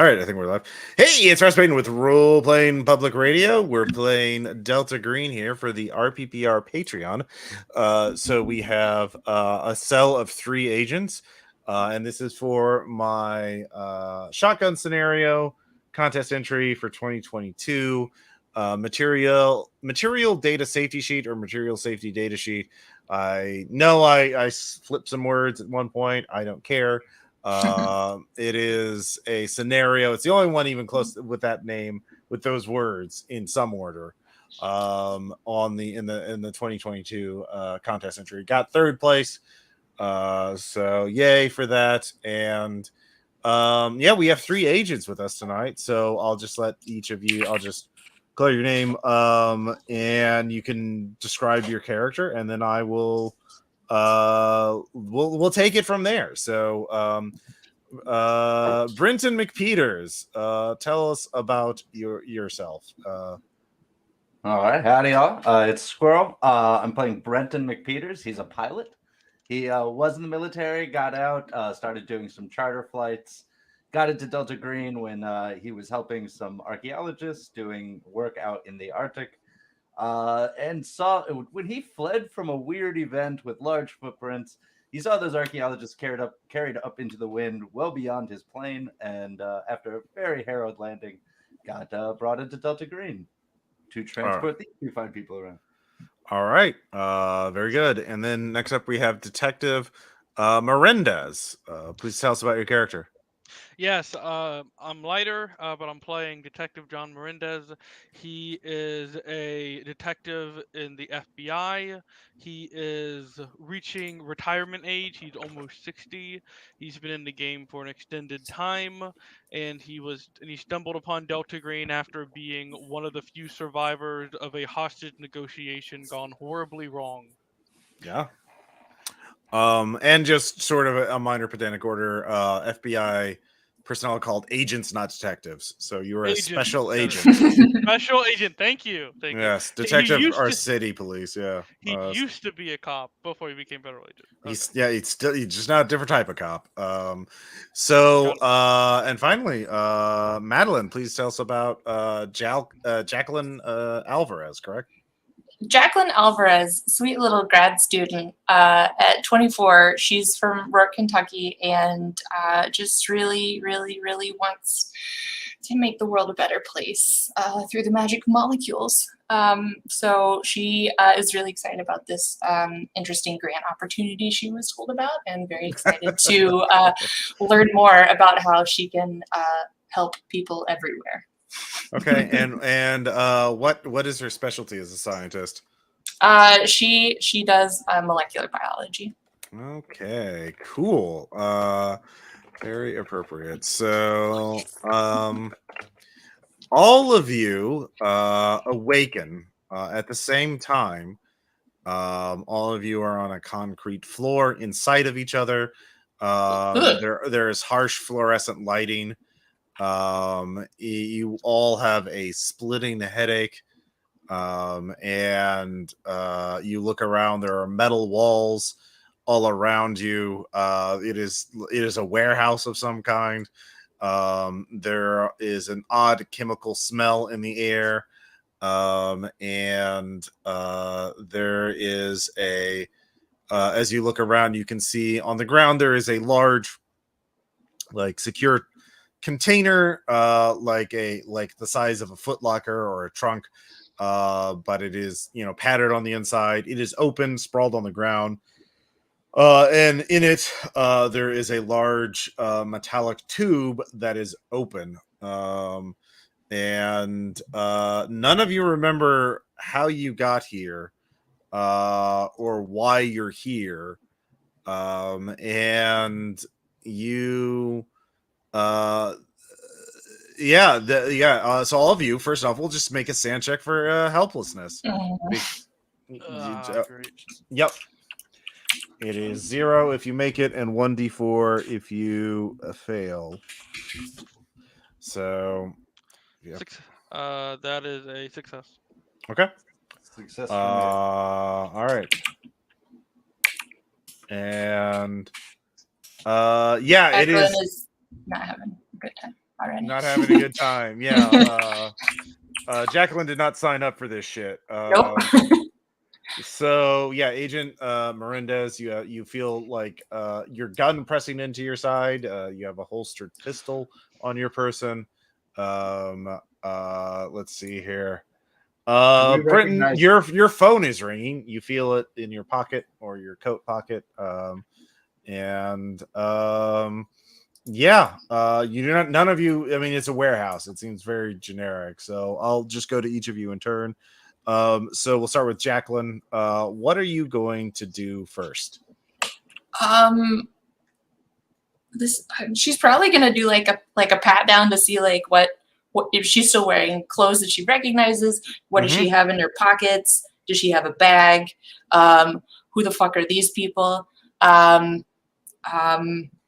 All right, I think we're live. Hey, it's Russ Payton with Role Playing Public Radio. We're playing Delta Green here for the RPPR Patreon. So we have a cell of 3 agents, and this is for my shotgun scenario contest entry for 2022. Material data safety sheet or material safety data sheet. I know I flipped some words at one point. I don't care. It is a scenario. It's the only one even close with that name with those words in some order. On the in the 2022 contest entry, got 3rd place. So yay for that. And yeah, we have 3 agents with us tonight. So I'll just let each of you. I'll just call your name. And you can describe your character, and then I will we'll take it from there. So Brenton McPeters, tell us about yourself. All right, howdy y'all. It's Squirrel. I'm playing Brenton McPeters. He's a pilot. He was in the military, got out, started doing some charter flights, got into Delta Green when he was helping some archaeologists doing work out in the Arctic, and saw when he fled from a weird event with large footprints. He saw those archaeologists carried up into the wind, well beyond his plane, and after a very harrowed landing, got brought into Delta Green to transport these 2 fine people around. All right. Very good. And then next up we have Detective Melendez. Please tell us about your character. Yes, I'm lighter, but I'm playing Detective John Melendez. He is a detective in the FBI. He is reaching retirement age. He's almost 60. He's been in the game for an extended time, and he stumbled upon Delta Green after being one of the few survivors of a hostage negotiation gone horribly wrong. Yeah. And just sort of a minor pedantic order, FBI personnel called agents, not detectives. So you were a special agent. Special agent. Thank you. Yes, detective or city police. Yeah, he used to be a cop before he became federal agent. Okay. He's just not a different type of cop. And finally, Madeline, please tell us about Jacqueline Alvarez. Correct. Jacqueline Alvarez, sweet little grad student at 24. She's from Rourke, Kentucky, and just really, really, really wants to make the world a better place through the magic molecules. So she is really excited about this interesting grant opportunity she was told about, and very excited to learn more about how she can help people everywhere. Okay, and what is her specialty as a scientist? She does molecular biology. Okay, cool. Very appropriate. So, all of you awaken at the same time. All of you are on a concrete floor inside of each other. There is harsh fluorescent lighting. You all have a splitting headache, and you look around. There are metal walls all around you. It is a warehouse of some kind. There is an odd chemical smell in the air, and there is a as you look around, you can see on the ground there is a large, secure container, like the size of a footlocker or a trunk, but it is padded on the inside. It is open, sprawled on the ground, and in it there is a large metallic tube that is open, and none of you remember how you got here or why you're here, and you so all of you, first off, we'll just make a sand check for helplessness. Yep, it is 0 if you make it and 1d4 if you fail. So yeah. That is a success. Okay. Success for me. All right. And it is not having a good time. already. Not having a good time. Yeah. Jacqueline did not sign up for this shit. Nope. So yeah, Agent Melendez, you feel like your gun pressing into your side. You have a holstered pistol on your person. Let's see here. we Brenton, recognize- your phone is ringing. You feel it in your pocket or your coat pocket. Yeah, you do not. None of you. I mean, it's a warehouse. It seems very generic. So I'll just go to each of you in turn. So we'll start with Jacqueline. What are you going to do first? This she's probably gonna do like a pat down to see like what if she's still wearing clothes that she recognizes. What does she have in her pockets? Does she have a bag? Who the fuck are these people?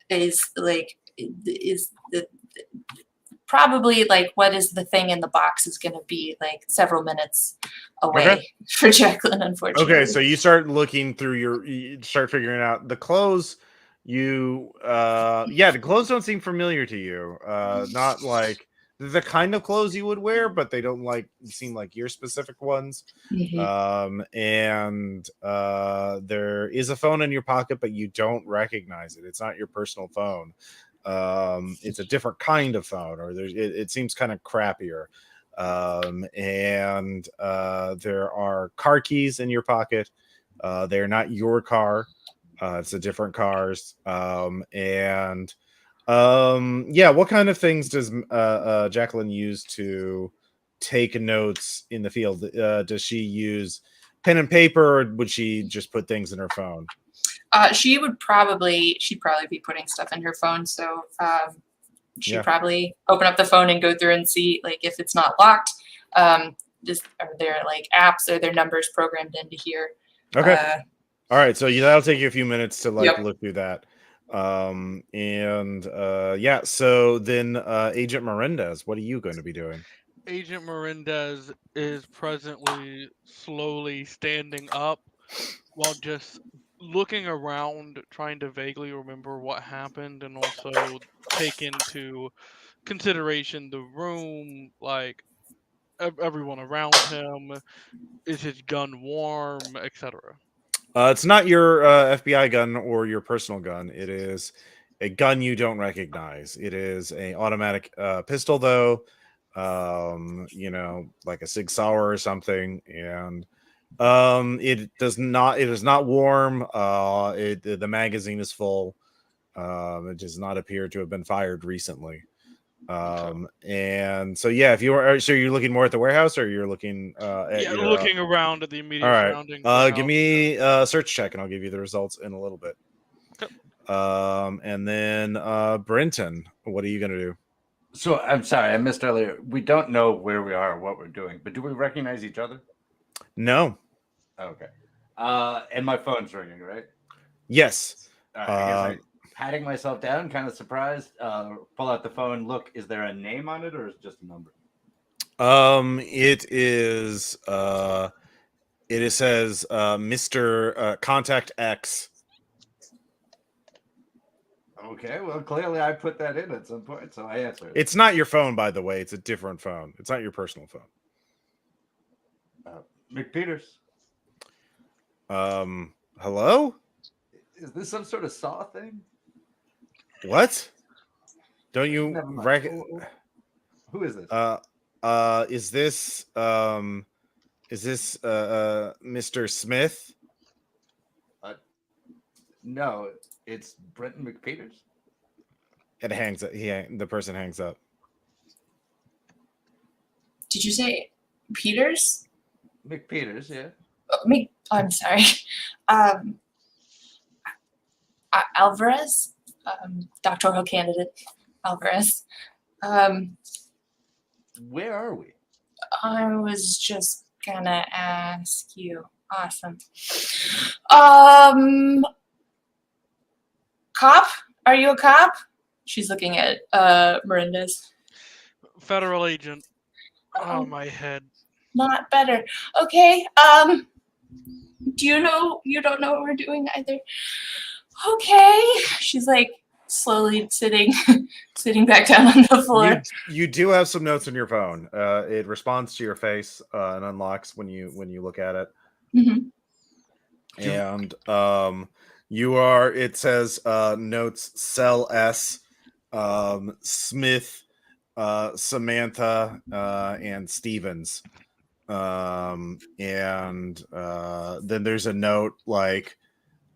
Is the probably like what is the thing in the box is going to be like several minutes away for Jacqueline, unfortunately. Okay, so you start looking through you start figuring out the clothes. The clothes don't seem familiar to you. Not like the kind of clothes you would wear, but they don't seem like your specific ones. Mhm. There is a phone in your pocket, but you don't recognize it. It's not your personal phone. It's a different kind of phone, or it seems kind of crappier. There are car keys in your pocket. They're not your car. It's a different car's. What kind of things does Jacqueline use to take notes in the field? Does she use pen and paper, or would she just put things in her phone? She'd probably be putting stuff in her phone. So she'd probably open up the phone and go through and see like if it's not locked. Just are there like apps or their numbers programmed into here? Okay. All right. So that'll take you a few minutes to Yep. look through that. So then Agent Melendez, what are you going to be doing? Agent Melendez is presently slowly standing up while just looking around, trying to vaguely remember what happened and also take into consideration the room, like everyone around him. Is his gun warm, etc.? It's not your FBI gun or your personal gun. It is a gun you don't recognize. It is a automatic pistol, though. Like a Sig Sauer or something, and it is not warm. The magazine is full. It does not appear to have been fired recently. If you're looking more at the warehouse, or you're looking looking around at the immediate all right. surroundings. Give me a search check, and I'll give you the results in a little bit. Okay. And then Brenton, what are you gonna do? So I'm sorry, I missed earlier. We don't know where we are or what we're doing, but do we recognize each other? No. Okay. And my phone's ringing, right? Yes. All right, I guess I'm patting myself down, kind of surprised. Pull out the phone. Look, is there a name on it, or is it just a number? It says Mr. Contact X. Okay, well, clearly I put that in at some point, so I answered. It's not your phone, by the way. It's a different phone. It's not your personal phone. McPeters. Hello? Is this some sort of Saw thing? What? Don't you Never mind. reckon? Who is this? Is this Mr. Smith? No, it's Brenton McPeters. It hangs up. The person hangs up. Did you say Peters? McPeters, yeah. I'm sorry. Alvarez, doctoral candidate Alvarez. Where are we? I was just gonna ask you. Awesome. Cop? Are you a cop? She's looking at Melendez. Federal agent. Oh, my head. Not better. Okay. Do you know? You don't know what we're doing either. Okay. She's like slowly sitting back down on the floor. You do have some notes on your phone. It responds to your face and unlocks when you look at it. Mhm. And it says notes cell S, Smith, Samantha, and Stevens. And then there's a note like,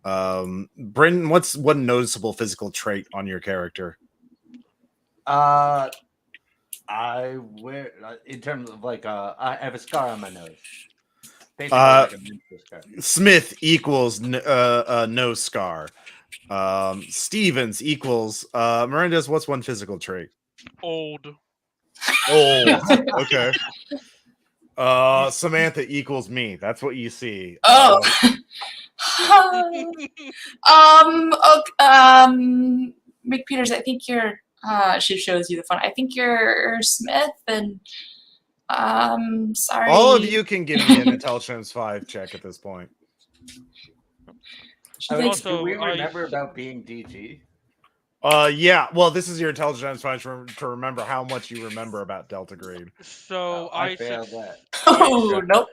Brendan, what's one noticeable physical trait on your character? I wear, in terms of like, I have a scar on my nose. Basically, like a mental scar. Smith equals nose scar. Stevens equals Melendez. What's one physical trait? Old. Okay. Samantha equals me. That's what you see. Oh. McPeters, I think you're. She shows you the phone. I think you're Smith, and sorry. All of you can give me an intelligence 5 check at this point. She's I like, mean, Also, do we I- remember about being DG? Yeah. Well, this is your intelligence 5 to remember how much you remember about Delta Green. So I failed that. oh nope.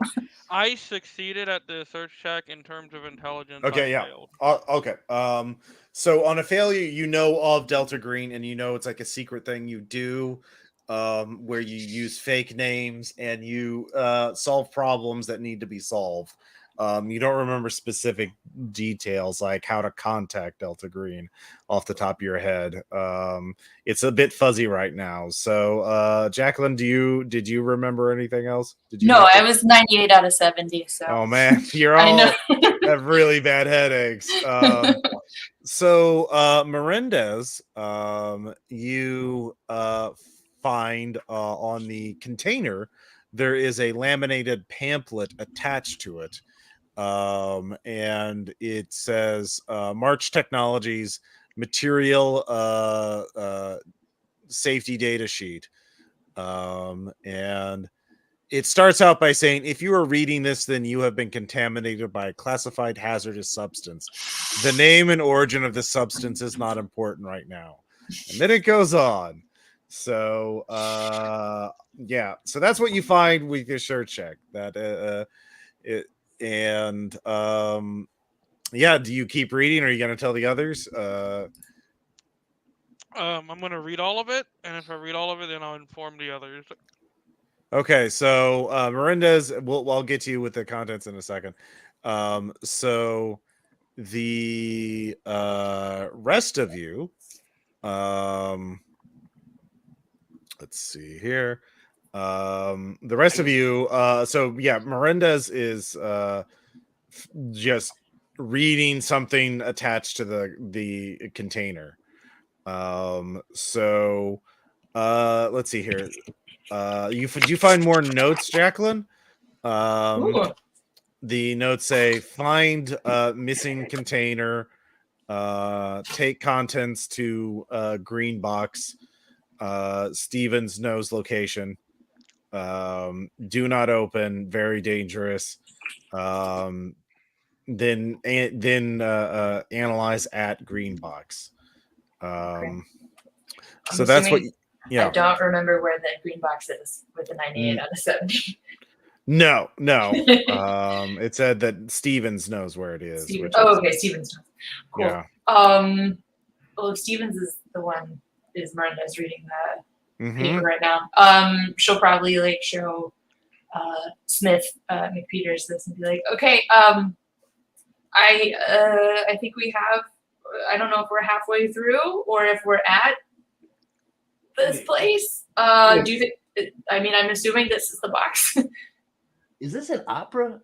I succeeded at the search check in terms of intelligence. Okay, I yeah. failed. Okay. So on a failure, you know of Delta Green, and you know it's like a secret thing you do, where you use fake names and you solve problems that need to be solved. You don't remember specific details like how to contact Delta Green off the top of your head. It's a bit fuzzy right now. So, Jacqueline, did you remember anything else? Did you? No, I was 98 out of 70. So. Oh man, you're I all know. have really bad headaches. So Melendez, you find on the container there is a laminated pamphlet attached to it, and it says March Technologies material safety data sheet, and it starts out by saying, if you are reading this, then you have been contaminated by a classified hazardous substance. The name and origin of the substance is not important right now. And then it goes on. So, yeah. So that's what you find with your search check. Yeah. Do you keep reading? Or are you going to tell the others? I'm gonna read all of it, and if I read all of it, then I'll inform the others. Okay, so Melendez, I'll get to you with the contents in a second. So the rest of you, let's see here. The rest of you, so yeah, Melendez is just reading something attached to the container. So let's see here. Do you find more notes, Jacqueline? Ooh. The notes say find missing container, take contents to green box, Stevens knows location, do not open, very dangerous, then analyze at green box. I'm So that's what assuming yeah. I don't remember where the green box is with the 98 out of 70. No. It said that Stevens knows where it is. Stevens. Which is, Okay, Stevens. Cool. Yeah. Well, if Stevens is the one, is Miranda's reading the Mhm. paper right now. She'll probably like show Smith McPeters this and be like, okay, I think we have. I don't know if we're halfway through or if we're at this place. Do you think? I mean, I'm assuming this is the box. Is this an opera?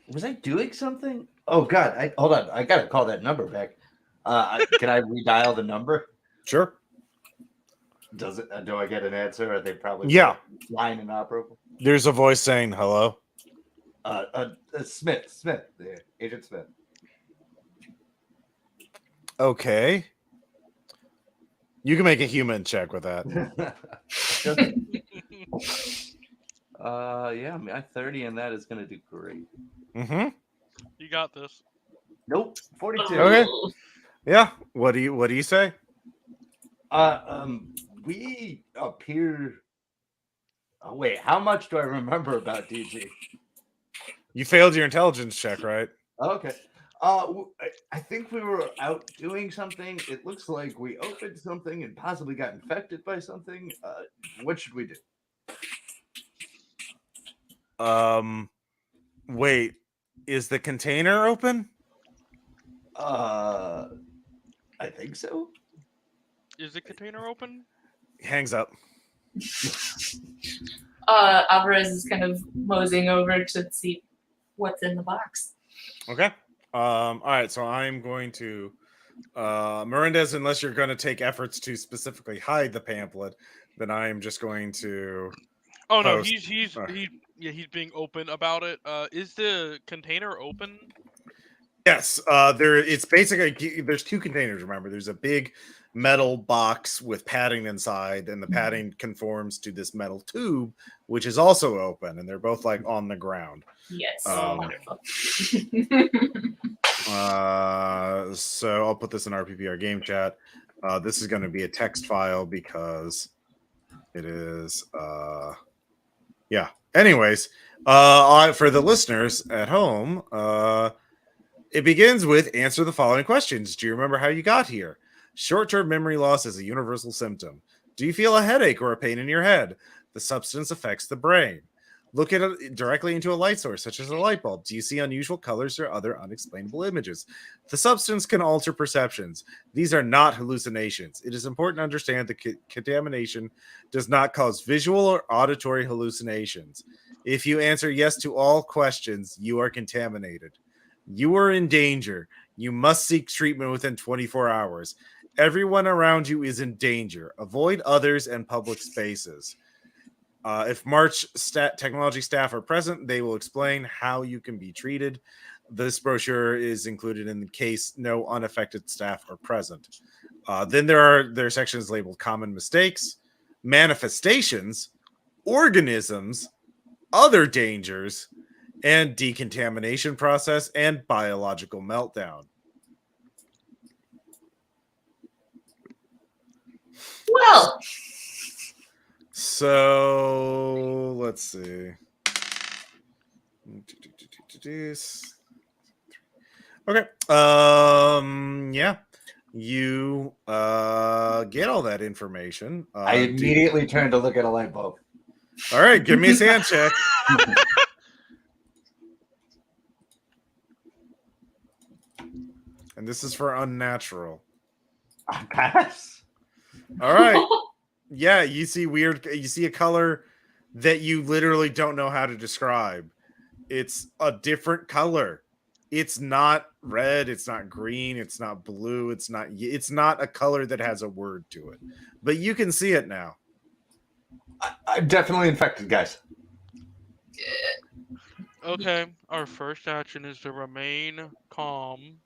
Was I doing something? Oh God! Hold on. I gotta call that number back. Can I redial the number? Sure. Does it? Do I get an answer? Are they probably Yeah. line in opera? There's a voice saying hello. Smith, Agent Smith. Okay. You can make a human check with that. Yeah, my 30 and that is gonna do great. Mm-hmm. You got this. Nope, 42. Okay. Yeah. What do you say? We appear. Oh, wait, how much do I remember about DG? You failed your intelligence check, right? Okay. I think we were out doing something. It looks like we opened something and possibly got infected by something. What should we do? Wait, is the container open? I think so. Is the container open? Hangs up. Alvarez is kind of moseying over to see what's in the box. Okay. All right. So I'm going to Melendez, unless you're going to take efforts to specifically hide the pamphlet, then I am just going to. Oh no, Post. he's being open about it. Is the container open? Yes. It's basically there's two containers. Remember, there's a big metal box with padding inside, and the padding conforms to this metal tube, which is also open, and they're both like on the ground. Yes, wonderful. So I'll put this in our PPR game chat. This is going to be a text file because it is. Yeah. Anyways, for the listeners at home, it begins with answer the following questions. Do you remember how you got here? Short-term memory loss is a universal symptom. Do you feel a headache or a pain in your head? The substance affects the brain. Look at it directly into a light source, such as a light bulb. Do you see unusual colors or other unexplainable images? The substance can alter perceptions. These are not hallucinations. It is important to understand that contamination does not cause visual or auditory hallucinations. If you answer yes to all questions, you are contaminated. You are in danger. You must seek treatment within 24 hours. Everyone around you is in danger. Avoid others and public spaces. If March technology staff are present, they will explain how you can be treated. This brochure is included in case no unaffected staff are present. Then there are sections labeled common mistakes, manifestations, organisms, other dangers, and decontamination process and biological meltdown. Well, so let's see. Okay. Yeah. You get all that information. I immediately turned to look at a light bulb. All right, give me a sand check. And this is for unnatural. I pass. All right. Yeah, you see a color that you literally don't know how to describe. It's a different color. It's not red, it's not green, it's not blue, it's not a color that has a word to it. But you can see it now. I'm definitely infected, guys. Okay, our first action is to remain calm.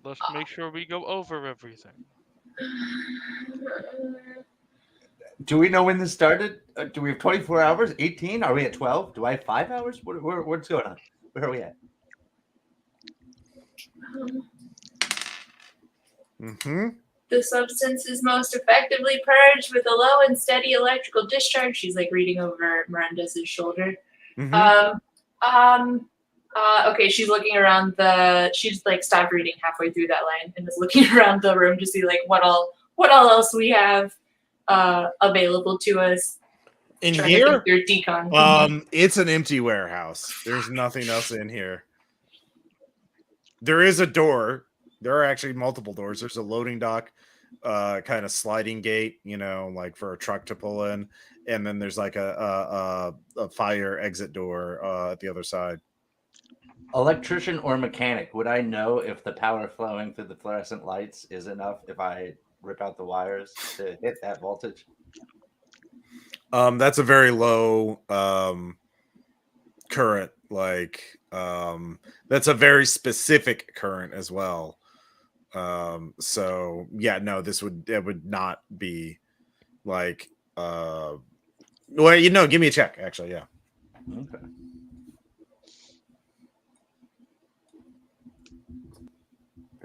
Let's make sure we go over everything. Do we know when this started? Do we have 24 hours? 18? Are we at 12? Do I have 5 hours? What's going on? Where are we at? The substance is most effectively purged with a low and steady electrical discharge. She's like reading over Mirandez's shoulder. Okay, she's looking around she's like stopped reading halfway through that line and is looking around the room to see like what all else we have available to us. In here, their decon. It's an empty warehouse. There's nothing else in here. There is a door. There are actually multiple doors. There's a loading dock, kind of sliding gate, like for a truck to pull in, and then there's like a fire exit door at the other side. Electrician or mechanic, would I know if the power flowing through the fluorescent lights is enough if I rip out the wires to hit that voltage? That's a very low current. That's a very specific current as well. So yeah, no, it would not be like well, give me a check, actually. Yeah.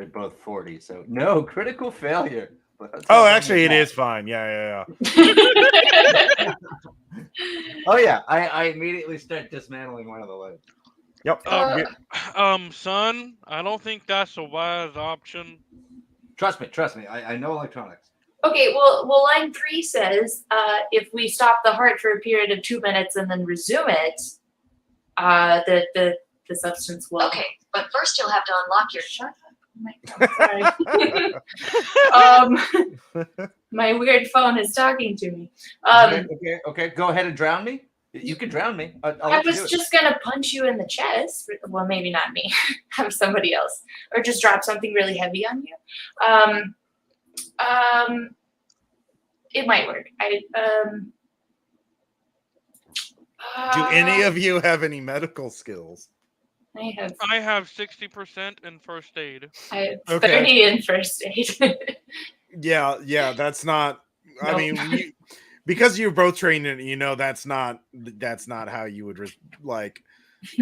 They're both 40, so no critical failure. Oh, actually, it is fine. Yeah. Oh yeah, I immediately start dismantling one of the legs. Yep. Son, I don't think that's a wise option. Trust me. I know electronics. Okay, well, line 3 says if we stop the heart for a period of 2 minutes and then resume it, the substance will. Okay, but first you'll have to unlock your. Shut up. Oh my God, sorry. My weird phone is talking to me. Okay. Go ahead and drown me. You can drown me. I'll I let you was do it. just gonna punch you in the chest. Well, maybe not me. Have somebody else, or just drop something really heavy on you. It might work. Do any of you have any medical skills? I have I have 60% in first aid. 30 in first aid. Yeah, that's not. I Nope. mean, because you're both trained in it, that's not how you would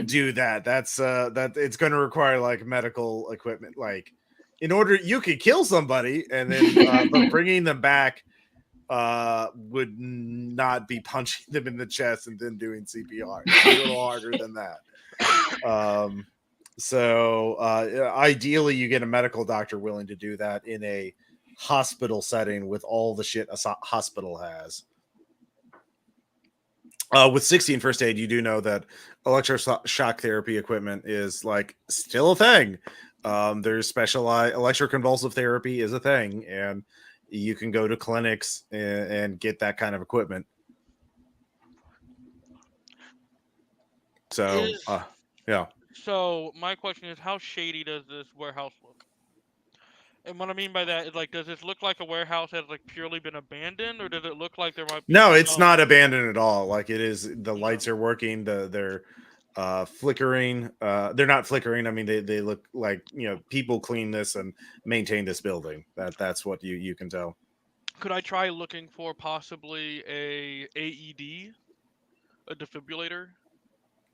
do that. That's that it's going to require like medical equipment. Like, in order you could kill somebody and then but bringing them back would not be punching them in the chest and then doing CPR. It's a little harder than that. So ideally you get a medical doctor willing to do that in a hospital setting with all the shit a hospital has. With 60 in first aid, you do know that electroshock therapy equipment is like still a thing. There's specialized electroconvulsive therapy is a thing, and you can go to clinics and get that kind of equipment. So, yeah. So my question is, how shady does this warehouse look? And what I mean by that is, like, does this look like a warehouse that's like purely been abandoned, or does it look like there might be? No, it's not abandoned at all. Like, it is. The lights are working. They're flickering. They're not flickering. I mean, they look like people clean this and maintain this building. That's what you can tell. Could I try looking for possibly a AED, a defibrillator?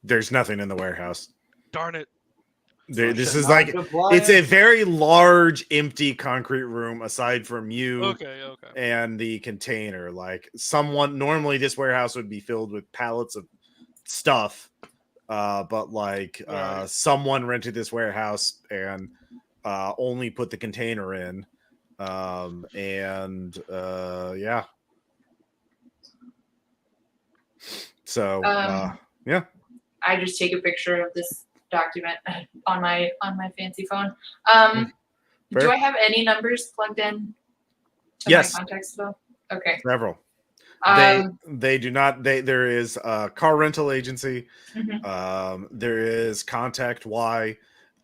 There's nothing in the warehouse. Darn it. This is like it's a very large empty concrete room aside from you Okay. and the container. Like, normally this warehouse would be filled with pallets of stuff, but like Right. someone rented this warehouse and only put the container in, yeah. So yeah. I just take a picture of this document on my fancy phone. Fair. Do I have any numbers plugged in to Yes. my contacts at all? Okay. Several. Um, They do not. There is a car rental agency. mhm. There is Contact Y.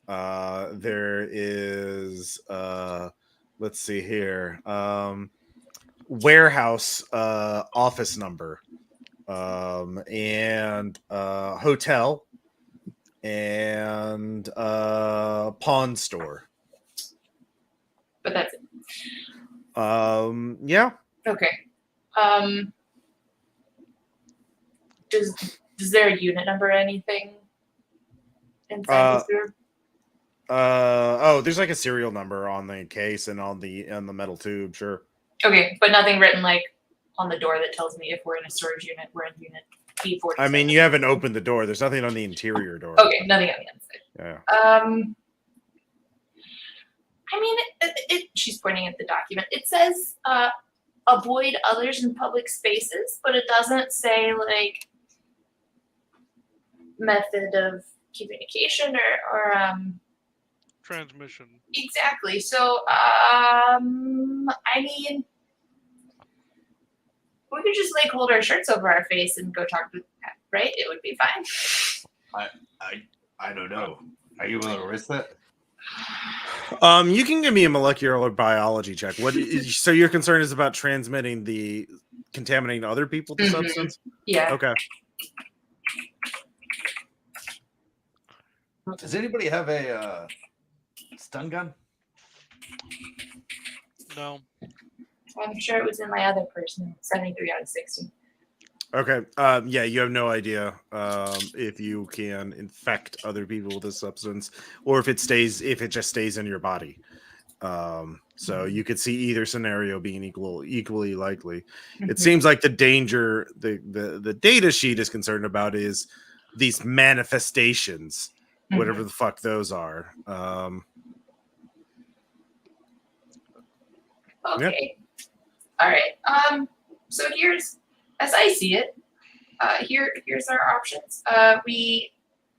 There is let's see here. Warehouse office number. And hotel and pawn store. But that's it. Yeah. Okay. Is there a unit number or anything inside this room? There's like a serial number on the case and on the metal tube, sure. Okay, but nothing written like on the door that tells me if we're in a storage unit, we're in unit P47. I mean, you haven't opened the door. There's nothing on the interior door. Okay, nothing on the inside. Yeah. I mean, she's pointing at the document. It says avoid others in public spaces, but it doesn't say like method of communication or Transmission. exactly. So I mean, we could just like hold our shirts over our face and go talk to Pat, right? It would be fine. I don't know. Are you willing to risk that? You can give me a molecular biology check. So your concern is about transmitting contaminating other people to substance? Yeah. Okay. Does anybody have a stun gun? No. I'm sure it was in my other person. 73 out of 60. Okay. Yeah, you have no idea if you can infect other people with this substance, or if it just stays in your body. So you could see either scenario being equally likely. Mhm. It seems like the danger the data sheet is concerned about is these manifestations, whatever the fuck those are. Okay. All right. So here's, as I see it, here's our options. We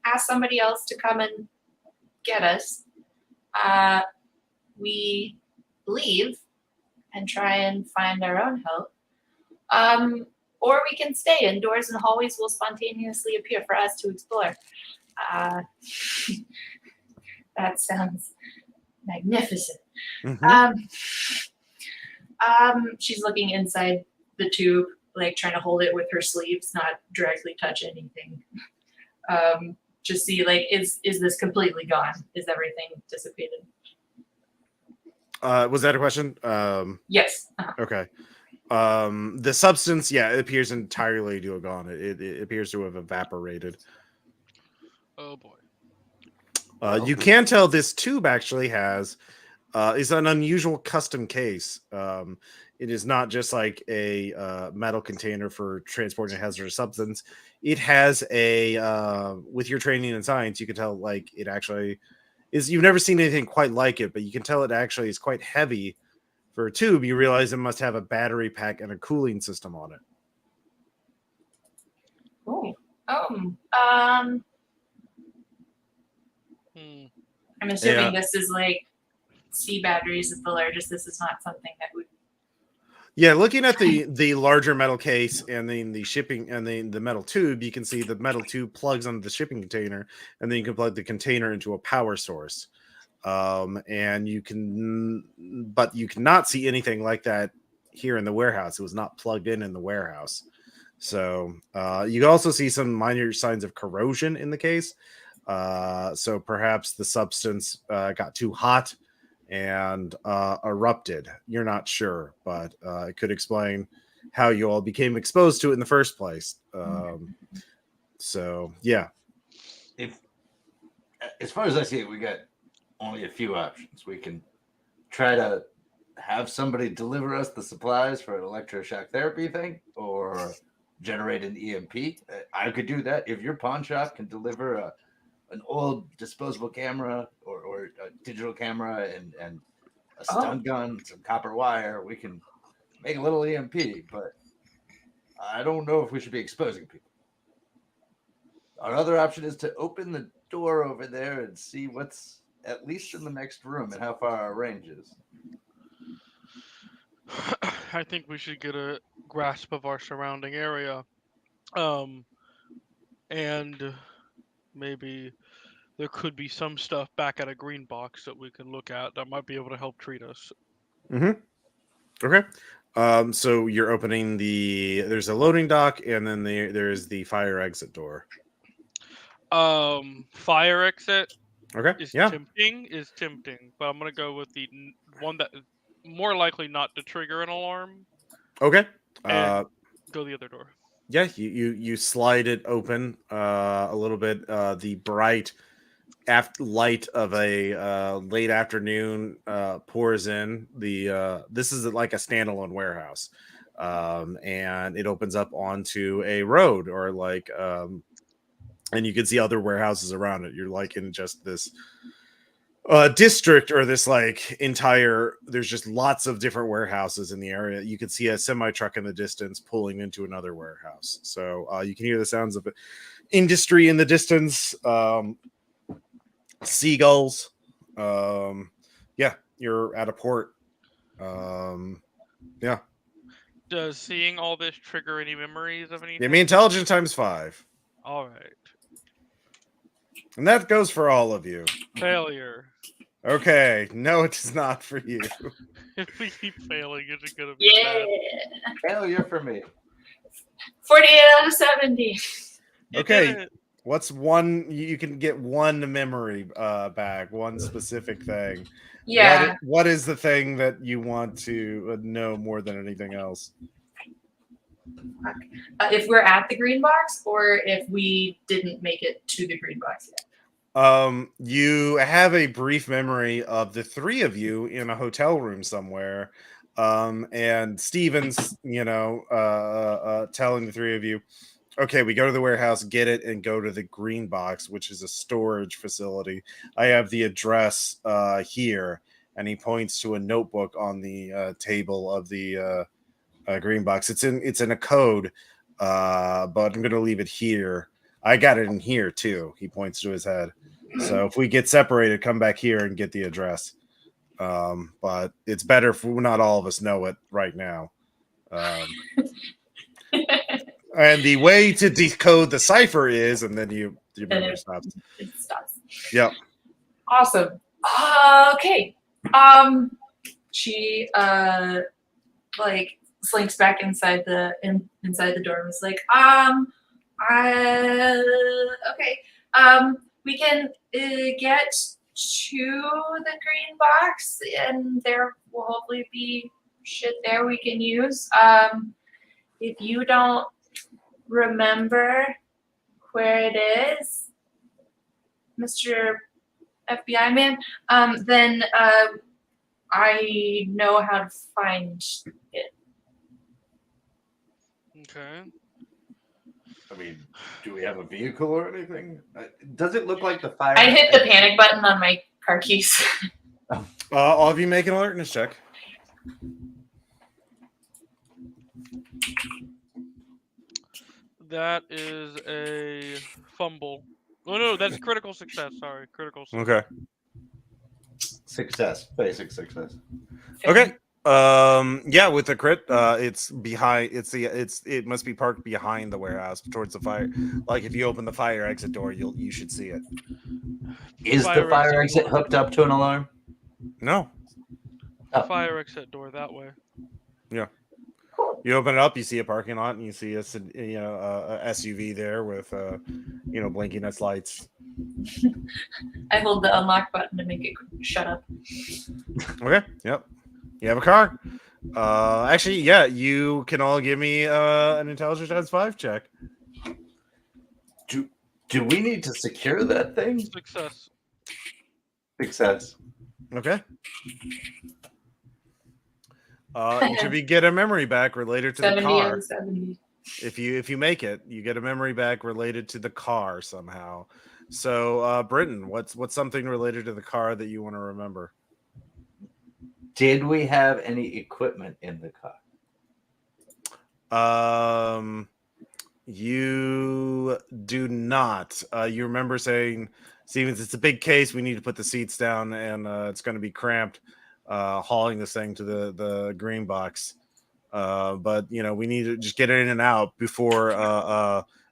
ask somebody else to come and get us. We leave and try and find our own help. Or we can stay indoors and hallways will spontaneously appear for us to explore. That sounds magnificent. Mhm. She's looking inside the tube, like trying to hold it with her sleeves, not directly touch anything. Just see, like, is this completely gone? Is everything dissipated? Was that a question? Yes. Okay. The substance, yeah, it appears entirely to have gone. It appears to have evaporated. Oh boy. You can tell this tube actually has is an unusual custom case. It is not just like a metal container for transporting a hazardous substance. It has a with your training in science, you can tell like it actually is. You've never seen anything quite like it, but you can tell it actually is quite heavy for a tube. You realize it must have a battery pack and a cooling system on it. Oh. I'm assuming this is like C batteries is the largest. This is not something that would. Yeah, looking at the larger metal case and then the shipping and the metal tube, you can see the metal tube plugs onto the shipping container, and then you can plug the container into a power source. And you cannot see anything like that here in the warehouse. It was not plugged in the warehouse. So you can also see some minor signs of corrosion in the case. So perhaps the substance got too hot and erupted. You're not sure, but it could explain how you all became exposed to it in the first place. So yeah. If, as far as I see it, we got only a few options. We can try to have somebody deliver us the supplies for an electroshock therapy thing, or generate an EMP. I could do that. If your pawn shop can deliver an old disposable camera or a digital camera and a stun gun, some copper wire, we can make a little EMP, but I don't know if we should be exposing people. Our other option is to open the door over there and see what's at least in the next room and how far our range is. I think we should get a grasp of our surrounding area. And maybe there could be some stuff back at a green box that we can look at that might be able to help treat us. Okay. So you're opening there's a loading dock, and then there's the fire exit door. Fire exit Okay. is Yeah. tempting, but I'm gonna go with the one that is more likely not to trigger an alarm. Okay. And go the other door. Yeah, you slide it open a little bit. The bright light of a late afternoon pours in. This is like a standalone warehouse, and it opens up onto a road, or like, and you can see other warehouses around it. You're like in just this district, or this like entire. There's just lots of different warehouses in the area. You can see a semi truck in the distance pulling into another warehouse. So you can hear the sounds of industry in the distance. Seagulls. Yeah, you're at a port. Yeah. Does seeing all this trigger any memories of anything? Give me intelligence times 5. All right. And that goes for all of you. Failure. Okay. No, it is not for you. If we keep failing, is it gonna be bad? Failure for me. 48 out of 70. You Okay. did it. What's one? You can get one memory back, one specific thing. Yeah. What is the thing that you want to know more than anything else? If we're at the green box, or if we didn't make it to the green box yet. You have a brief memory of the three of you in a hotel room somewhere. And Steven's, telling the three of you, okay, we go to the warehouse, get it, and go to the green box, which is a storage facility. I have the address here, and he points to a notebook on the table of the green box. It's in a code, but I'm gonna leave it here. I got it in here too. He points to his head. So if we get separated, come back here and get the address. But it's better if not all of us know it right now. And the way to decode the cipher is, and then your memory stops. It stops. Yep. Awesome. Okay. She like slinks back inside the door and was like, okay. We can get to the green box, and there will hopefully be shit there we can use. If you don't remember where it is, Mr. FBI man, then I know how to find it. Okay. I mean, do we have a vehicle or anything? Does it look like the fire? I hit the panic button on my car keys. All of you make an alertness check. That is a fumble. Oh no, that's critical success. Sorry, critical success. Okay. Success, basic success. Okay. Yeah, with the crit, it's behind. It must be parked behind the warehouse, towards the fire. Like if you open the fire exit door, you should see it. Is the fire exit hooked up to an alarm? No. The fire exit door that way. Yeah. You open it up, you see a parking lot, and you see a SUV there with blinking its lights. I hold the unlock button to make it shut up. Okay. Yep. You have a car. Actually, yeah. You can all give me an intelligence times 5 check. Do we need to secure that thing? Success. Success. Okay. Should we get a memory back related to the 70 car? out of 70. If you make it, you get a memory back related to the car somehow. So, Britton, what's something related to the car that you want to remember? Did we have any equipment in the car? You do not. You remember saying, Stevens, it's a big case. We need to put the seats down, and it's going to be cramped hauling this thing to the green box. But we need to just get it in and out before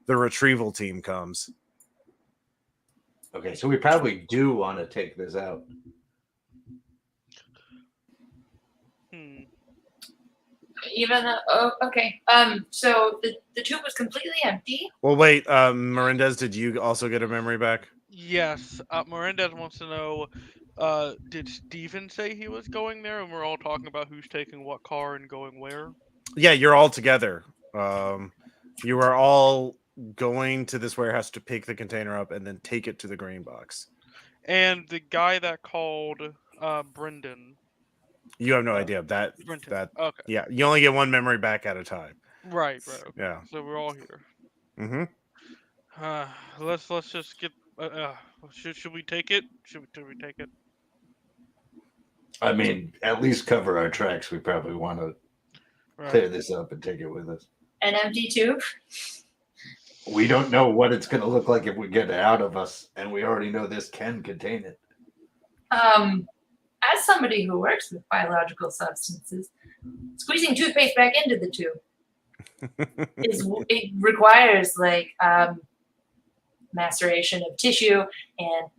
the retrieval team comes. Okay, so we probably do want to take this out. Even okay. So the tube was completely empty. Well, wait, Melendez, did you also get a memory back? Yes. Melendez wants to know, did Steven say he was going there, and we're all talking about who's taking what car and going where? Yeah, you're all together. You are all going to this warehouse to pick the container up and then take it to the green box. And the guy that called Brendan. You have no idea that. Okay. Yeah, you only get one memory back at a time. Right. Okay. Yeah. So we're all here. Mm-hmm. Let's just get. Should we take it? Should we take it? I mean, at least cover our tracks. We probably want to clear this up and take it with us. An empty tube. We don't know what it's going to look like if we get it out of us, and we already know this can contain it. As somebody who works with biological substances, squeezing toothpaste back into the tube it requires maceration of tissue and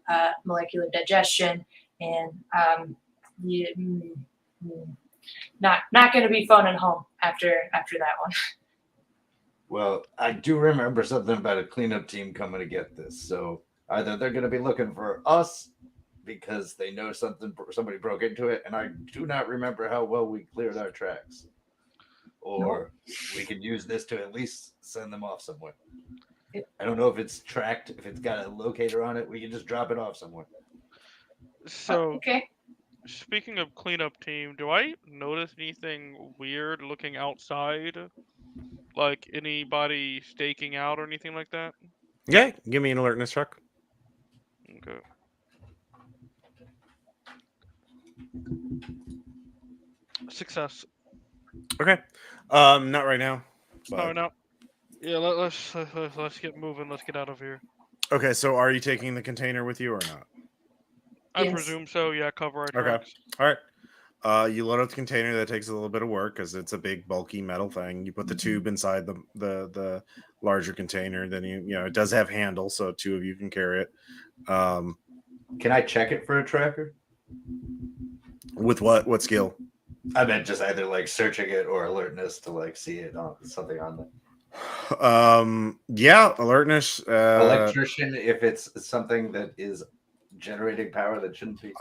molecular digestion, and not going to be fun at home after that one. Well, I do remember something about a cleanup team coming to get this. So either they're going to be looking for us because they know somebody broke into it, and I do not remember how well we cleared our tracks. Or we can use this to at least send them off somewhere. I don't know if it's tracked, if it's got a locator on it. We can just drop it off somewhere. So, Okay. speaking of cleanup team, do I notice anything weird looking outside? Like anybody staking out or anything like that? Yeah, give me an alertness check. Okay. Success. Okay. Not right now. Oh but- no. Yeah, let's get moving. Let's get out of here. Okay, so are you taking the container with you or not? I Yes. presume so. Yeah, cover our Okay. tracks. All right. You load up the container. That takes a little bit of work because it's a big, bulky metal thing. You put the tube inside the larger container. Then it does have handles, so two of you can carry it. Can I check it for a tracker? With what? What skill? I meant just either like searching it or alertness to like see it on something on the Yeah, alertness. electrician. If it's something that is generating power that shouldn't be.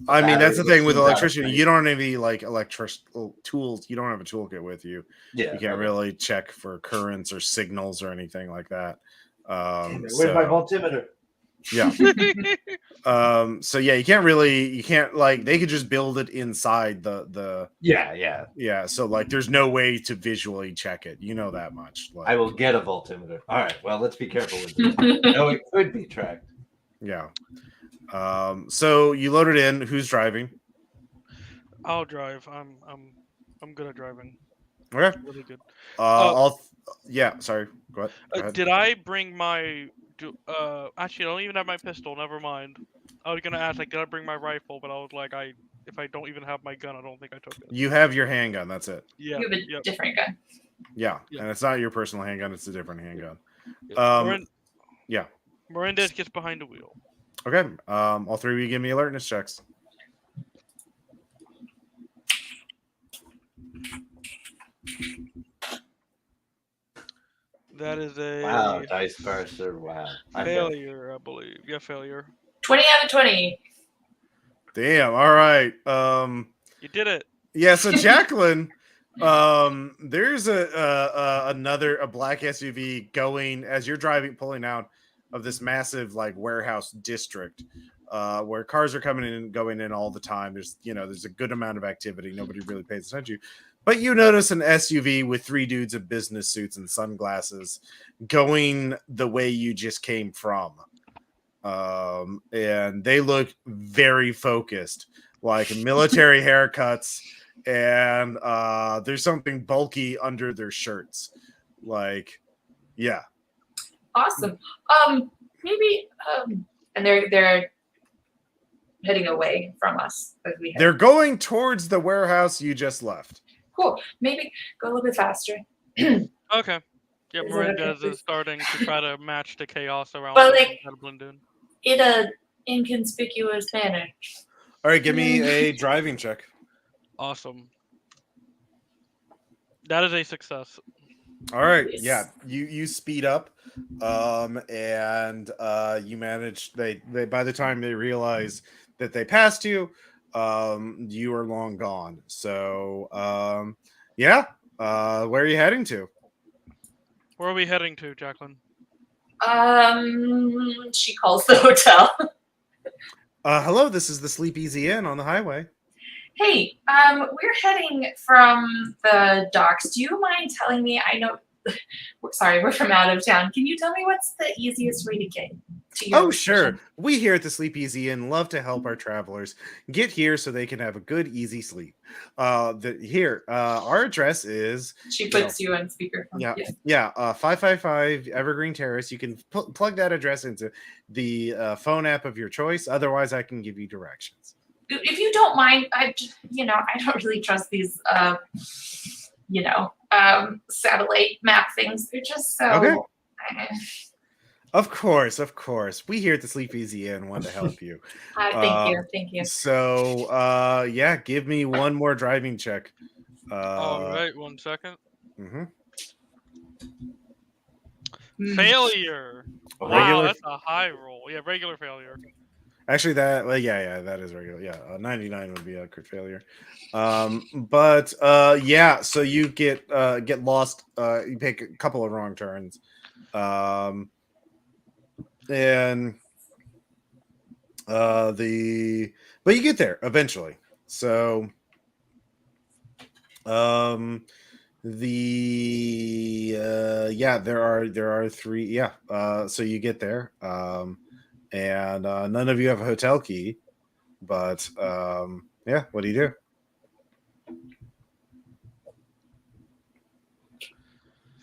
I mean, that's the battery thing with that seems out of electrician. place. You don't have any like electrical tools. You don't have a toolkit with you. Yeah. You can't okay. really check for currents or signals or anything like that. Damn it, where's my voltimeter? Yeah. So yeah, you can't like they could just build it inside the Yeah. so like there's no way to visually check it. You know that much. Like, I will get a voltimeter. All right. Well, let's be careful with this. No, it could be tracked. Yeah. So you load it in. Who's driving? I'll drive. I'm good at driving. Okay. Really good. Sorry. Go ahead. Did I bring my? Actually, I don't even have my pistol. Never mind. I was gonna ask, like, did I bring my rifle? But I was like, if I don't even have my gun, I don't think I took it. You have your handgun. That's it. Yeah. You have a Yep. different gun. Yeah. Yeah. And it's not your personal handgun. It's a different handgun. Yeah. Mirandez gets behind the wheel. Okay. All three of you give me alertness checks. That is a Wow, dice parser. Wow. I'm good. failure, I believe. Yeah, failure. 20 out of 20. Damn. All right. You did it. Yeah. So Jacqueline, there's another black SUV going as you're pulling out of this massive like warehouse district, where cars are coming in and going in all the time. There's a good amount of activity. Nobody really pays attention to you. But you notice an SUV with three dudes in business suits and sunglasses going the way you just came from. And they look very focused, like military haircuts, and there's something bulky under their shirts. Like, yeah. Awesome. Maybe and they're heading away from us as we head. They're going towards the warehouse you just left. Cool. Maybe go a little bit faster. Okay. Yeah, Is that okay, Mirandez please? is starting to try to match the chaos around Well, them like- and try to blend in. In a inconspicuous manner. All right, give me a driving check. Awesome. That is a success. All right, Yes. yeah, you speed up, and you manage. They by the time they realize that they passed you, you are long gone. So, where are you heading to? Where are we heading to, Jacqueline? She calls the hotel. Hello, this is the Sleep Easy Inn on the highway. Hey, we're heading from the docks. Do you mind telling me? I know. Sorry, we're from out of town. Can you tell me what's the easiest way to get to your Oh, sure. location? We here at the Sleep Easy Inn love to help our travelers get here so they can have a good, easy sleep. Our address is She puts you on speakerphone. Yeah. Yes. 555 Evergreen Terrace. You can plug that address into the phone app of your choice. Otherwise, I can give you directions. If you don't mind, I don't really trust these, satellite map things. They're just so. Okay. Of course. We here at the Sleep Easy Inn want to help you. Thank you. So, give me one more driving check. All right, 1 second. Mhm. Failure. Wow, Regular- that's a high roll. Yeah, regular failure. Actually, that is regular. Yeah, 99 would be a crit failure. So you get lost. You take a couple of wrong turns, And but you get there eventually. So there are three, so you get there, and none of you have a hotel key, but what do you do?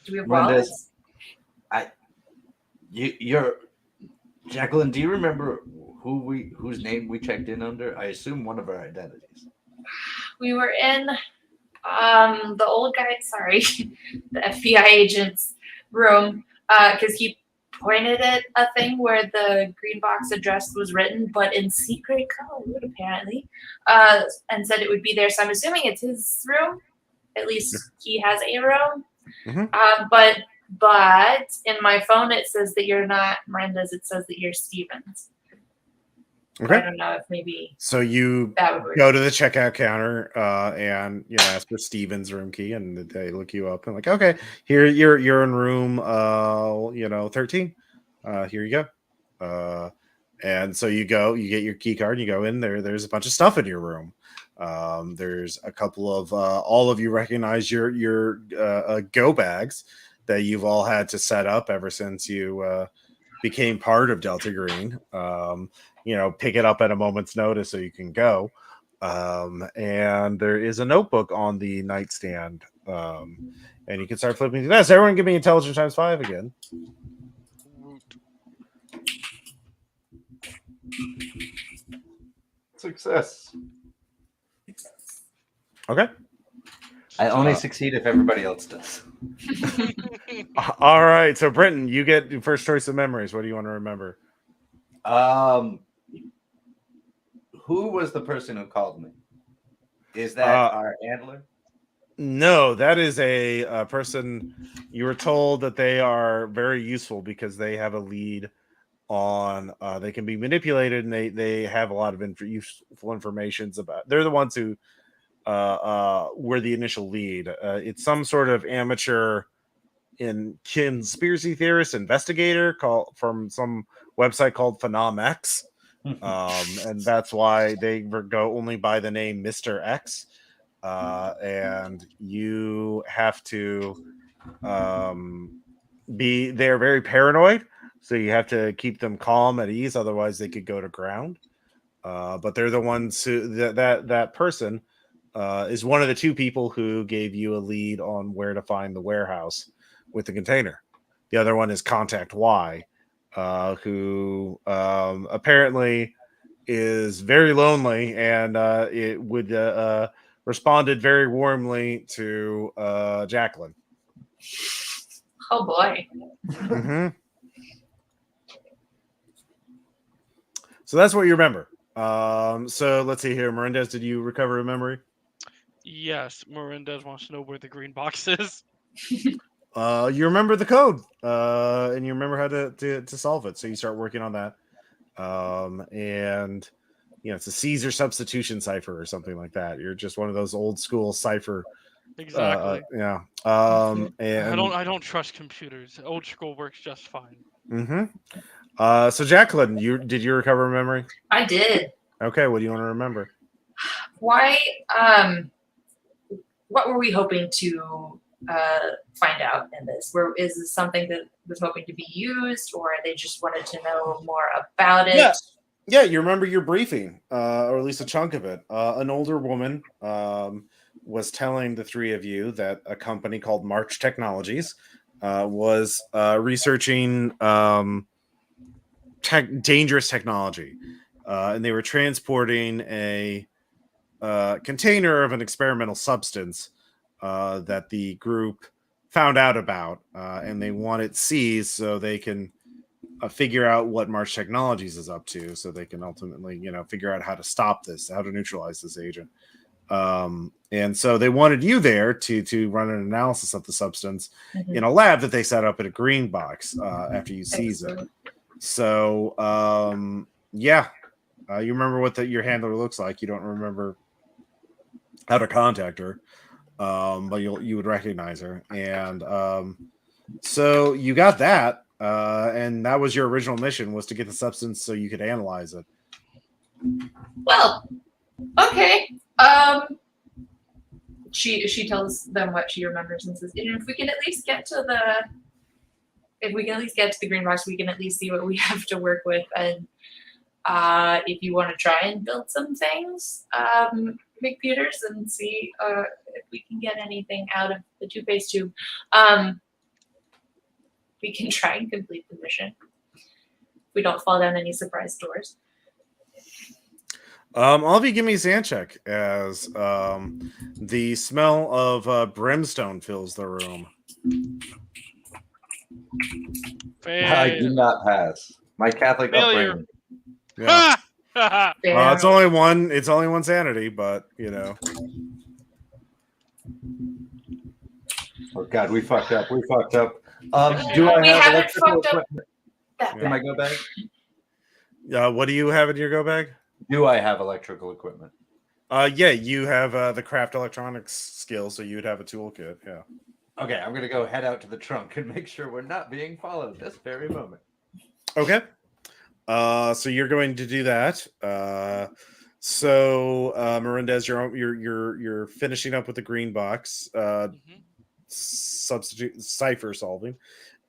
Do we have Melendez, wallets? you're Jacqueline. Do you remember whose name we checked in under? I assume one of our identities. We were in the old guy, sorry, the FBI agent's room, because he pointed at a thing where the green box address was written, but in secret code apparently, and said it would be there. So I'm assuming it's his room. At least he has a room. Mhm. But in my phone it says that you're not Miranda's. It says that you're Stevens. I Okay. don't know if maybe So you that would work. go to the checkout counter and ask for Steven's room key, and they look you up and like, okay, here you're in room 13. Here you go. And so you get your key card, you go in there. There's a bunch of stuff in your room. There's a couple of all of you recognize your go bags that you've all had to set up ever since you became part of Delta Green. Pick it up at a moment's notice so you can go. And there is a notebook on the nightstand. And you can start flipping through that. So everyone give me intelligence times 5 again. Success. Okay. I only succeed if everybody else does. All right. So Brenton, you get your first choice of memories. What do you want to remember? Who was the person who called me? Is that our handler? No, that is a person. You were told that they are very useful because they have a lead on. They can be manipulated, and they have a lot of useful informations about. They're the ones who were the initial lead. It's some sort of amateur conspiracy theorist investigator from some website called PhenomX. And that's why they go only by the name Mr. X. And you have to they're very paranoid, so you have to keep them calm at ease, otherwise they could go to ground. But they're the ones who that person is one of the two people who gave you a lead on where to find the warehouse with the container. The other one is Contact Y, who apparently is very lonely, and it would responded very warmly to Jacqueline. Oh boy. Mm-hmm. So that's what you remember. So let's see here. Melendez, did you recover a memory? Yes, Melendez wants to know where the green box is. You remember the code, and you remember how to solve it. So you start working on that. And it's a Caesar substitution cipher or something like that. You're just one of those old school cipher. Exactly. Yeah. And And I don't trust computers. Old school works just fine. Mm-hmm. So Jacqueline, did you recover a memory? I did. Okay. What do you want to remember? Why? What were we hoping to find out in this? Is this something that was hoping to be used, or they just wanted to know more about it? Yeah, you remember your briefing, or at least a chunk of it. An older woman was telling the three of you that a company called March Technologies was researching dangerous technology, and they were transporting a container of an experimental substance that the group found out about, and they want it seized so they can figure out what March Technologies is up to, so they can ultimately, figure out how to stop this, how to neutralize this agent. And so they wanted you there to run an analysis of the substance in a lab that they set up at a green box after you seize it. So, you remember what your handler looks like. You don't remember how to contact her, but you would recognize her. And So you got that, and that was your original mission, was to get the substance so you could analyze it. Well, okay. She tells them what she remembers and says, if we can at least get to the green box, we can at least see what we have to work with. And if you want to try and build some things, McPeters, and see if we can get anything out of the toothpaste tube, we can try and complete the mission. If we don't fall down any surprise doors. All of you give me a sand check as the smell of brimstone fills the room. I do not pass. My Catholic Failure. upbringing. Yeah. Damn. It's only one. It's only one sanity, but you know. Oh God, we fucked up. We fucked up. We Do I We have haven't electrical fucked up equipment that in my go bag? What do you have in your go bag? Do I have electrical equipment? Yeah, you have the craft electronics skill, so you'd have a toolkit. Yeah. Okay, I'm gonna go head out to the trunk and make sure we're not being followed this very moment. Okay. So you're going to do that. So Melendez, you're finishing up with the green box. Mhm. Substitute cipher solving.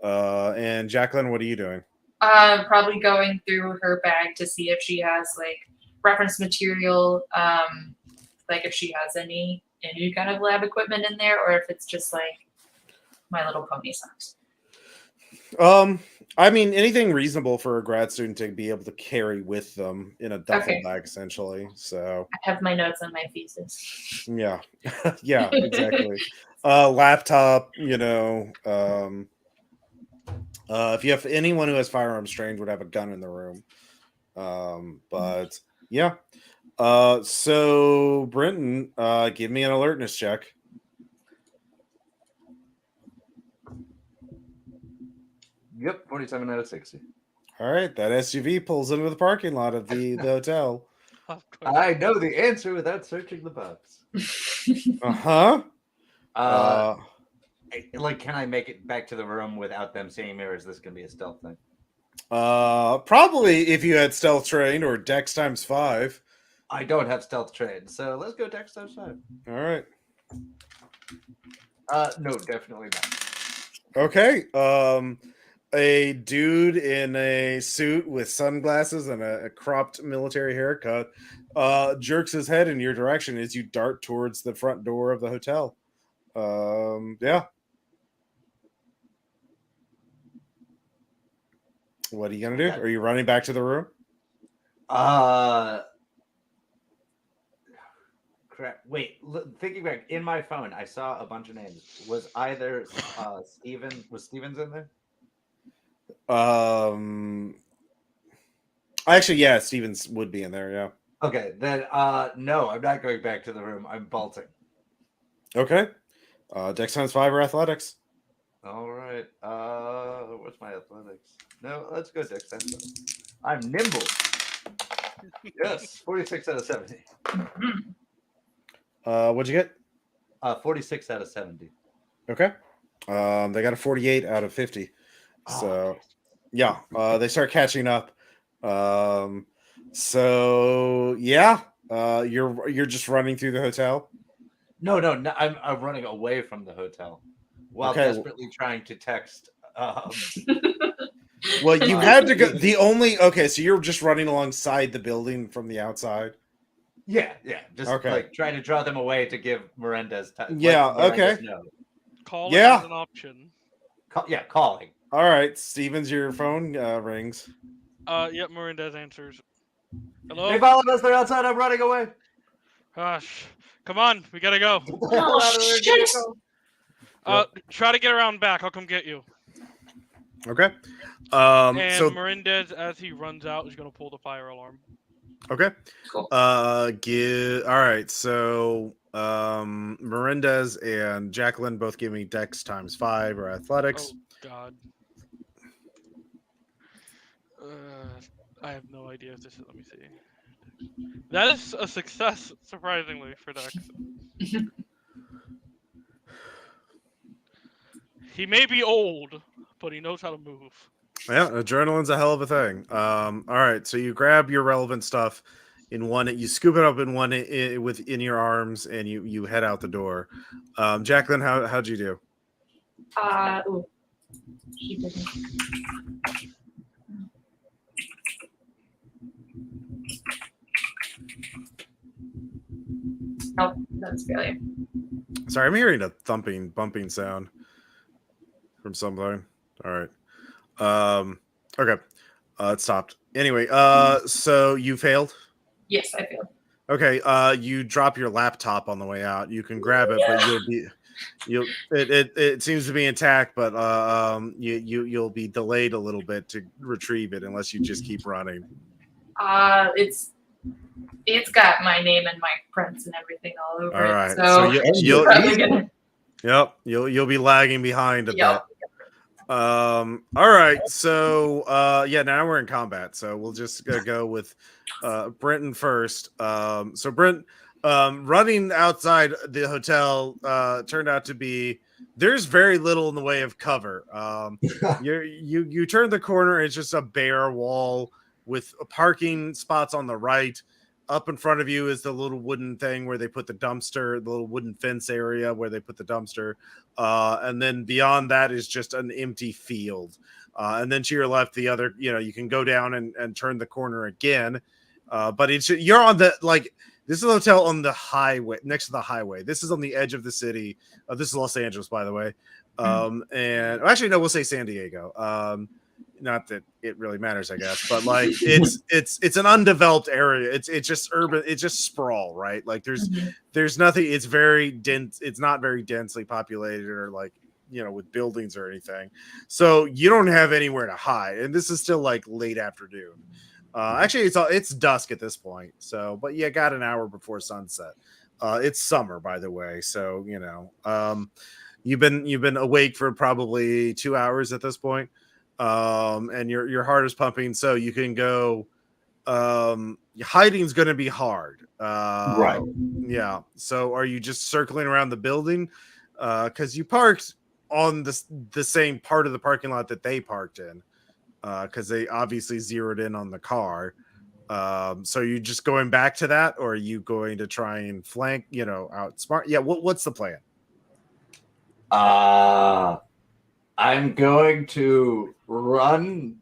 And Jacqueline, what are you doing? Probably going through her bag to see if she has like reference material, like if she has any kind of lab equipment in there, or if it's just like My Little Pony socks. I mean, anything reasonable for a grad student to be able to carry with them in a duffel Okay. bag, essentially. So, I have my notes on my thesis. yeah, yeah, exactly. Laptop, you know. If you have anyone who has firearms trained, would have a gun in the room. But yeah. So Brenton, give me an alertness check. Yep, 47 out of 60. All right, that SUV pulls into the parking lot of the hotel. Of course. I know the answer without searching the box. Uh-huh. Like, can I make it back to the room without them seeing me, or is this gonna be a stealth thing? Probably if you had stealth trained or Dex times 5. I don't have stealth trained, so let's go Dex times 5. All right. No, definitely not. Okay. A dude in a suit with sunglasses and a cropped military haircut jerks his head in your direction as you dart towards the front door of the hotel. Yeah. What are you gonna do? Okay. Are you running back to the room? Crap. Wait, thinking back, in my phone, I saw a bunch of names. Was either Stevens in there? Actually, yeah, Stevens would be in there. Yeah. Okay, then no, I'm not going back to the room. I'm bolting. Okay. Dex times 5 or athletics. All right. What's my athletics? No, let's go Dex times 5. I'm nimble. Yes, 46 out of 70. What'd you get? 46 out of 70. Okay. They got a 48 out of 50. So, yeah, they start catching up. So yeah, you're just running through the hotel. No, I'm running away from the hotel while Okay. desperately trying to text. Well, you had to go. Okay, so you're just running alongside the building from the outside. Yeah, just Okay. like trying to draw them away to give Melendez time. Yeah, okay. Calling Yeah. is an option. Calling. All right, Stevens, your phone rings. Yep, Mirandez answers. Hello? They followed us. They're outside. I'm running away. Gosh. Come on, we gotta go. Oh, shit. Try to get around back. I'll come get you. Okay. And So Mirandez, as he runs out, is gonna pull the fire alarm. okay. Cool. All right. So Melendez and Jacqueline both give me Dex times 5 or athletics. Oh God. I have no idea if this is. Let me see. That is a success, surprisingly, for Dex. He may be old, but he knows how to move. Yeah, adrenaline's a hell of a thing. All right, so you grab your relevant stuff in one, you scoop it up in one within your arms, and you head out the door. Jacqueline, how'd you do? Ooh, she didn't. Nope, that's failure. Sorry, I'm hearing a thumping, bumping sound from something. All right. Okay. It stopped. Anyway, so you failed. Yes, I failed. Okay. You drop your laptop on the way out. You can grab it, but it seems to be intact, but you'll be delayed a little bit to retrieve it unless you just keep running. It's got my name and my prints and everything all over All right. it. So you'll probably gonna. Yep, you'll be lagging behind a Yep. bit. All right, so now we're in combat, so we'll just go with Brenton first. So Brent, running outside the hotel turned out to be there's very little in the way of cover. You turn the corner, it's just a bare wall with parking spots on the right. Up in front of you is the little wooden thing where they put the dumpster, the little wooden fence area where they put the dumpster. And then beyond that is just an empty field. And then to your left, the other, you can go down and turn the corner again. But you're on the, this is a hotel on the highway, next to the highway. This is on the edge of the city. This is Los Angeles, by the way. And actually, no, we'll say San Diego. Not that it really matters, I guess, but it's an undeveloped area. It's just urban. It's just sprawl, right? Like there's nothing. It's very dense. It's not very densely populated or with buildings or anything. So you don't have anywhere to hide. And this is still late afternoon. Actually, it's dusk at this point. So, but you got an hour before sunset. It's summer, by the way. So you've been awake for probably 2 hours at this point. And your heart is pumping, so you can go. Hiding's going to be hard, Right? Yeah. So, are you just circling around the building? Because you parked on the same part of the parking lot that they parked in, because they obviously zeroed in on the car. So, you just going back to that, or are you going to try and flank? Outsmart? Yeah. What's the plan? I'm going to run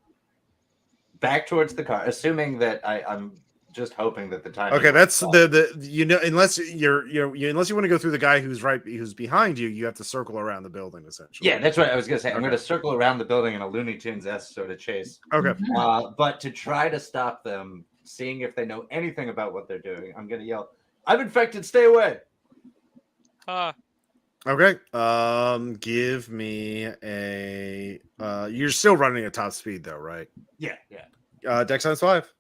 back towards the car, assuming that I'm just hoping that the time. Okay, that's unless unless you want to go through the guy who's behind you, you have to circle around the building essentially. Yeah, that's what I was gonna say. I'm Okay. gonna circle around the building in a Looney Tunes-esque sort of chase. Okay. But to try to stop them, seeing if they know anything about what they're doing, I'm gonna yell, "I'm infected! Stay away!" Okay. Give me a. You're still running at top speed though, right? Yeah. Dex times 5.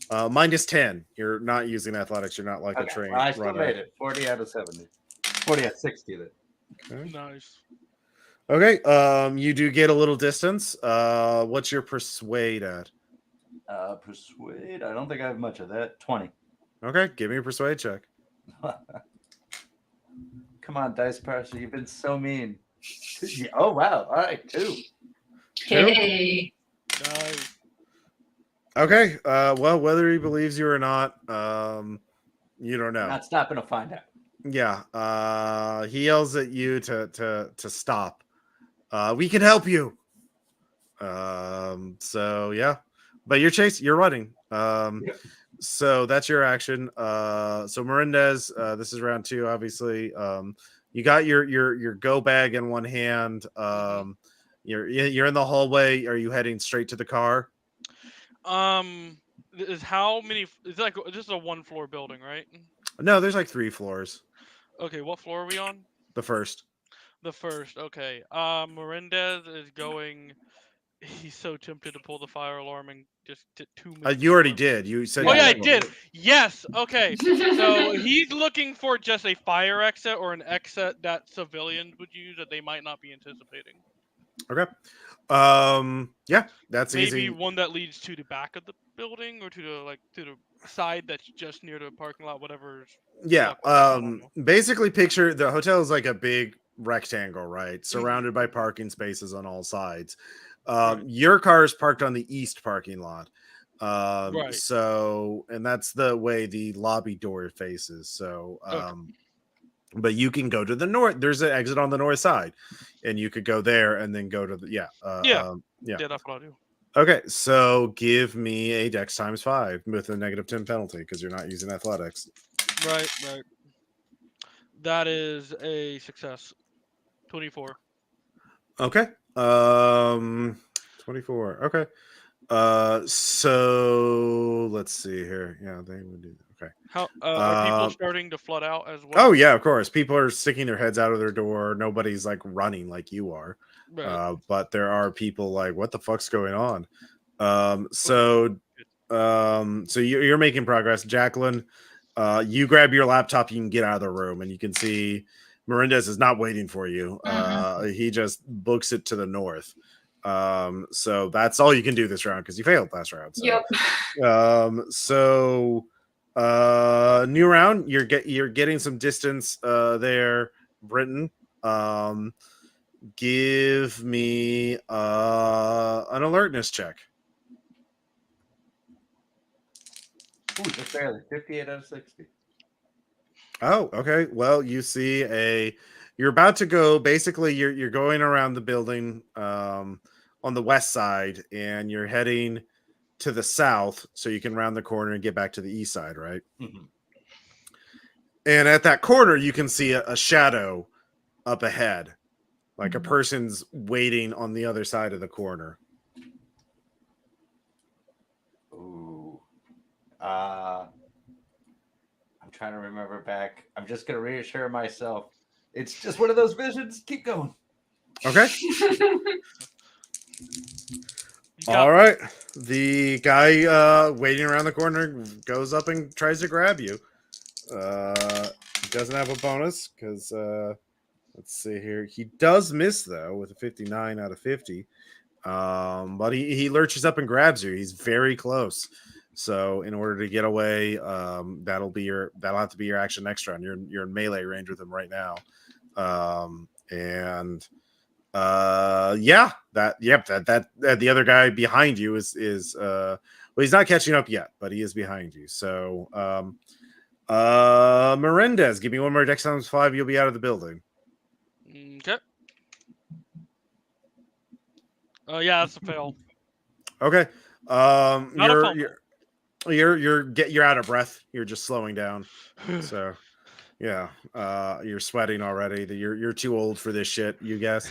-10. You're not using athletics. You're not like a Okay. train Well, I still runner. made it. 40 out of 70. 40 out of 60. Then. Okay. Nice. Okay. You do get a little distance. What's your persuade at? Persuade. I don't think I have much of that. 20. Okay. Give me a persuade check. Come on, Dice Parser. You've been so mean. Oh, wow. All right. 2. Hey. Nice. Okay. Well, whether he believes you or not, you don't know. Not stopping to find out. Yeah. He yells at you to stop. We can help you. So yeah. But you're running. So that's your action. So Melendez, this is round 2, obviously. You got your go bag in one hand. You're in the hallway. Are you heading straight to the car? Is how many? It's like just a 1-floor building, right? No, there's 3 floors. Okay, what floor are we on? The first. The first. Okay. Melendez is going. He's so tempted to pull the fire alarm and just 2 minutes. You already did. You said. Oh you yeah, I did. did. Yes. Okay. So he's looking for just a fire exit or an exit that civilians would use that they might not be anticipating. Okay. Yeah, that's Maybe easy. one that leads to the back of the building or to the side that's just near the parking lot, whatever. Yeah. Basically, picture the hotel is like a big rectangle, right? Surrounded by parking spaces on all sides. Your car is parked on the east parking lot. Right. So, and that's the way the lobby door faces. So, but you can go to the north. There's an exit on the north side, and you could go there and then go to the Yeah, that's what I'll do. Okay, so give me a Dex times 5 with a -10 penalty because you're not using athletics. Right. That is a success. 24. Okay. 24. Okay. So let's see here. Yeah, they would do. Okay. How are people starting to flood out as well? Oh yeah, of course. People are sticking their heads out of their door. Nobody's like running like you are. Right. But there are people like, what the fuck's going on? So you're making progress. Jacqueline, you grab your laptop, you can get out of the room, and you can see Melendez is not waiting for you. He just books it to the north. So that's all you can do this round because you failed last round. So. Yep. New round, you're getting some distance there, Britton. Give me an alertness check. Ooh, just barely 58 out of 60. Oh, okay. Well, you see you're about to go. Basically, you're going around the building on the west side, and you're heading to the south so you can round the corner and get back to the east side, right? Mm-hmm. And at that corner, you can see a shadow up ahead, like a person's waiting on the other side of the corner. Ooh. I'm trying to remember back. I'm just going to reassure myself. It's just one of those visions. Keep going. Okay. All right. The guy waiting around the corner goes up and tries to grab you. Doesn't have a bonus because let's see here. He does miss though with a 59 out of 50. But he lurches up and grabs you. He's very close. So in order to get away, that'll have to be your action next round. You're in melee range with him right now. The other guy behind you is well, he's not catching up yet, but he is behind you. So Melendez, give me one more Dex times 5, you'll be out of the building. Okay. Yeah, that's a fail. Okay. You're you're out of breath. You're just slowing down. So yeah, you're sweating already. You're too old for this shit, you guess.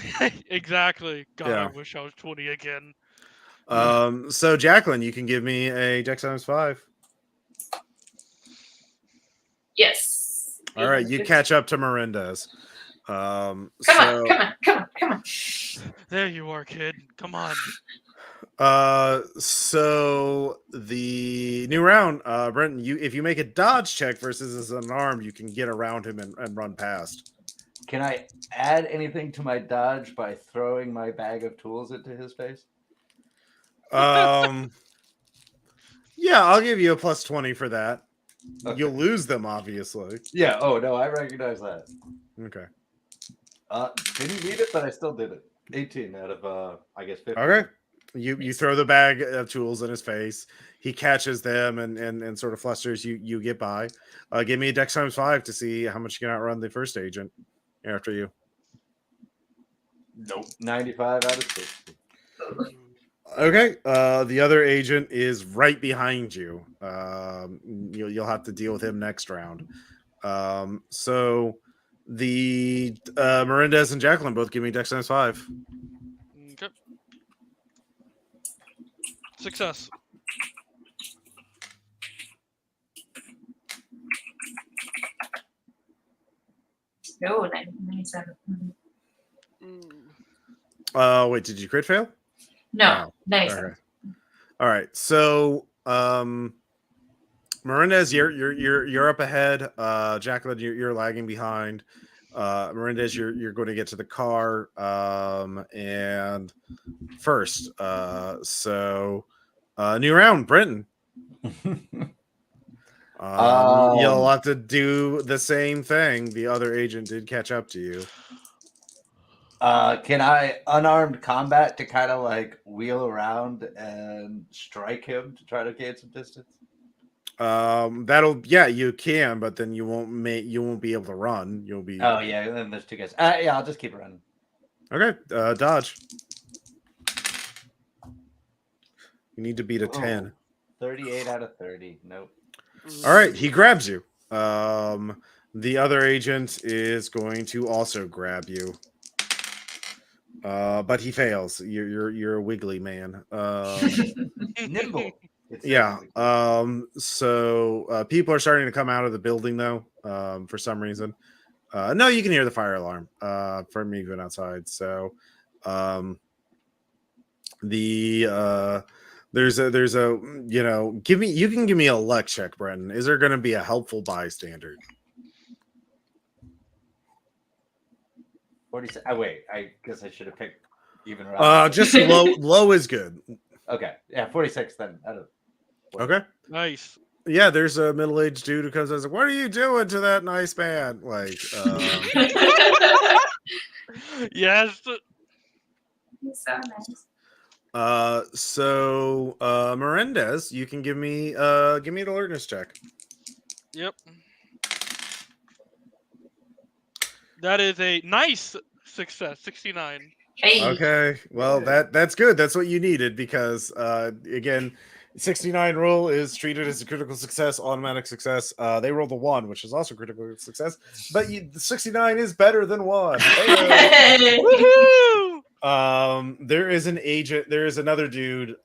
Exactly. God, Yeah. I wish I was 20 again. So Jacqueline, you can give me a Dex times 5. Yes. All right, you catch up to Melendez. Come on. There you are, kid. Come on. So the new round, Brenton, if you make a dodge check versus as unarmed, you can get around him and run past. Can I add anything to my dodge by throwing my bag of tools into his face? Yeah, I'll give you a plus 20 for that. Okay. You'll lose them, obviously. Yeah. Oh no, I recognize that. Okay. Didn't need it, but I still did it. 18 out of I guess 50. Okay. You throw the bag of tools in his face. He catches them and sort of flusters. You get by. Give me a Dex times 5 to see how much you can outrun the first agent after you. Nope. 95 out of 60. Okay. The other agent is right behind you. You'll have to deal with him next round. So the Melendez and Jacqueline both give me Dex times 5. Okay. Success. No, 97. Wait, did you crit fail? No, Oh, 97. okay. All right. So Melendez, you're up ahead. Jacqueline, you're lagging behind. Melendez, you're going to get to the car and first. So new round, Brenton. You'll have to do the same thing. The other agent did catch up to you. Can I unarmed combat to kind of like wheel around and strike him to try to gain some distance? You can, but then you won't be able to run. You'll be Oh yeah, then there's 2 guys. Yeah, I'll just keep running. okay. Dodge. You need to beat a 10. 38 out of 30. Nope. All right, he grabs you. The other agent is going to also grab you. But he fails. You're a wiggly man. Nimble. Yeah. So people are starting to come out of the building though. For some reason. No, you can hear the fire alarm. From even outside. So, there's a you can give me a luck check, Brenton. Is there going to be a helpful bystander? 46. Wait, I guess I should have picked even round. Just low is good. Okay, yeah, 46 then. Okay. Nice. Yeah, there's a middle-aged dude who comes and says, "What are you doing to that nice man?" Like, Yes. He's so nice. so Melendez, you can give me an alertness check. Yep. That is a nice success. 69. Hey. Okay, well that's good. That's what you needed because again, 69 rule is treated as a critical success, automatic success. They rolled a 1, which is also critical success, but the 69 is better than 1. Hey. Woohoo! There is an agent. There is another dude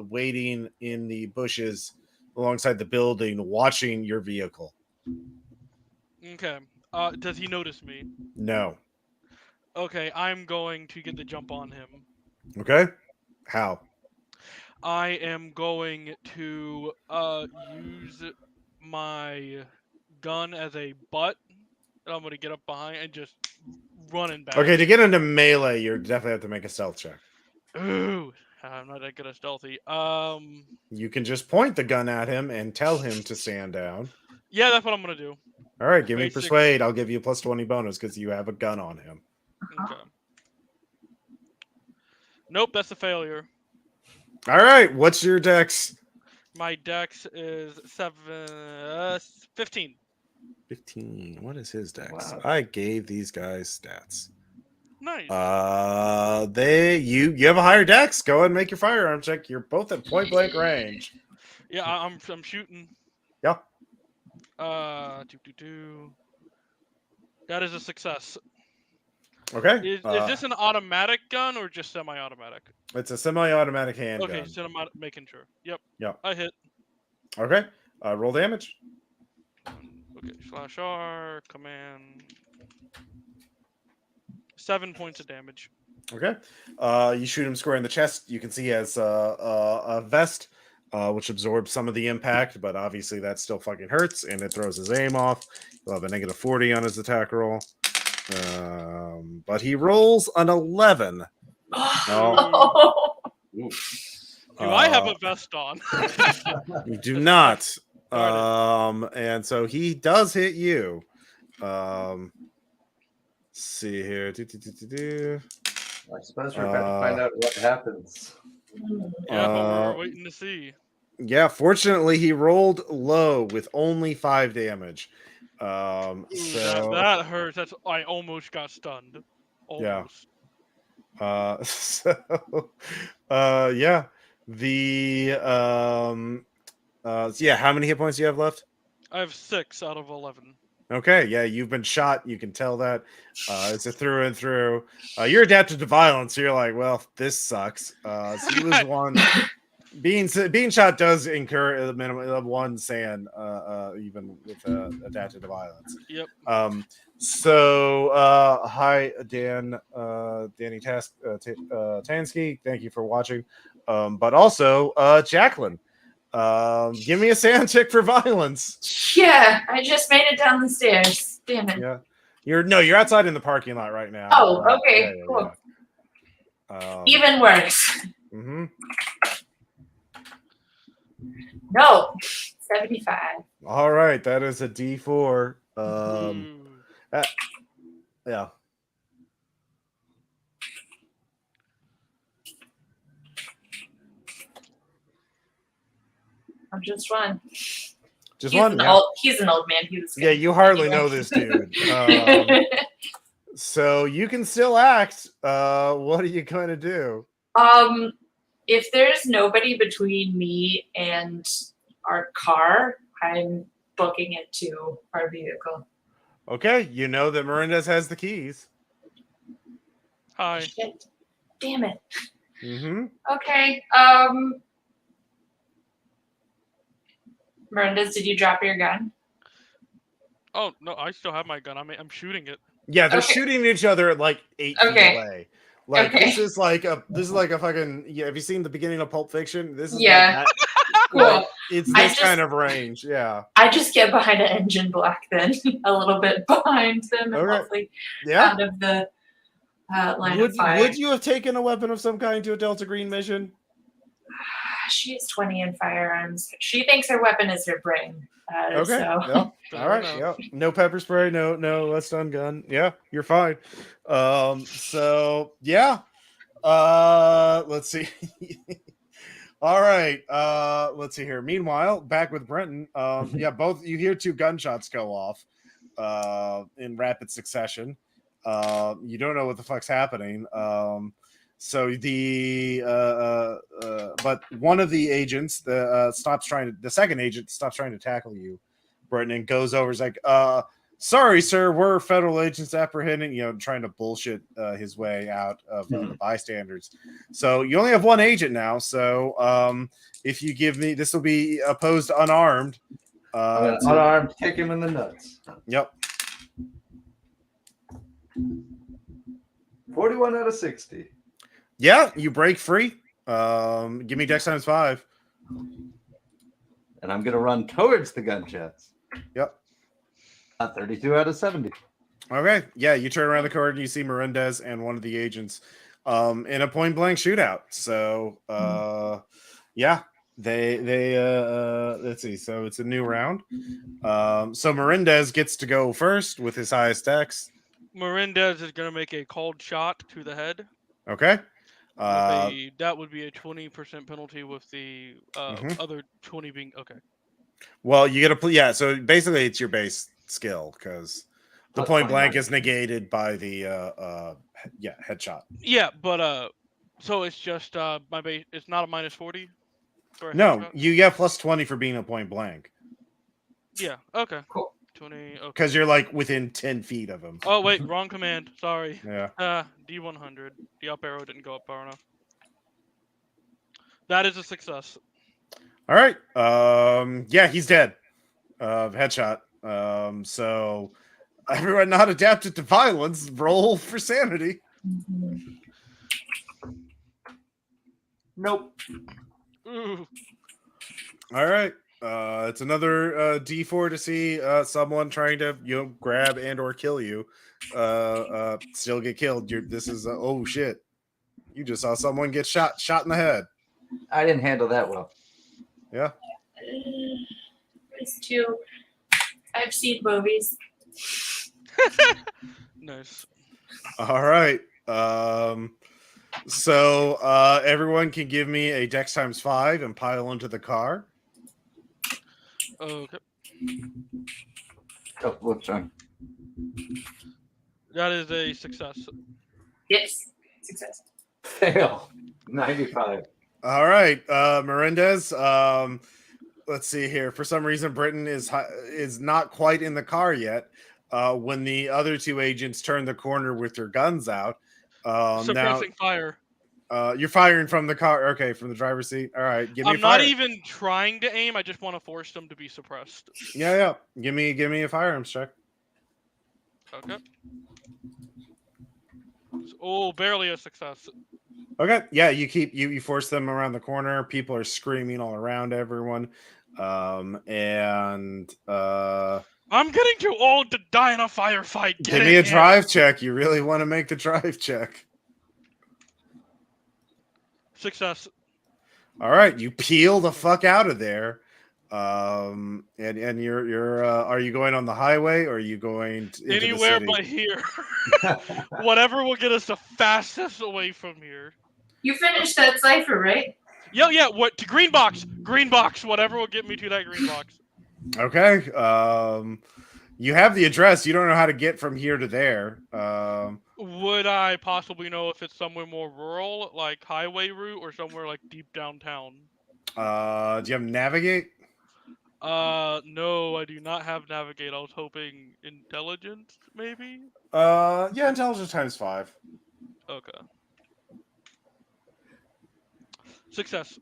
waiting in the bushes alongside the building, watching your vehicle. Okay. Does he notice me? No. Okay, I'm going to get the jump on him. Okay. How? I am going to use my gun as a butt, and I'm going to get up behind and just running back. Okay, to get into melee, you definitely have to make a stealth check. Ooh, I'm not that good at stealthy. You can just point the gun at him and tell him to stand down. Yeah, that's what I'm going to do. All right, give me Basically. persuade. I'll give you a plus 20 bonus because you have a gun on him. Okay. Nope, that's a failure. All right, what's your dex? My dex is 15. 15. What is his dex? Wow. I gave these guys stats. Nice. You have a higher dex. Go ahead and make your firearm check. You're both at point blank range. Yeah, I'm shooting. Yeah. That is a success. Okay. Is this an automatic gun or just semi-automatic? It's a semi-automatic handgun. Okay, making sure. Yep. Yep. I hit. Okay. Roll damage. Okay, /R, command. 7 points of damage. Okay. You shoot him square in the chest. You can see he has a vest, which absorbs some of the impact, but obviously that still fucking hurts, and it throws his aim off. He'll have a negative 40 on his attack roll. But he rolls an 11. Oh. Do I have a vest on? You do not. Darn And so he does hit you. See here. I suppose we're about to find out what happens. Yeah, but we're waiting to see. Yeah, fortunately he rolled low with only 5 damage. Ooh, So that hurts. I almost got stunned. Almost. Yeah. Yeah. How many hit points do you have left? I have 6 out of 11. Okay, yeah, you've been shot. You can tell that. It's a through and through. You're adapted to violence. So you're like, well, this sucks. So you lose 1. Being shot does incur a minimum of 1 sand, even with adapted to violence. Yep. Hi, Dan, Danny Tansky. Thank you for watching. But also, Jacqueline, give me a sand check for violence. Yeah, I just made it down the stairs. Damn it. Yeah, you're outside in the parking lot right now. Oh, okay, cool. Yeah. Even worse. Mm-hmm. No, 75. All right, that is a D4. Ooh. Yeah. Just one. Just one. He's an old man. He was Yeah, you hardly know this dude. So you can still act. What are you going to do? If there's nobody between me and our car, I'm booking it to our vehicle. Okay, you know that Melendez has the keys. Hi. Shit. Damn it. Mm-hmm. Okay. Melendez, did you drop your gun? Oh no, I still have my gun. I'm shooting it. Yeah, they're Okay. shooting at each other at like 8 feet Okay. away. Like Okay. this is like a fucking Have you seen the beginning of Pulp Fiction? This is Yeah. like that, Cool. like, it's I this just- kind of range. Yeah. I just get behind an engine block then, a little bit behind them, and Okay. hopefully Yeah. out of the line of fire. Would you have taken a weapon of some kind to a Delta Green mission? She is 20 in firearms. She thinks her weapon is her brain. Okay. So. Yeah. All right. Yeah. No pepper spray. No stun gun. Yeah, you're fine. So yeah. Let's see. All right. Let's see here. Meanwhile, back with Brenton. Yeah, both you hear 2 gunshots go off in rapid succession. You don't know what the fuck's happening. So but one of the agents, the second agent stops trying to tackle you, Brenton, and goes over. Is like, sorry, sir, we're federal agents apprehending, trying to bullshit his way out of the bystanders. So you only have one agent now. So if you give me, this will be opposed unarmed. Unarmed, kick him in the nuts. Yep. 41 out of 60. Yeah, you break free. Give me Dex times 5. And I'm going to run towards the gunshots. Yep. 32 out of 70. Okay. Yeah, you turn around the corner and you see Melendez and one of the agents in a point blank shootout. So yeah, they let's see. So it's a new round. So Melendez gets to go first with his highest dex. Melendez is gonna make a cold shot to the head. Okay. That would be a 20% penalty with the Mhm. other 20 being okay. Well, you get yeah. So basically, it's your base skill because the Plus point blank 29. is negated by the headshot. Yeah, but so it's just my base. It's not a minus 40. For a No, headshot? you get plus 20 for being a point blank Yeah. Okay. Cool. 20. Okay. because you're like within 10 feet of him. Oh wait, wrong command. Sorry. Yeah. D100. The up arrow didn't go up far enough. That is a success. All right. Yeah, he's dead. Headshot. So everyone not adapted to violence, roll for sanity. Mhm. Nope. Ooh. All right. It's another D4 to see someone trying to grab and or kill you. Still get killed. This is oh shit. You just saw someone get shot in the head. I didn't handle that well. Yeah. It's 2. I've seen movies. Nice. All right. So everyone can give me a dex times 5 and pile into the car. Okay. Oh, whoops, wrong. That is a success. Yes. Success. Fail. 95. All right, Melendez. Let's see here. For some reason, Britain is not quite in the car yet. When the other 2 agents turn the corner with their guns out, Suppressing fire. you're firing from the car. Okay, from the driver's seat. All right, give me. I'm a not fire. even trying to aim. I just want to force them to be suppressed. Yeah. Give me a firearms check. Okay. Oh, barely a success. Okay. Yeah, you force them around the corner. People are screaming all around everyone. And I'm getting too old to die in a firefight. Get give in me a here. drive check. You really want to make the drive check. Success. All right, you peel the fuck out of there. And you're are you going on the highway or are you going into Anywhere the but city? here. Whatever will get us the fastest away from here. You finished that cipher, right? Yeah. What to green box? Green box. Whatever will get me to that green box. Okay. You have the address. You don't know how to get from here to there. Would I possibly know if it's somewhere more rural, like highway route, or somewhere like deep downtown? Do you have navigate? No, I do not have navigate. I was hoping intelligence, maybe. Yeah, intelligence times 5. Okay. Success.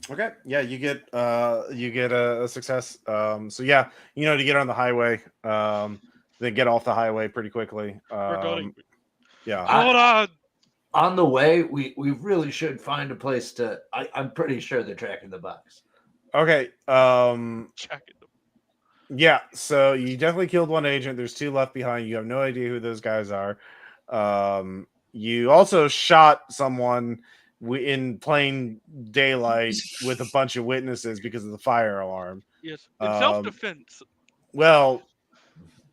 Okay. Yeah, you get a success. So yeah, you know to get on the highway. Then get off the highway pretty quickly. We're going. Yeah. Hold on. On the way, we really should find a place to. I'm pretty sure they're tracking the box. Okay. Check it. Yeah. So you definitely killed one agent. There's 2 left behind. You have no idea who those guys are. You also shot someone in plain daylight with a bunch of witnesses because of the fire alarm. Yes. It's self-defense. Well,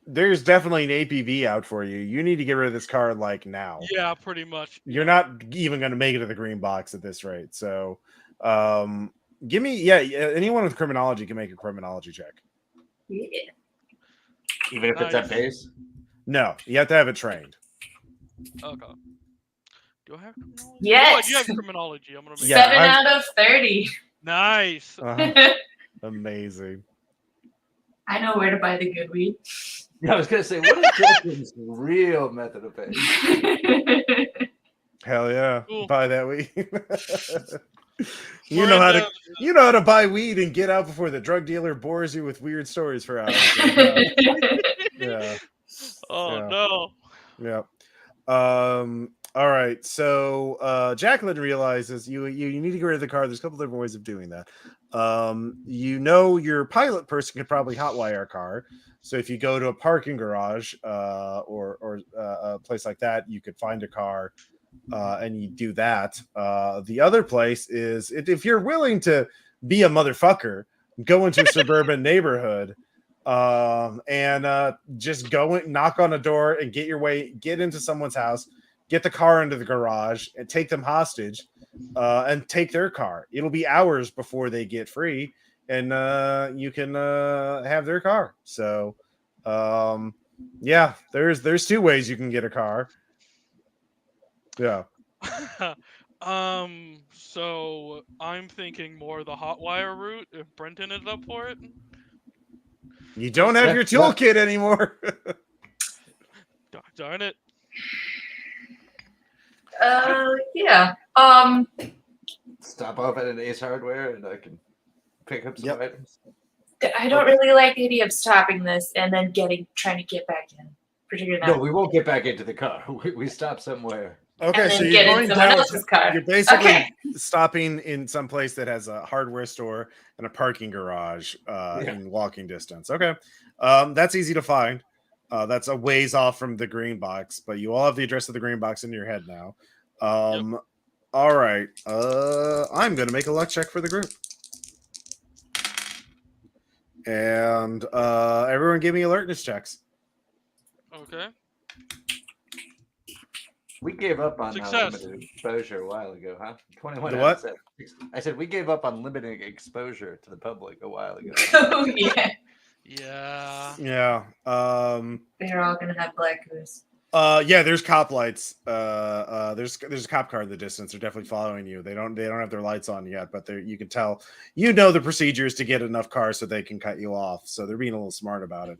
there's definitely an APB out for you. You need to get rid of this card like now. Yeah, pretty much. You're not even going to make it to the green box at this rate. So, give me anyone with criminology can make a criminology check. Yeah. Even if it's at base. No, you have to have it trained. Okay. Do I have criminology? Yes. Oh, I do have criminology. I'm gonna make Yeah, 7 I'm- out of 30. Nice. Amazing. I know where to buy the good weed. Yeah, I was gonna say, what is Justin's real method of paying? Hell yeah. Cool. Buy that weed. You know how to buy weed and get out before the drug dealer bores you with weird stories for hours. Yeah. Oh Yeah. no. Yeah. All right. So Jacqueline realizes you need to get rid of the car. There's a couple different ways of doing that. Your pilot person could probably hotwire a car. So if you go to a parking garage or a place like that, you could find a car and you do that. The other place is if you're willing to be a motherfucker, go into a suburban neighborhood and just go and knock on a door and get into someone's house, get the car into the garage and take them hostage and take their car. It'll be hours before they get free and you can have their car. So yeah, there's 2 ways you can get a car. Yeah. So I'm thinking more the hotwire route if Brenton is up for it. You don't have your toolkit anymore. Darn it. Yeah. Stop off at an Ace Hardware and I can pick up some items. I don't really like the idea of stopping this and then trying to get back in. Particularly No, now. we won't get back into the car. We stop somewhere. Okay, And so then you're get in going someone down. else's car. You're basically Okay. stopping in some place that has a hardware store and a parking garage in walking distance. Okay, that's easy to find. That's a ways off from the green box, but you all have the address of the green box in your head now. All right. I'm going to make a luck check for the group, and everyone give me alertness checks. Okay. We gave up on Success. limited exposure a while ago, huh? 21 The out what? of 7. I said we gave up on limiting exposure to the public a while ago. Oh yeah. Yeah. Yeah. They're all gonna have black goose. Yeah, there's cop lights. There's a cop car in the distance. They're definitely following you. They don't have their lights on yet, but you can tell the procedures to get enough cars so they can cut you off. So they're being a little smart about it.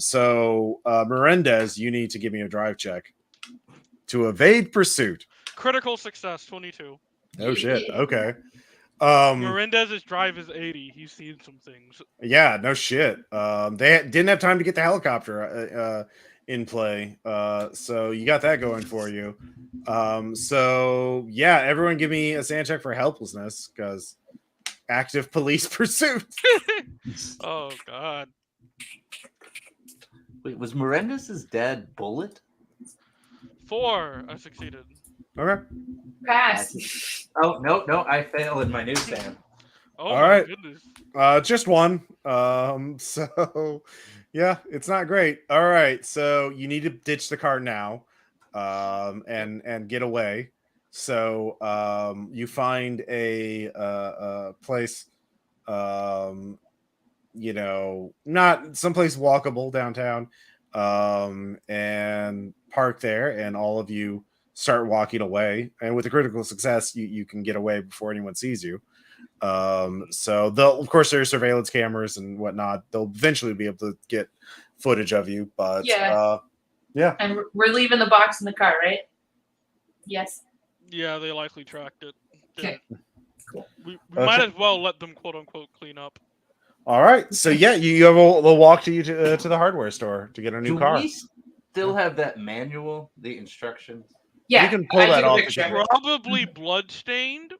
So Melendez, you need to give me a drive check to evade pursuit. Critical success, 22. Oh shit. Okay. Melendez's drive is 80. He's seen some things. Yeah, no shit. They didn't have time to get the helicopter in play. So you got that going for you. So yeah, everyone give me a sand check for helplessness because active police pursuit. Oh god. Wait, was Melendez's dad Bullet? 4. I succeeded. Okay. Pass. Oh, no, I fail in my new Sam. Oh All my right. goodness. Just one. So yeah, it's not great. All right. So you need to ditch the car now, and get away. So you find a place, not someplace walkable downtown, and park there, and all of you start walking away. And with a critical success, you can get away before anyone sees you. So they'll, of course, there's surveillance cameras and whatnot. They'll eventually be able to get footage of you, but Yeah. And we're leaving the box in the car, right? Yes. Yeah, they likely tracked it. Okay. We might as well let them quote unquote clean up. all right. So yeah, they'll walk to you to the hardware store to get a new Do car. we still have that manual, the instructions? Yeah. You can pull I that took a off picture if of you- it. Probably bloodstained.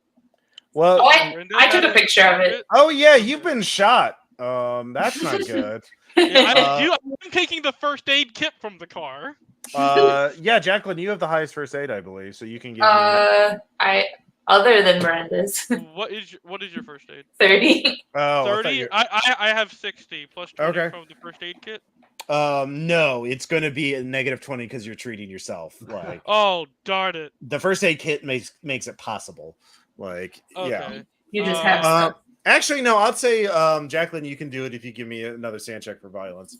Well, Oh, I took a picture of it. oh yeah, you've been shot. That's not good. Yeah, I'm taking the first aid kit from the car. Yeah, Jacqueline, you have the highest first aid, I believe, so you can give me. Other than Miranda's, What is your first aid? 30. Oh, 30. I have 60 plus 20 Okay. from the first aid kit. No, it's going to be a -20 because you're treating yourself. Like, Oh darn it! the first aid kit makes it possible. Like, Okay. yeah. You just have stuff. Actually, no, I'd say, Jacqueline, you can do it if you give me another sand check for violence.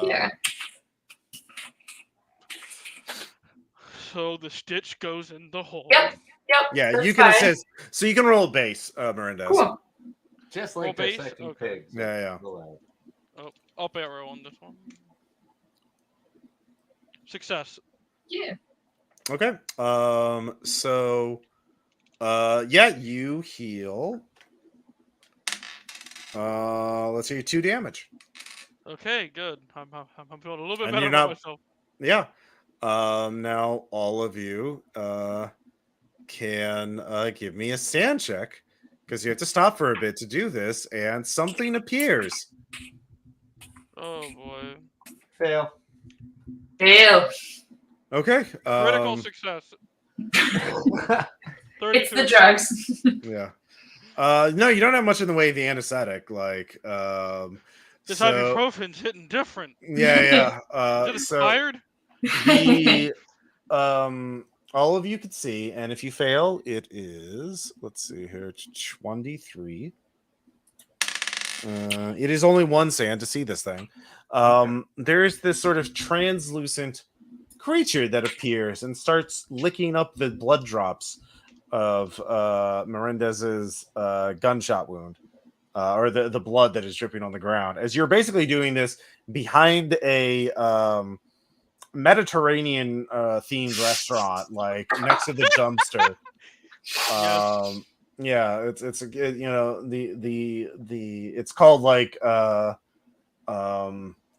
Yeah. So the stitch goes in the hole. Yep. Yeah, that's you can fine. assist. So you can roll base, Miranda. Cool. Just Roll like base? dissecting Okay. pigs. Yeah. Up arrow on this one. Success. Yeah. Okay. So, yeah, you heal. Let's see, 2 damage. Okay, good. I'm feeling a little bit And better you're about not- myself. Yeah. Now all of you can give me a sand check because you have to stop for a bit to do this, and something appears. Oh boy. Fail. Ew. Okay. Critical success. 32. It's the drugs. Yeah. No, you don't have much in the way of the anesthetic. Like, This so, ibuprofen's hitting different. yeah. Is it expired? The all of you could see, and if you fail, it is, let's see here, 23. It is only 1 sand to see this thing. There's this sort of translucent creature that appears and starts licking up the blood drops of Melendez's gunshot wound, or the blood that is dripping on the ground. As you're basically doing this behind a Mediterranean themed restaurant, like next to the dumpster. Yeah, it's it's called like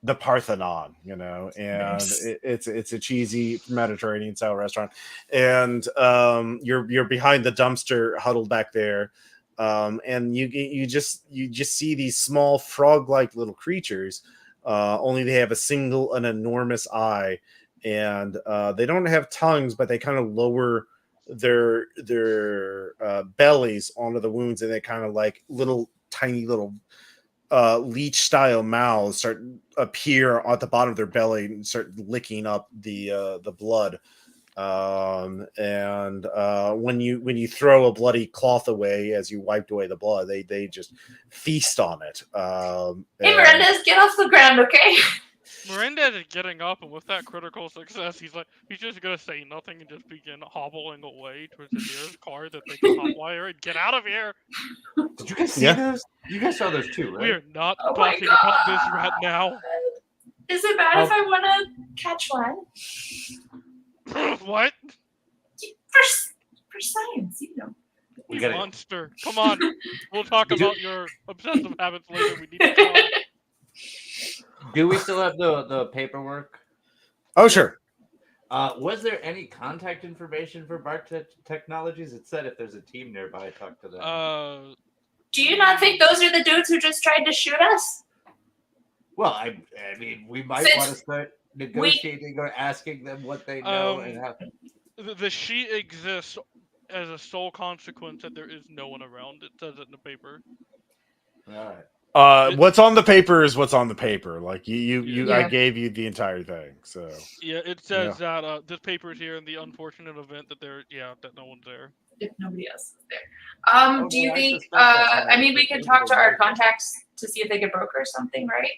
the Parthenon, and Nice. it's a cheesy Mediterranean style restaurant, and you're behind the dumpster, huddled back there, and you just see these small frog-like little creatures. Only they have an enormous eye, and they don't have tongues, but they kind of lower their bellies onto the wounds, and they kind of like tiny little leech style mouths appear at the bottom of their belly and start licking up the blood. And when you throw a bloody cloth away as you wiped away the blood, they just feast on it. Hey, Miranda's, get off the ground, okay? Miranda is getting up, and with that critical success, he's just gonna say nothing and just begin hobbling away towards the nearest car that they can hotwire and get out of here. Did you guys see Yeah. those? You guys saw those too, We right? are not Oh my talking about this God. right now. Is it bad if I want to catch one? What? For science, We You gotta- monster. Come on. We'll talk about your obsessive habits later. We need to talk. Do we still have the paperwork? Oh, sure. Was there any contact information for Bark Technologies? It said if there's a team nearby, talk to them. Do you not think those are the dudes who just tried to shoot us? Well, I mean, we might Since want to start negotiating or asking them what they know and how. The sheet exists as a sole consequence that there is no one around. It says it in the paper. All right. What's on the paper is what's on the paper. Like I Yeah. gave you the entire thing. So Yeah, it says that this paper is here in the unfortunate event that that no one's there. If nobody else is there. Oh, Do you well, I think? suspect that's I not mean, we the could thing talk that to our they- contacts to see if they could broker something, right?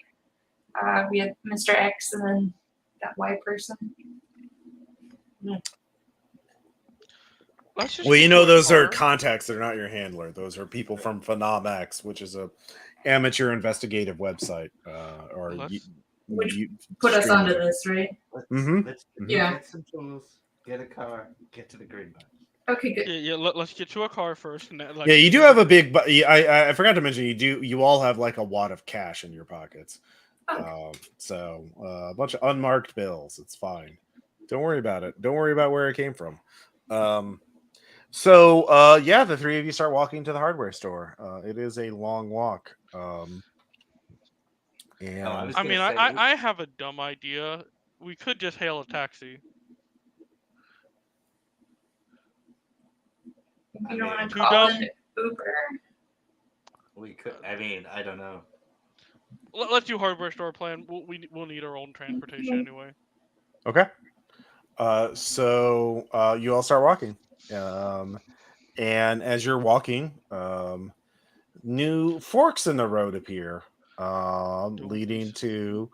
We had Mr. X and then that Y person. Let's just well, get you to know, a those are car. contacts. They're not your handler. Those are people from Phenom-X, which is a amateur investigative website. Or Let's- Which Put us onto this, right? Mhm. Let's Yeah. get some tools, get a car, get to the green box. Okay, good. Yeah, let's get to a car first. And Yeah, you do have a big. I forgot to mention you all have like a wad of cash in your pockets. Oh. So a bunch of unmarked bills. It's fine. Don't worry about it. Don't worry about where it came from. Yeah, the three of you start walking to the hardware store. It is a long walk. And I was I gonna mean, say, I have a dumb idea. We could just hail a taxi. You don't want to Too call dumb. in Uber? we could. I mean, I don't know. Let's do hardware store plan. We'll need our own transportation anyway. okay. You all start walking. And as you're walking, new forks in the road appear, leading to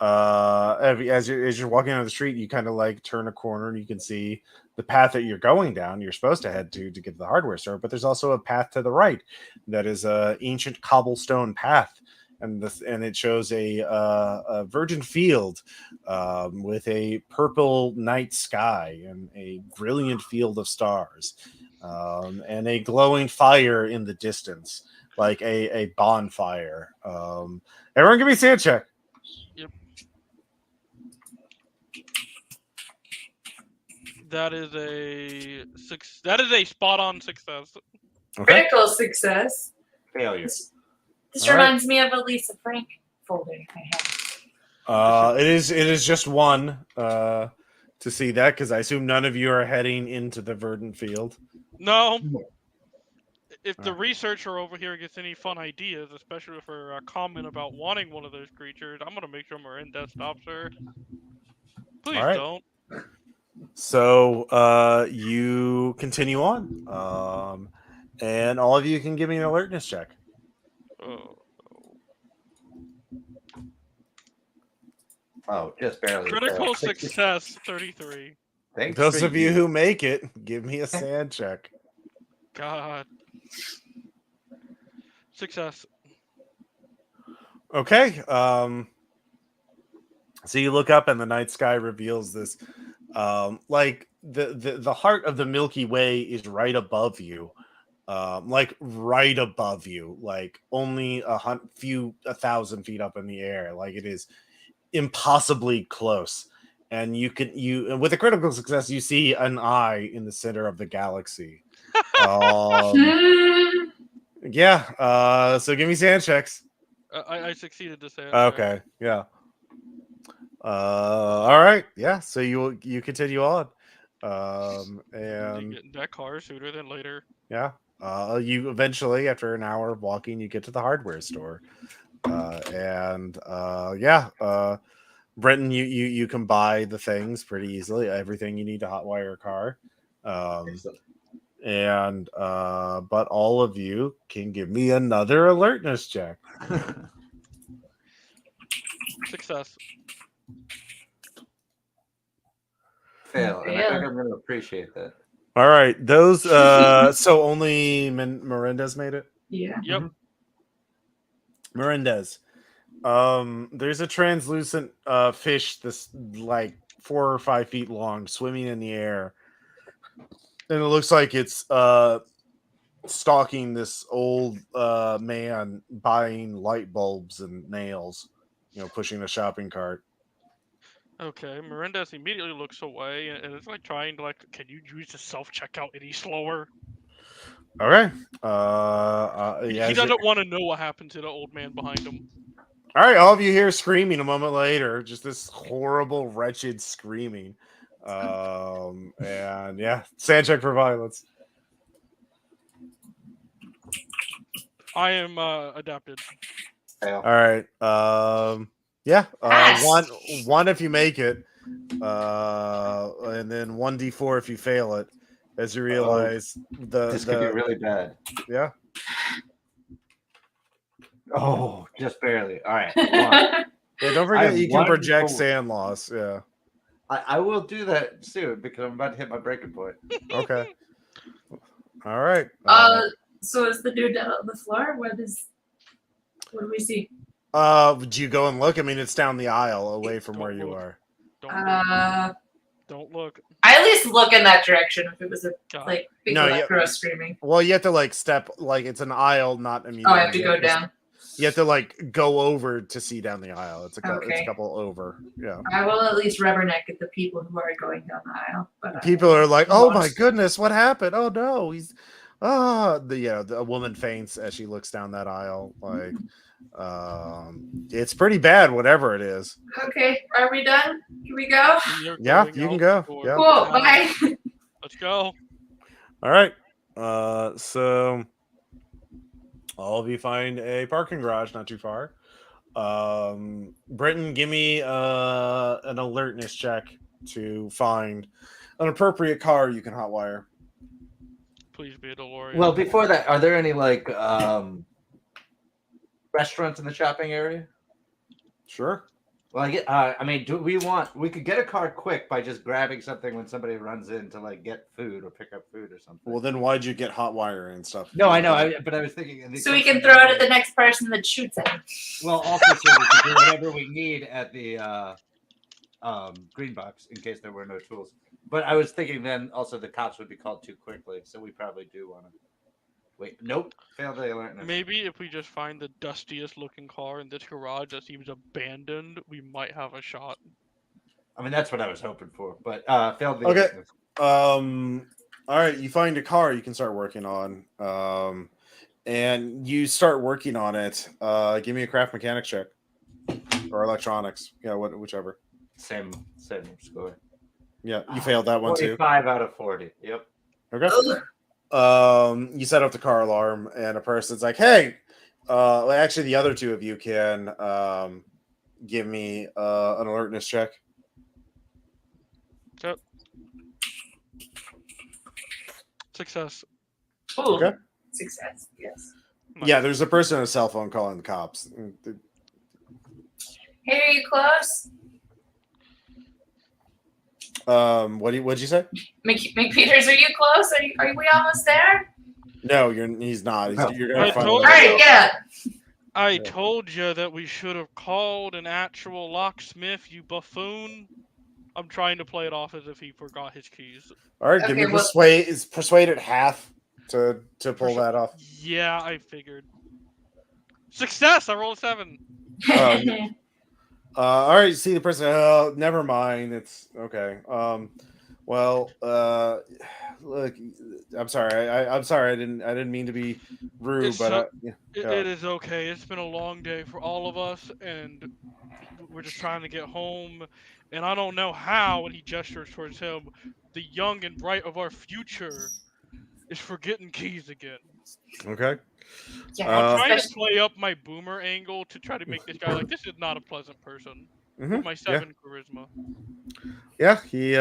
as you're walking down the street, you kind of like turn a corner and you can see the path that you're going down. You're supposed to head to get to the hardware store, but there's also a path to the right that is a ancient cobblestone path, and it shows a virgin field with a purple night sky and a brilliant field of stars, and a glowing fire in the distance, like a bonfire. Everyone, give me a sand check. That is a six. That is a spot on success. Okay. Critical success. Failure. This All right. reminds me of a Lisa Frank folder I have. It is just one to see that, because I assume none of you are heading into the verdant field. No. If the researcher over here gets any fun ideas, especially for a comment about wanting one of those creatures, I'm gonna make sure Miranda stops her. Please All right. don't. So you continue on, and all of you can give me an alertness check. Oh, just barely. Critical failed. success, 33. Thanks Those for of you who make it, give me a sand check. God. Success. Okay. So you look up and the night sky reveals this, like the heart of the Milky Way is right above you, like right above you, like only a 1,000 feet up in the air. Like it is impossibly close. And you with a critical success, you see an eye in the center of the galaxy. Yeah. So give me sand checks. I succeeded to say it. Okay. Yeah. All right. Yeah. So you continue on. And You get in that car sooner than later. yeah. You eventually, after an hour of walking, you get to the hardware store. Brenton, you can buy the things pretty easily. Everything you need to hotwire a car. But all of you can give me another alertness check. Success. Fail. And I Fail. think I'm going to appreciate that. All right, those. So only Melendez made it. Yeah. Yep. Melendez. There's a translucent fish that's like 4 or 5 feet long, swimming in the air, and it looks like it's stalking this old man buying light bulbs and nails. Pushing a shopping cart. Okay, Melendez immediately looks away, and it's like trying to can you use the self-checkout any slower? Okay. He as doesn't want to know what happened to the old man behind him. All right, all of you hear screaming a moment later. Just this horrible, wretched screaming. And yeah, sand check for violence. I am adapted. Fail. All right. Yeah. Pass. One if you make it, and then 1d4 if you fail it. As you realize This could be really bad. yeah. Oh, just barely. All right. One. Yeah, don't I forget have you can one project goal. sand loss. Yeah. I will do that soon because I'm about to hit my breaking point. Okay. All right. So is the dude down on the floor? What do we see? Do you go and look? I mean, it's down the aisle away from where you Look. are. Don't look. Uh, Don't look. I at least look in that direction if it was a God. like big No, electro screaming. Well, you have to like step like it's an aisle, not immediately. Oh, I have to go down. You have to like go over to see down the aisle. It's it's Okay. a couple over. Yeah. I will at least rubberneck at the people who are going down the aisle. But People are like, "Oh my Lost. goodness, what happened? Oh no, he's the woman faints as she looks down that aisle. Like, it's pretty bad, whatever it is. Okay, are we done? Can we go? You're Yeah, going you can out go. the door. Yeah. Cool. Bye. Let's go. All right. So all of you find a parking garage not too far. Britton, give me an alertness check to find an appropriate car you can hotwire. Please be a DeLorean. Well, before that, are there any like restaurants in the shopping area? Sure. Well, I mean, we could get a car quick by just grabbing something when somebody runs in to like get food or pick up food or something. Well, then why'd you get hotwire and stuff? No, I know, but I was thinking. So we can throw it at the next person that shoots it. Well, also so we can do whatever we need at the green box in case there were no tools. But I was thinking then also the cops would be called too quickly, so we probably do want to wait. Nope, failed the alertness. Maybe if we just find the dustiest looking car in this garage that seems abandoned, we might have a shot. I mean, that's what I was hoping for, but failed the Okay. alertness. All right, you find a car you can start working on. And you start working on it. Give me a craft mechanics check. Or electronics. Yeah, whichever. Same score. Yeah, you failed that one too. 45 out of 40. Yep. Okay. You set up the car alarm, and a person's like, "Hey, well, actually, the other two of you can give me an alertness check." Yep. Success. Ooh, Okay. success. Yes. Yeah, there's a person on a cell phone calling the cops. Hey, are you close? What'd you say? McPeters, are you close? Are we almost there? No, he's not. No. You're gonna I find told out. All right, get up. I told you that we should have called an actual locksmith, you buffoon. I'm trying to play it off as if he forgot his keys. All right, give Okay, me well- persuade. Is persuaded half to pull that off? Yeah, I figured. Success! I rolled a 7. All right, see the person. Oh, never mind. It's okay. Well, look, I'm sorry. I'm sorry. I didn't mean to be rude, It's but so- yeah. It is okay. It's been a long day for all of us, and we're just trying to get home. And I don't know how, and he gestures towards him, the young and bright of our future is forgetting keys again. Okay. Yeah, I'm trying to especially- play up my boomer angle to try to make this guy like, this is not a pleasant person. Mhm, With my 7 charisma. Yeah, he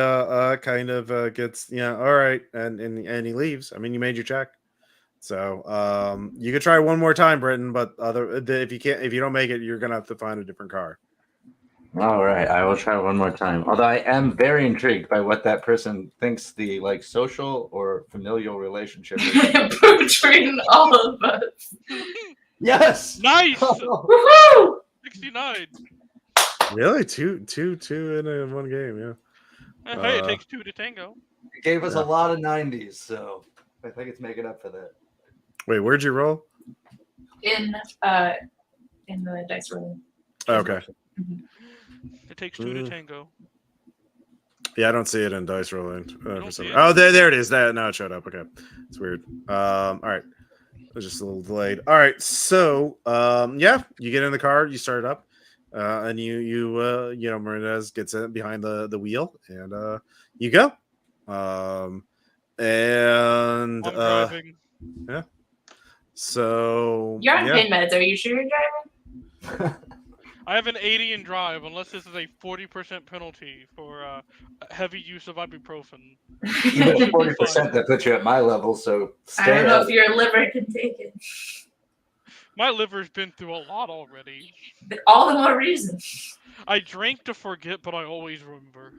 kind of gets all right, and he leaves. I mean, you made your check, so you could try one more time, Britton. But if you don't make it, you're gonna have to find a different car. All right, I will try one more time. Although I am very intrigued by what that person thinks the like social or familial relationship is. Between all of us. Yes. Nice! Woohoo! 69! Really, two in one game, yeah. Hey, it takes 2 to tango. It gave us Yeah. a lot of 90s, so I think it's making up for that. Wait, where'd you roll? In the dice roll. Okay. It takes 2 to tango. Yeah, I don't see it in dice rolling. don't For some- see it? Oh, there it is. That now it showed up. Okay, it's weird. All right, it was just a little delayed. All right, so yeah, you get in the car, you start it up, and you Menendez gets in behind the wheel, and you go. And I'm driving. so You're on yeah. pin meds. Are you sure you're driving? I have an 80 in drive, unless this is a 40% penalty for heavy use of ibuprofen. Even Should be 40% fine. that puts you at my level, so I stay don't know if heavy. your liver can take it. My liver's been through a lot already. All the more reason. I drink to forget, but I always remember.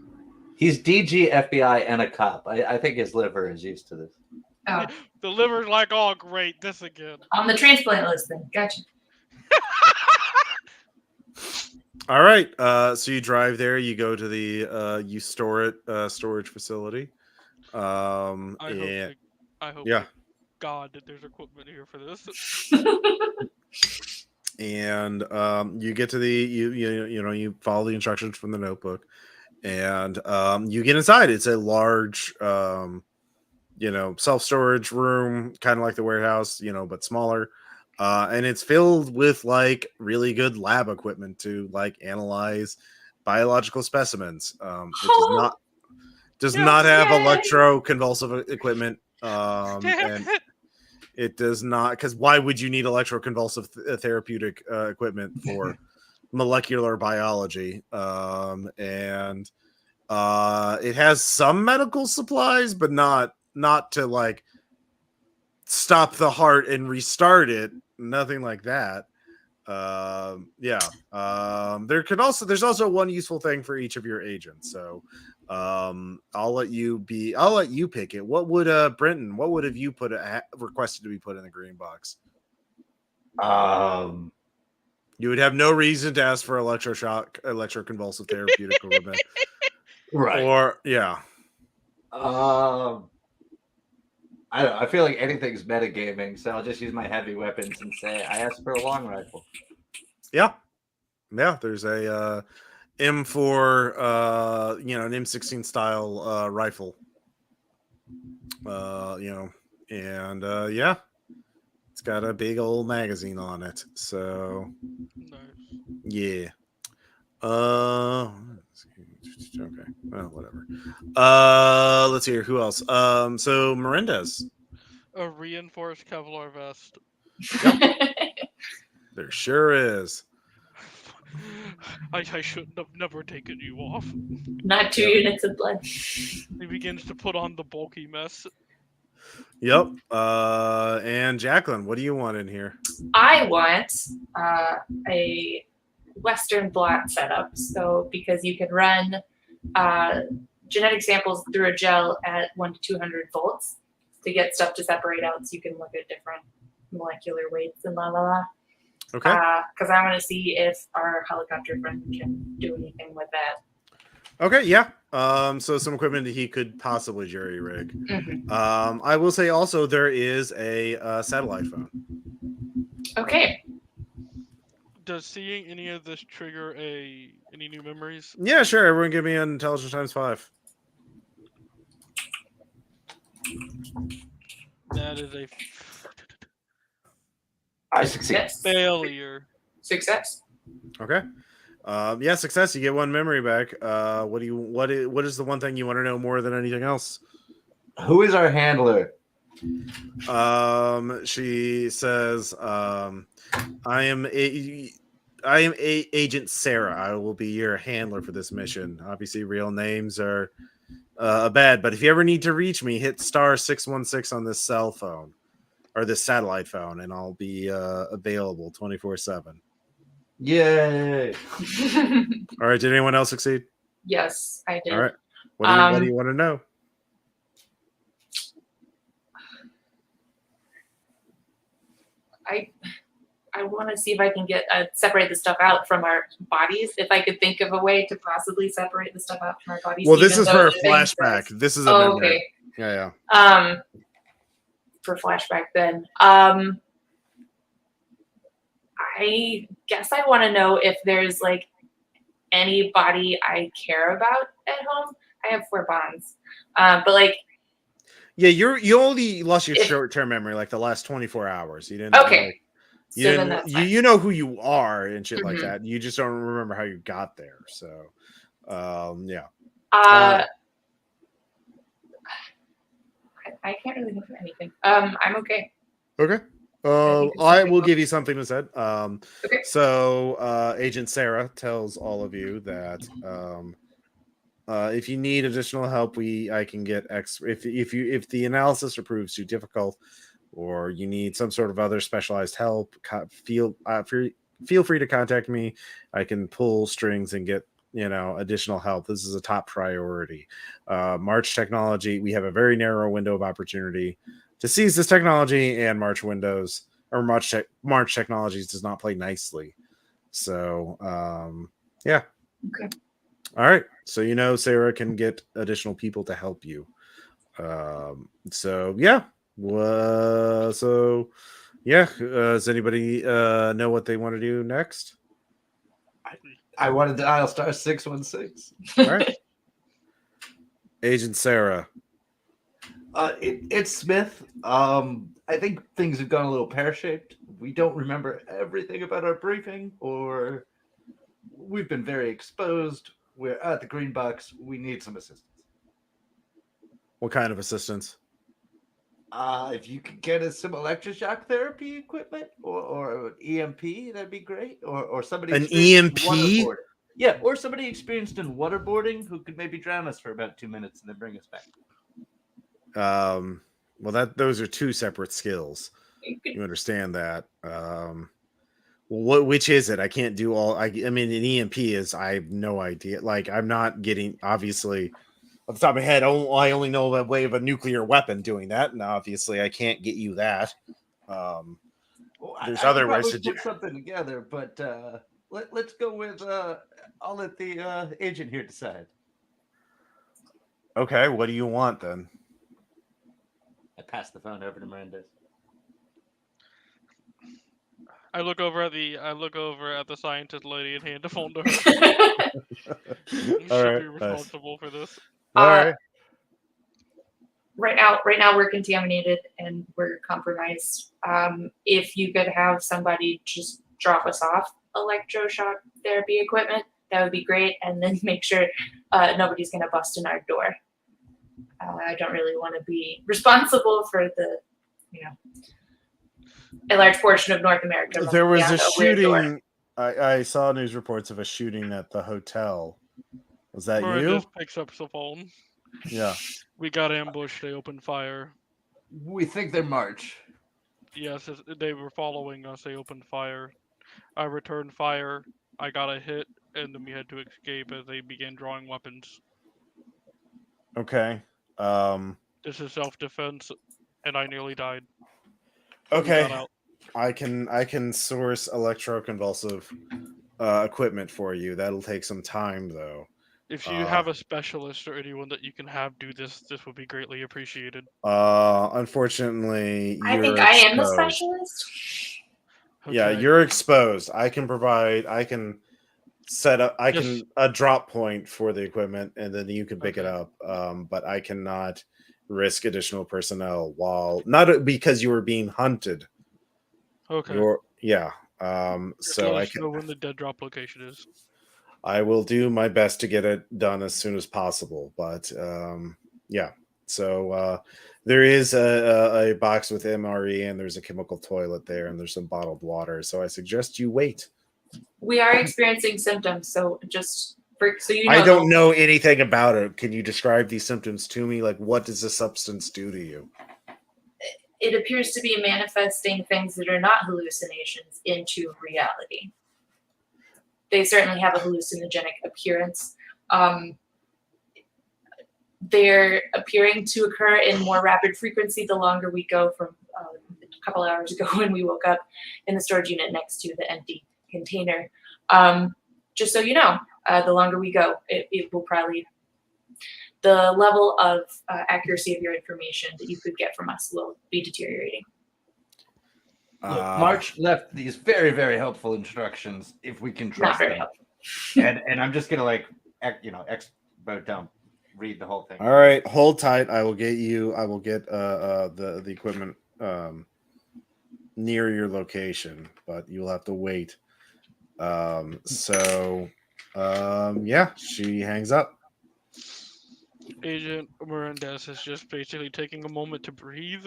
He's DG, FBI, and a cop. I think his liver is used to this. Oh, The liver's like, oh, great, this again. on the transplant list then. Gotcha. All right. So you drive there. You go to the you store it storage facility. And I hope yeah. to God that there's equipment here for this. and you get to the you follow the instructions from the notebook, and you get inside. It's a large self-storage room, kind of like the warehouse, but smaller. And it's filled with like really good lab equipment to like analyze biological specimens. It does not have Yay! electroconvulsive equipment. Damn And it. it does not, because why would you need electroconvulsive therapeutic equipment for molecular biology? And it has some medical supplies, but not to like stop the heart and restart it. Nothing like that. There's also one useful thing for each of your agents. So I'll let you pick it. What would Brenton, what would have you requested to be put in the green box? You would have no reason to ask for electroconvulsive therapeutic equipment. Right. Or yeah. I feel like anything's metagaming, so I'll just use my heavy weapons and say I asked for a long rifle. Yeah. There's a M4, an M16 style rifle. It's got a big old magazine on it. So Nice. yeah. Okay. Well, whatever. Let's hear who else. So Melendez. A reinforced Kevlar vest. There sure is. I shouldn't have never taken you off. Not 2 units of blood. He begins to put on the bulky mess. Yep. And Jacqueline, what do you want in here? I want a Western blot setup. So because you can run genetic samples through a gel at 1 to 200 volts to get stuff to separate out, so you can look at different molecular weights and la la la. Okay. Because I want to see if our helicopter friend can do anything with that. Okay, yeah. So some equipment that he could possibly jerry rig. Mm-hmm. I will say also there is a satellite phone. Okay. Does seeing any of this trigger any new memories? Yeah, sure. Everyone give me an intelligence times 5. That is a I succeed. Yes. failure. Success. Okay. Success. You get 1 memory back. What is the one thing you want to know more than anything else? Who is our handler? She says, I am Agent Sarah. I will be your handler for this mission. Obviously, real names are bad, but if you ever need to reach me, hit *616 on this cell phone or this satellite phone, and I'll be available 24/7. Yay! All right. Did anyone else succeed? Yes, I did. All right. What do you want to know? I want to see if I can get separate the stuff out from our bodies. If I could think of a way to possibly separate the stuff out from our bodies. Well, this even is though for a the thing flashback. says- This is a Oh, memory. okay. Yeah. For flashback, then. I guess I want to know if there's like anybody I care about at home. I have 4 bonds, but like. Yeah, you only lost your If- short-term memory like the last 24 hours. You didn't. Okay. You, So then didn't, that's fine. you know who you are and shit like Mhm. that. You just don't remember how you got there. So, yeah. I can't really think of anything. I'm okay. Okay. think it's I something will else. give you something to said. Okay. So Agent Sarah tells all of you that if you need additional help, I can get if the analysis proves too difficult, or you need some sort of other specialized help, feel free to contact me. I can pull strings and get additional help. This is a top priority. March Technology, we have a very narrow window of opportunity to seize this technology, and March Technologies does not play nicely. So yeah. Okay. All right. So Sarah can get additional people to help you. So yeah. Does anybody know what they want to do next? I wanted to dial star 616. All right. Agent Sarah. It's Smith. I think things have gone a little pear-shaped. We don't remember everything about our briefing, or we've been very exposed. We're at the Green Box. We need some assistance. What kind of assistance? If you could get us some electroshock therapy equipment or an EMP, that'd be great. Or somebody An experienced in EMP? waterboarding. Yeah, or somebody experienced in waterboarding who could maybe drown us for about 2 minutes and then bring us back. Well, those are two separate skills. You understand that. Which is it? I can't do all. I mean, an EMP is. I have no idea. Like, I'm not getting. Obviously, off the top of my head, I only know a way of a nuclear weapon doing that, and obviously, I can't get you that. Well, There's I other could ways probably to do. put something together, but let's go with. I'll let the agent here decide. Okay, what do you want then? I passed the phone over to Miranda. I look over at the scientist lady and hand the phone to her. You All should right, be responsible for this. All right. Right now we're contaminated and we're compromised. If you could have somebody just drop us off electroshock therapy equipment, that would be great, and then make sure nobody's going to bust in our door. I don't really want to be responsible for a large portion of North America. There was beyond a weird door. shooting. I saw news reports of a shooting at the hotel. Was that Miranda you? picks up the phone. Yeah. We got ambushed. They opened fire. We think they're March. Yes, they were following us. They opened fire. I returned fire. I got a hit, and then we had to escape as they began drawing weapons. Okay. This is self-defense, and I nearly died. Okay. We got out. I can source electroconvulsive equipment for you. That'll take some time though. If you have a specialist or anyone that you can have do this would be greatly appreciated. Unfortunately, I you're think I am the exposed. specialist. Yeah, Okay. you're exposed. I can set up Yes. a drop point for the equipment and then you can pick it Okay. up. But I cannot risk additional personnel while not because you were being hunted. Okay. Just So let I us know when the dead drop location is. I will do my best to get it done as soon as possible. But yeah, so there is a box with MRE and there's a chemical toilet there and there's some bottled water. So I suggest you wait. We are experiencing symptoms, so so you know. I don't know anything about it. Can you describe these symptoms to me? Like, what does the substance do to you? It appears to be manifesting things that are not hallucinations into reality. They certainly have a hallucinogenic appearance. They're appearing to occur in more rapid frequency the longer we go from a couple hours ago when we woke up in the storage unit next to the empty container. Just so you know, the longer we go, it will probably, the level of accuracy of your information that you could get from us will be deteriorating. Look, March left these very, very helpful instructions if we can Not trust very them. helpful. And I'm just gonna expo dump, read the whole thing. All right, hold tight. I will get the equipment near your location, but you'll have to wait. Yeah, she hangs up. Agent Mirandez is just basically taking a moment to breathe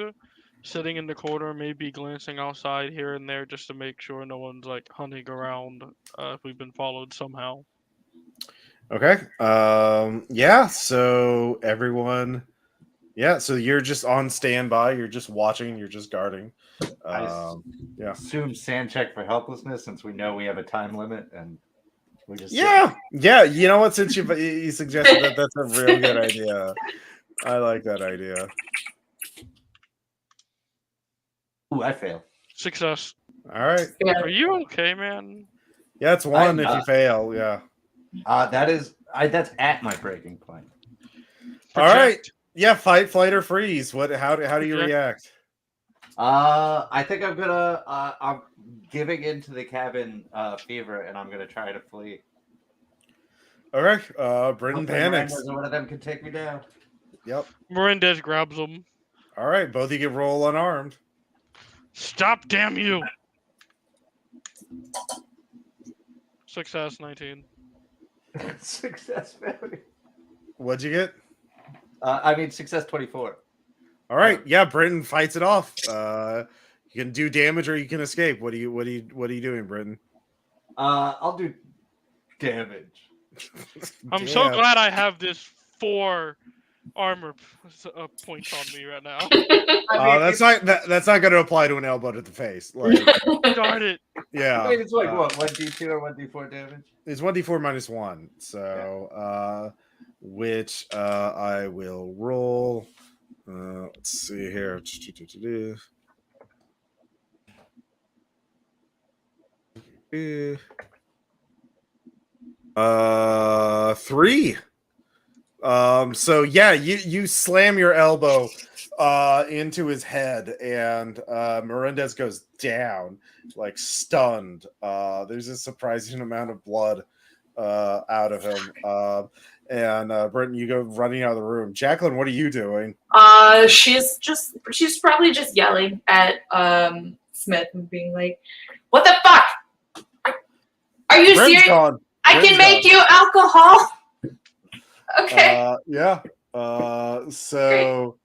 sitting in the corner, maybe glancing outside here and there just to make sure no one's like hunting around if we've been followed somehow. Okay. Yeah. So everyone. Yeah. So you're just on standby. You're just watching. You're just guarding. Yeah. Assume sand check for helplessness since we know we have a time limit and we just Yeah. Yeah. You know what? Since you suggested that, that's a real good idea. I like that idea. Ooh, I fail. Success. All right. Yeah. Are you okay, man? Yeah, it's one if you not. fail. Yeah. That's at my breaking point. All right. Project. Yeah. Fight, flight, or freeze. What? How do you Project. react? I think I'm gonna I'm giving into the cabin fever and I'm gonna try to flee. All right. Britton Hopefully panics. Miranda's or one of them can take me down. Yep. Melendez grabs him. All right. Both of you can roll unarmed. Stop, damn you! Success, 19. Success, baby. What'd you get? Success 24. All right. Yeah. Britton fights it off. You can do damage or you can escape. What are you doing, Britton? I'll do damage. I'm so Damn. glad I have this 4 armor points on me right now. That's not going to apply to an elbow to the face. Like, Darn it. yeah. Wait, it's like what? 1d2 or 1d4 damage? It's 1d4 minus 1. So, which I will roll. Let's see here. 3. So yeah, you slam your elbow into his head, and Melendez goes down, like stunned. There's a surprising amount of blood out of him. And Britton, you go running out of the room. Jacqueline, what are you doing? She's probably just yelling at Smith and being like, "What the fuck? Are you Britton's serious? gone. I can Britton's make gone. you alcohol." Okay. Yeah. So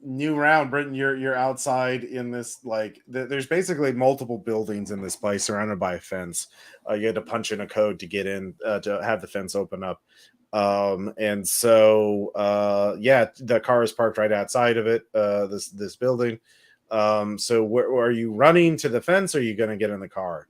new round, Britton, you're outside in this, like there's basically multiple buildings in this place surrounded by a fence. You had to punch in a code to get in to have the fence open up. And so yeah, the car is parked right outside of it, this building. So where are you running to the fence, or are you gonna get in the car?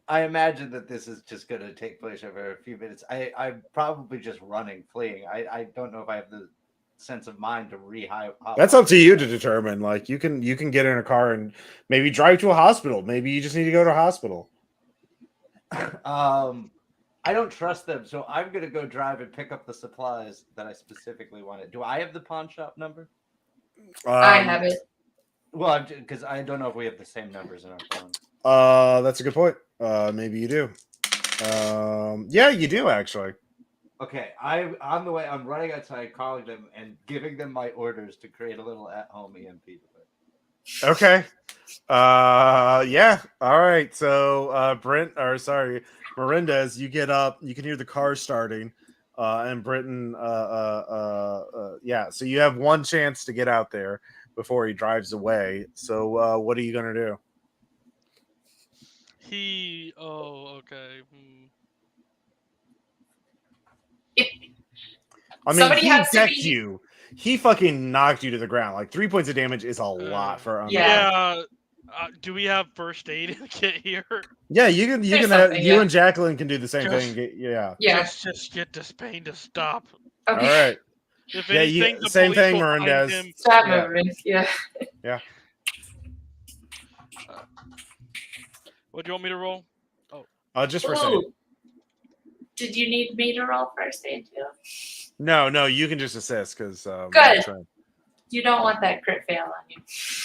I imagine that this is just going to take place over a few minutes. I'm probably just running, fleeing. I don't know if I have the sense of mind to That's up to you to determine. Like you can get in a car and maybe drive to a hospital. Maybe you just need to go to a hospital. I don't trust them, so I'm going to go drive and pick up the supplies that I specifically wanted. Do I have the pawn shop number? I have it. Well, because I don't know if we have the same numbers in our phones. That's a good point. Maybe you do. Yeah, you do actually. Okay, on the way. I'm running outside, calling them, and giving them my orders to create a little at-home EMP device. Okay. Yeah. All right. So, Melendez, you get up. You can hear the car starting. And Britton. Yeah. So you have one chance to get out there before he drives away. So, what are you gonna do? Okay. I mean, Somebody he has to decked be- you. He fucking knocked you to the ground. Like 3 points of damage is a lot for unarmed. Yeah. Do we have first aid in the kit here? Yeah, you can There's have something, you yeah. and Jacqueline can do the same Just- thing. Yeah. Yeah. Just get this pain to stop. All Okay. right. If Yeah, anything, the same police thing, will find Melendez. him. Stop Yeah. moving. Yeah. What do you want me to roll? Just for saying. Ooh. Did you need me to roll first aid too? No, you can just assist because Good. You don't want that crit fail on you.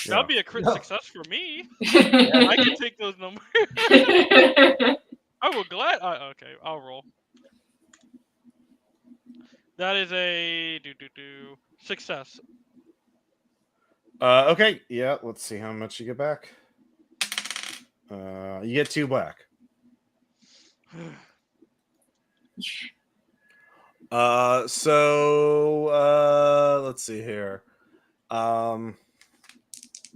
That'd be a crit No. success for me. I can take those numbers. I will okay, I'll roll. That is a success. Okay, yeah. Let's see how much you get back. You get 2 black. Let's see here. All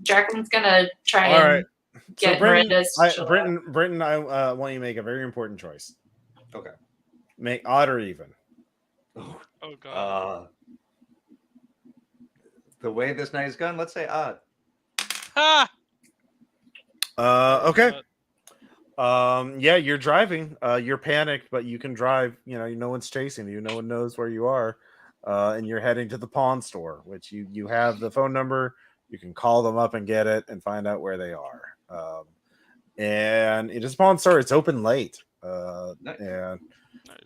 Jacqueline's gonna try right. and So get Miranda's to chill out. Brenton, I want you to make a very important choice. Okay. Make odd or even. Oh god. The way this night is gone, let's say odd. Ha! Okay. Yeah, you're driving. You're panicked, but you can drive. No one's chasing you. No one knows where you are, and you're heading to the pawn store, which you have the phone number. You can call them up and get it and find out where they are. And it is a pawn store. It's open late. Nice. And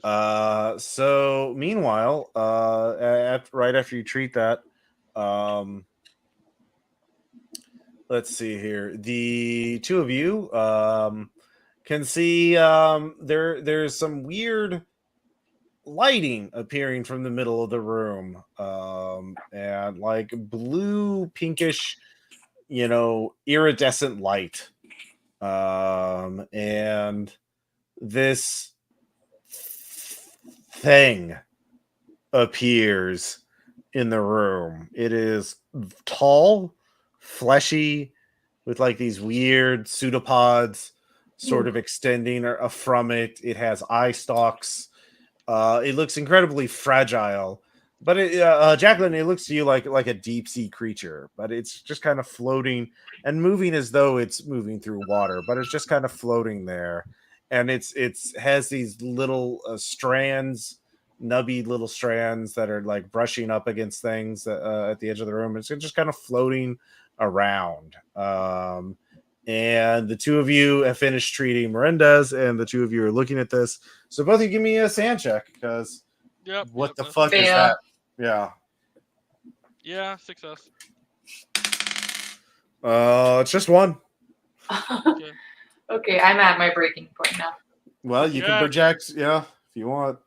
Nice. so meanwhile, right after you treat that, let's see here. The two of you can see there's some weird lighting appearing from the middle of the room, and like blue pinkish, iridescent light, and this thing appears in the room. It is tall, fleshy, with like these weird pseudopods sort of extending from it. It has eye stalks. It looks incredibly fragile, but Jacqueline, it looks to you like a deep sea creature, but it's just kind of floating and moving as though it's moving through water, but it's just kind of floating there, and it's has these little strands, nubby little strands that are like brushing up against things at the edge of the room. It's just kind of floating around. And the two of you have finished treating Melendez, and the two of you are looking at this. So both of you give me a sand check, because what the that's fuck is Fail. that? Yeah. Yeah, success. It's just one. Okay. Okay, I'm at my breaking point now. Well, you can Yeah. project, if you want.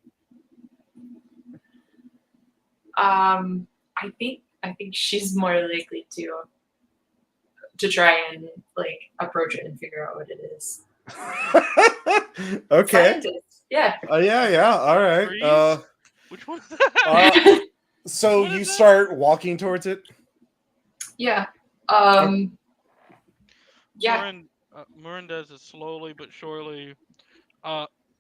I think she's more likely to try and like approach it and figure out what it is. Okay. Scientist. Yeah. Yeah. All right. Freeze? Which one is that? So What you is that? start walking towards it. Yeah. Yeah. Melendez is slowly but surely.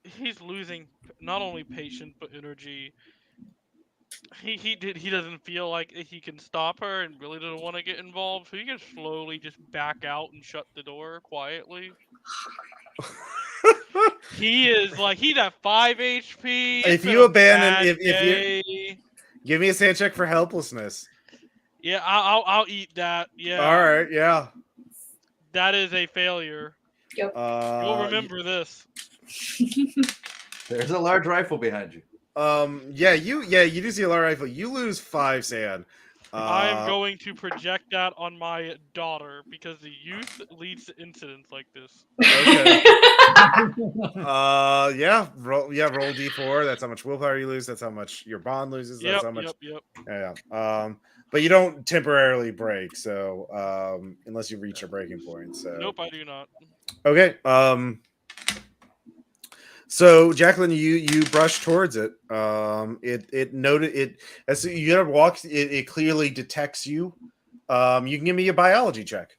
He's losing not only patience but energy. He doesn't feel like he can stop her and really doesn't want to get involved, so he can slowly just back out and shut the door quietly. He's at 5 HP. If It's you been a abandon- bad if you- day. Give me a sand check for helplessness. Yeah, I'll eat that. Yeah. All right. Yeah. That is a failure. You'll remember this. There's a large rifle behind you. You do see a large rifle. You lose 5 sand. I am going to project that on my daughter because the youth leads to incidents like this. Okay. Roll D4. That's how much willpower you lose. That's how much your bond loses. That's how much. Yep. Yeah. But you don't temporarily break, so unless you reach your breaking point. So Nope, I do not. okay. So Jacqueline, you brush towards it. It noted it as you get up walks. It clearly detects you. You can give me a biology check.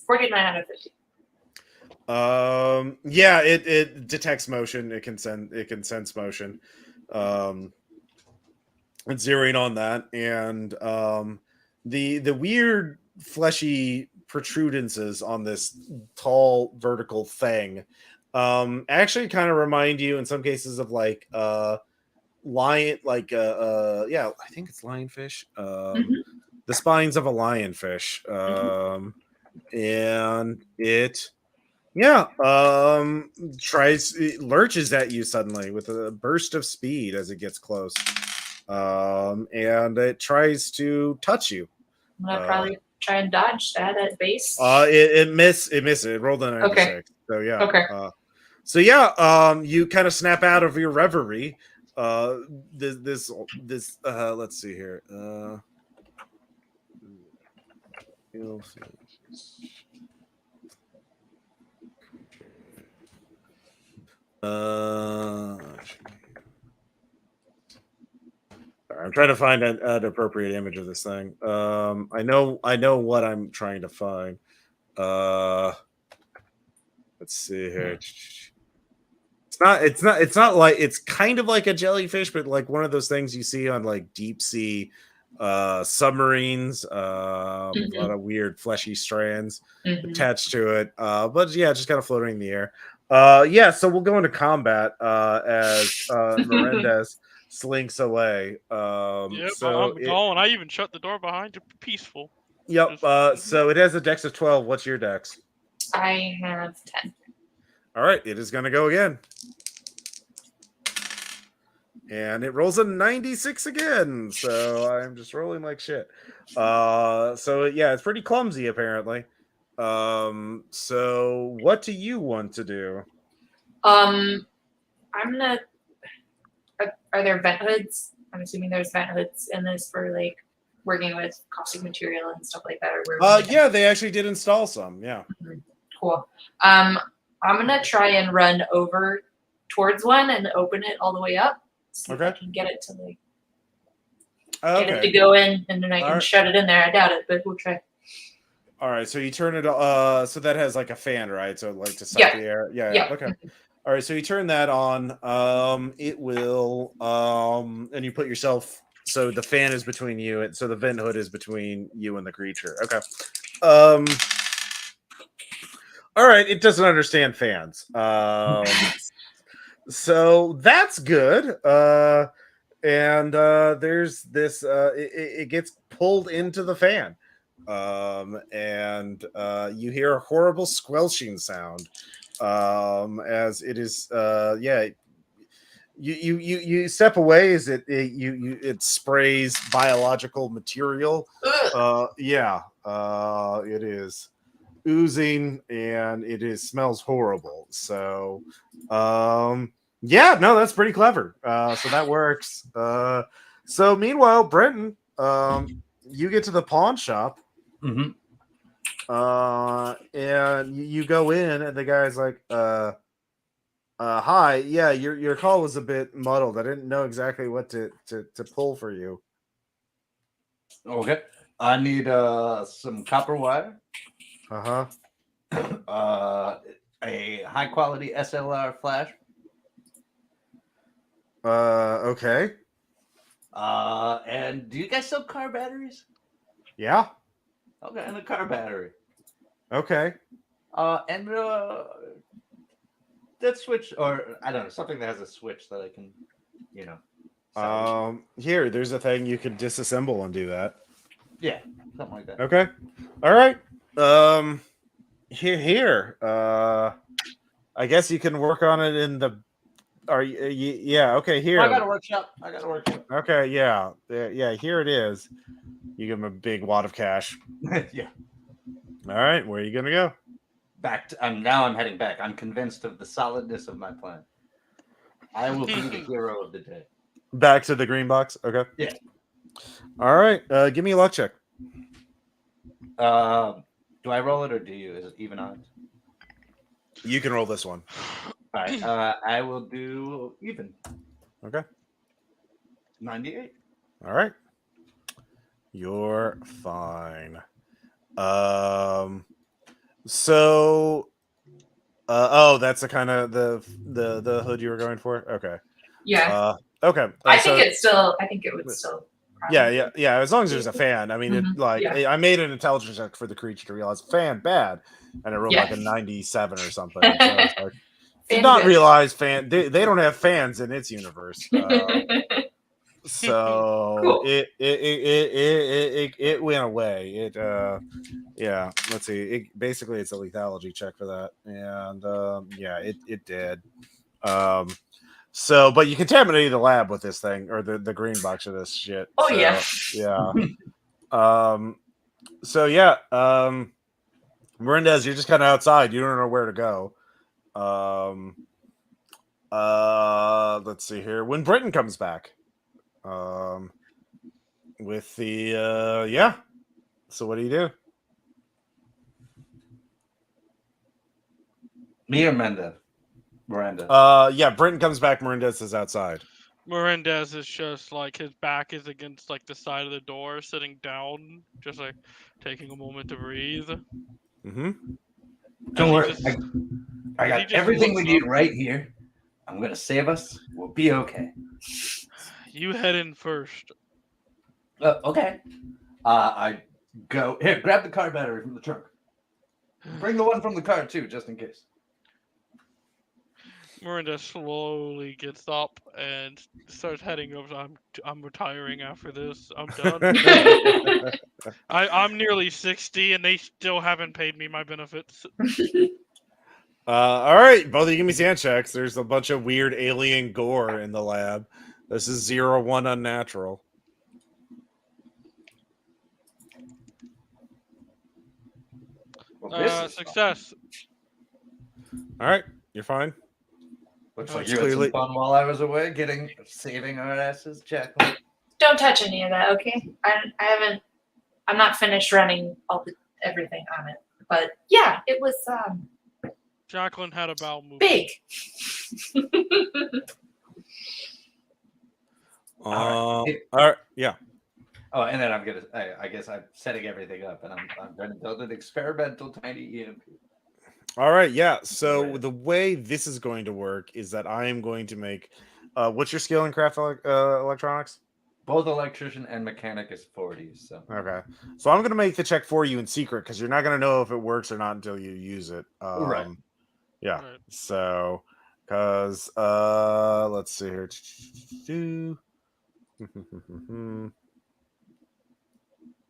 49 out of 50. Yeah, it detects motion. It can sense motion. It's zeroing on that, and the weird fleshy protrudences on this tall vertical thing actually kind of remind you in some cases of like lion, like I think it's lionfish. The spines of a lionfish. And it lurches at you suddenly with a burst of speed as it gets close. And it tries to touch you. I'm gonna probably try and dodge that at base. It missed. It rolled a 96. Okay. So yeah. Okay. You kind of snap out of your reverie. This let's see here. I'm trying to find an appropriate image of this thing. I know what I'm trying to find. Let's see here. It's not like, it's kind of like a jellyfish, but like one of those things you see on like deep sea submarines. A lot of weird fleshy strands attached to it. But yeah, just kind of floating in the air. Yeah, so we'll go into combat as Melendez slinks away. Yep, So I'm going. I even shut the door behind you. Peaceful. yep. So it has a dex of 12. What's your dex? I have 10. All right, it is going to go again. And it rolls a 96 again. So I'm just rolling like shit. So yeah, it's pretty clumsy apparently. So what do you want to do? I'm gonna. Are there vent hoods? I'm assuming there's vent hoods in this for like working with caustic material and stuff like that. Or Yeah, they actually did install some. Yeah. Cool. I'm gonna try and run over towards one and open it all the way up. See if I Okay. can get it to like Okay. get it to go in, and then I can Alright. shut it in there. I doubt it, but we'll try. All right, so you turn it. So that has like a fan, right? So like to suck Yeah. the air. Yeah. Yeah. Okay. All right, so you turn that on. It will. And you put yourself. So the fan is between you, and so the vent hood is between you and the creature. Okay. All right, it doesn't understand fans. So that's good. And there's this. It gets pulled into the fan. And you hear a horrible squelching sound as it is you step away as it sprays biological material. It is oozing and it smells horrible. So that's pretty clever. So that works. So meanwhile, Brenton, you get to the pawn shop. Mm-hmm. And you go in, and the guy's like, hi, yeah, your call was a bit muddled. I didn't know exactly what to pull for you. Okay. I need some copper wire, Uh-huh. a high quality SLR flash, Okay. and do you guys sell car batteries? Yeah. Okay, and a car battery. Okay. And that switch, or I don't know, something that has a switch that I can, salvage. Here, there's a thing you could disassemble and do that. Yeah, something like that. Okay. All right. Here. I guess you can work on it in the. Yeah. Okay. Here. I got a workshop. Okay. Yeah. Yeah. Here it is. You give him a big wad of cash. Yeah. All right. Where are you gonna go? Back to, now I'm heading back. I'm convinced of the solidness of my plan. I will be the hero of the day. Back to the green box. Okay. Yeah. All right. Give me a luck check. Do I roll it or do you? Is it even odds? You can roll this one. All right. I will do even. Okay. 98. All right. You're fine. So that's the kind of the hood you were going for. Okay. Yeah. Okay. I think it would still. Yeah. As long as there's a fan. I mean, I made an intelligence check for the creature to realize fan bad, and it rolled like a 97 or something. So it's like, did not realize fan. They don't have fans in its universe. So Cool. it went away. Let's see. Basically it's a lethality check for that, and it did. So, but you contaminated the lab with this thing, or the green box of this shit. Oh, so, yeah. Melendez, you're just kind of outside. You don't know where to go. Let's see here. When Britton comes back, with the so what do you do? Me or Mendez? Miranda. Yeah, Brenton comes back. Mirandez is outside. Melendez is just like his back is against like the side of the door, sitting down, just like taking a moment to breathe. Mm-hmm. Don't As he worry, just- I he got just everything we looks need up. right here. I'm gonna save us. We'll be okay. You head in first. Okay. I go here. Grab the car battery from the trunk. Bring the one from the car too, just in case. Miranda slowly gets up and starts heading over. I'm retiring after this. I'm done. I'm nearly 60 and they still haven't paid me my benefits. All right, both of you give me sand checks. There's a bunch of weird alien gore in the lab. This is 0-1 unnatural. Well, this is Success. All right, you're fine. Looks like It's you had clearly- some fun while I was away, saving our asses, Jacqueline. Don't touch any of that, okay? I'm not finished running everything on it. But yeah, it was Jacqueline had a bowel movement. big. All right. right, yeah. Oh, and then I guess I'm setting everything up, and I'm gonna build an experimental tiny EMP. All right, yeah. So Right. the way this is going to work is that I am going to make. What's your skill in craft electronics? Both electrician and mechanic is 40, so Okay, so I'm going to make the check for you in secret because you're not going to know if it works or not until you use it. Right. Yeah. Right. So, because let's see here.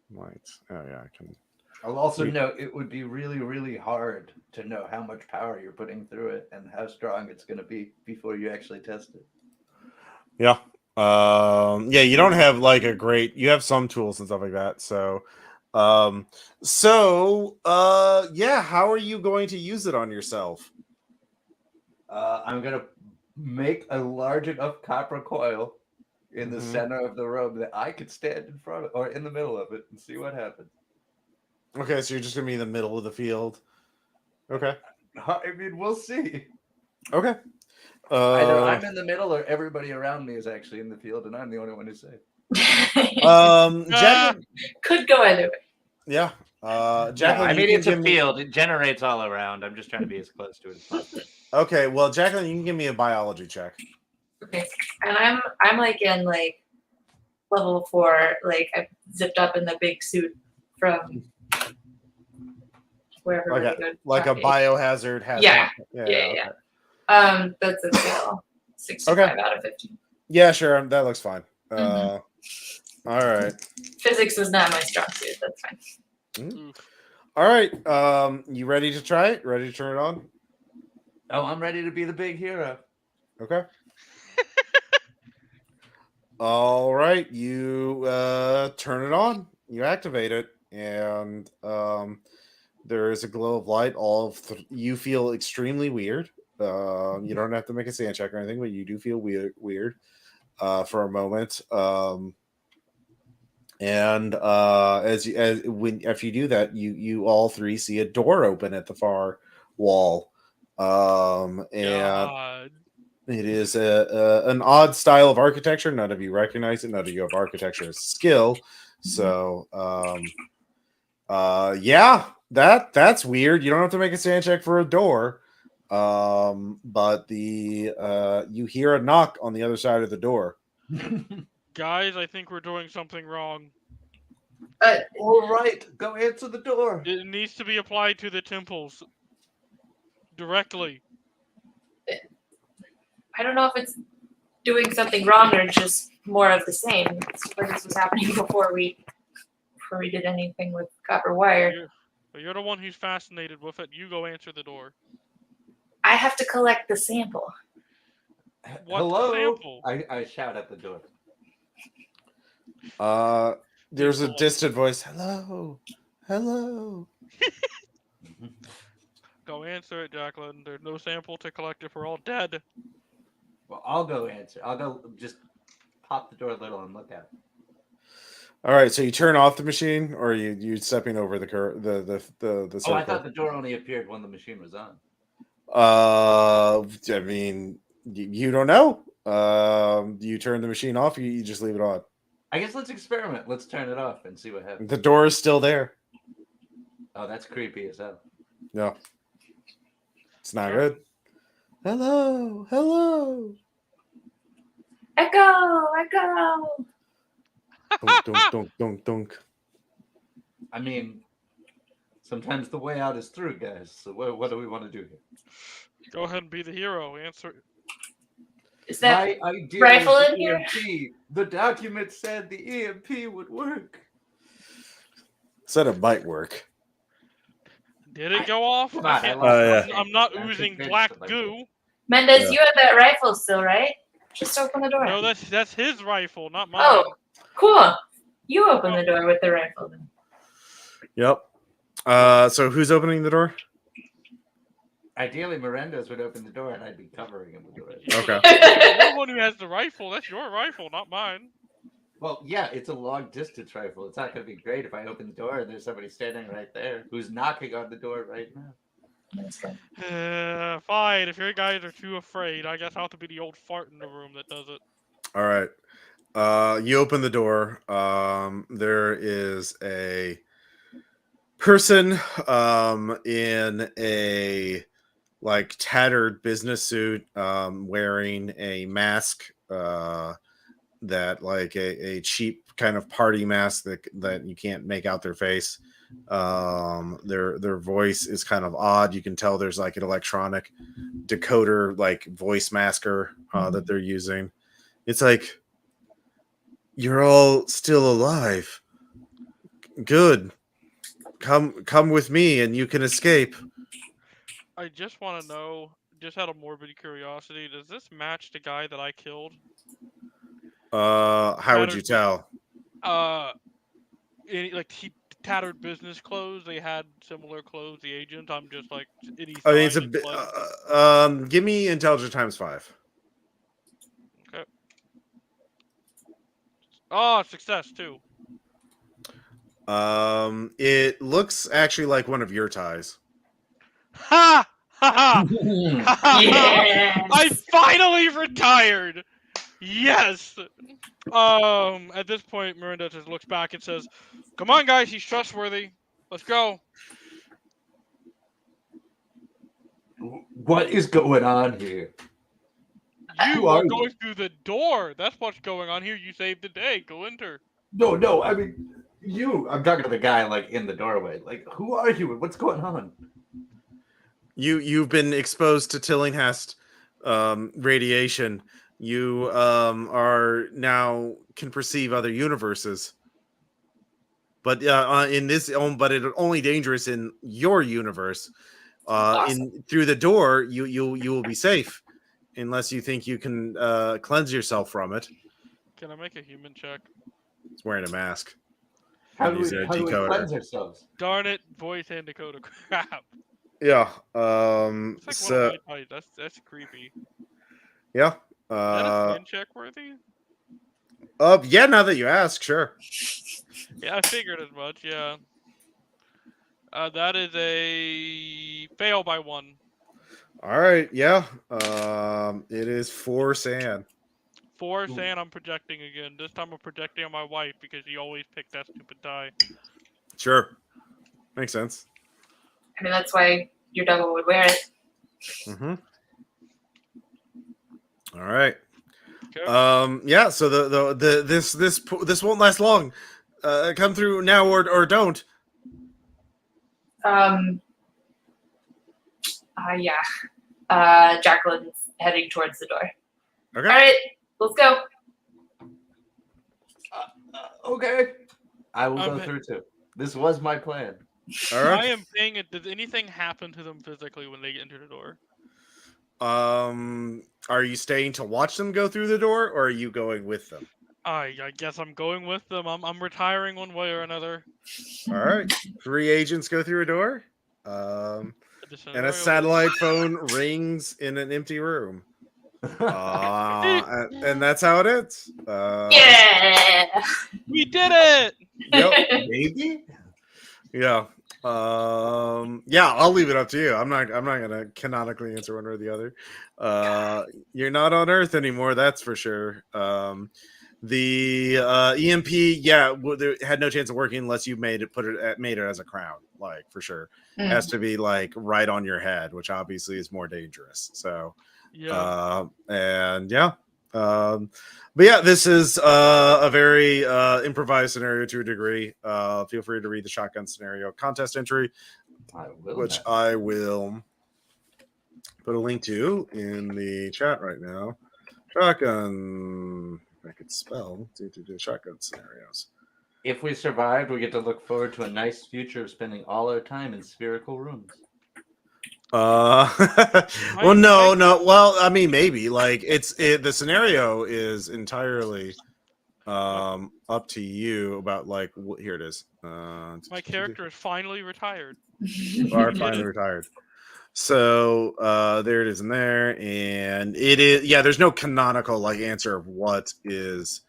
Right. Oh yeah, I can. I'll also Sweet. note it would be really, really hard to know how much power you're putting through it and how strong it's going to be before you actually test it. Yeah. Yeah, you don't have like a great. You have some tools and stuff like that. So, yeah. How are you going to use it on yourself? I'm going to make a large enough copper coil in the Mhm. center of the room that I could stand in front of or in the middle of it and see what happens. Okay, so you're just gonna be in the middle of the field. Okay. I mean, we'll see. Okay. Either I'm in the middle or everybody around me is actually in the field and I'm the only one who's safe. Jacqueline. Could go either way. Yeah. No, Jacqueline. I you mean, can it's a give me- field. It generates all around. I'm just trying to be as close to it as possible. Okay. Well, Jacqueline, you can give me a biology check. Okay. And I'm like in like level 4, like I zipped up in the big suit from wherever Like we go. Like a Okay. biohazard hazard. Yeah. Yeah. Yeah. Okay. That's a skill. 65 out of 15. Yeah, sure. That looks fine. Mhm. All right. Physics was not my strong suit. That's fine. All right. You ready to try it? Ready to turn it on? Oh, I'm ready to be the big hero. Okay. All right. You turn it on. You activate it, and there is a glow of light. You feel extremely weird. You don't have to make a sand check or anything, but you do feel weird for a moment. And if you do that, you all three see a door open at the far wall. And God. it is an odd style of architecture. None of you recognize it. None of you have architecture skill. So, yeah, that's weird. You don't have to make a sand check for a door. But you hear a knock on the other side of the door. Guys, I think we're doing something wrong. All right, go answer the door. It needs to be applied to the temples directly. I don't know if it's doing something wrong or just more of the same. It's like this was happening before we did anything with copper wire. You're the one who's fascinated with it. You go answer the door. I have to collect the sample. What Hello? sample? I shout at the door. There's a distant voice. Hello. Go answer it, Jacqueline. There's no sample to collect if we're all dead. Well, I'll go answer. I'll go just pop the door a little and look at it. All right, so you turn off the machine, or you stepping over the circle? Oh, I thought the door only appeared when the machine was on. I mean, you don't know. You turn the machine off. You just leave it on. I guess let's experiment. Let's turn it off and see what happens. The door is still there. Oh, that's creepy as hell. No, it's not good. Hello, hello. Echo, echo. Dunk, dunk, dunk, dunk, dunk. I mean, sometimes the way out is through, guys. So what do we want to do here? Go ahead and be the hero. Answer. Is that My idea rifle was in here? EMP. The document said the EMP would work. Said it might work. Did it go off? Come I on, can't- yeah. I'm not I'm oozing convinced black that my- goo. Mendez? Yeah. You have that rifle still, right? Just open the door. No, that's his rifle, not mine. Oh, cool. You open the door with the rifle then. Yep. So who's opening the door? Ideally, Miranda's would open the door and I'd be covering him with the rifle. You're Okay. You're the one who has the rifle. That's your rifle, not mine. Well, yeah, it's a long distance rifle. It's not going to be great if I open the door and there's somebody standing right there who's knocking on the door right now. That's good. Fine. If your guys are too afraid, I guess I'll have to be the old fart in the room that does it. All right. You open the door. There is a person in a like tattered business suit, wearing a mask, that like a cheap kind of party mask that you can't make out their face. Their voice is kind of odd. You can tell there's like an electronic decoder, like voice masker, that they're using. It's like, you're all still alive. Good. Come with me and you can escape. I just want to know, just out of morbid curiosity, does this match the guy that I killed? How would you tell? He tattered business clothes. They had similar clothes. The agent. I'm just like, any I mean, it's a sign, bit. like- Give me intelligence times 5. Okay. Oh, success too. It looks actually like one of your ties. Ha! Ha! Ha! Ha! Yes. I finally retired. Yes. At this point, Miranda just looks back and says, "Come on, guys. He's trustworthy. Let's go." What is going on here? You Who are are you? going through the door. That's what's going on here. You saved the day. Go enter. No, I mean, you. I'm talking to the guy, like, in the doorway. Like, who are you and what's going on? You've been exposed to Tillinghast radiation. You are now can perceive other universes. But in this, but it's only dangerous in your universe. Awesome. Through the door, you will be safe, unless you think you can cleanse yourself from it. Can I make a human check? It's wearing a mask. How do Use we, a how do we decoder. cleanse ourselves? Darn it, voice and Dakota crap. Yeah. It's like So one of my types. That's creepy. yeah. That is hand check worthy? Yeah. Now that you ask, sure. Yeah, I figured as much. Yeah. That is a fail by 1. All right. Yeah. It is 4 sand. 4 sand. I'm projecting again. This time I'm projecting on my wife because she always picked that stupid die. Sure. Makes sense. I mean, that's why your double would wear it. Mm-hmm. All right. Okay. Yeah. So this won't last long. Come through now or don't. Yeah. Jacqueline's heading towards the door. Okay. All right, let's go. Okay. I will I'm go in- through too. This was my plan. All I right. am paying it. Does anything happen to them physically when they enter the door? Are you staying to watch them go through the door, or are you going with them? I guess I'm going with them. I'm retiring one way or another. All right. 3 agents go through a door. The And scenario a is- satellite phone rings in an empty room. And that's how it is. Yeah. We did it! Yep. Maybe? Yeah. Yeah, I'll leave it up to you. I'm not gonna canonically answer one or the other. You're not on Earth anymore, that's for sure. The EMP, yeah, there had no chance of working unless you made it as a crown, like for sure. It has to be like right on your head, which obviously is more dangerous. So Yeah. and yeah. But yeah, this is a very improvised scenario to a degree. Feel free to read the shotgun scenario contest entry, I will. which now. I will put a link to in the chat right now. Shotgun, if I could spell, do shotgun scenarios. If we survived, we get to look forward to a nice future of spending all our time in spherical rooms. Well, no. Well, I mean, maybe like the scenario is entirely up to you about like here it is. My character is finally retired. You are finally retired. So there it is in there, and it is there's no canonical like answer of what is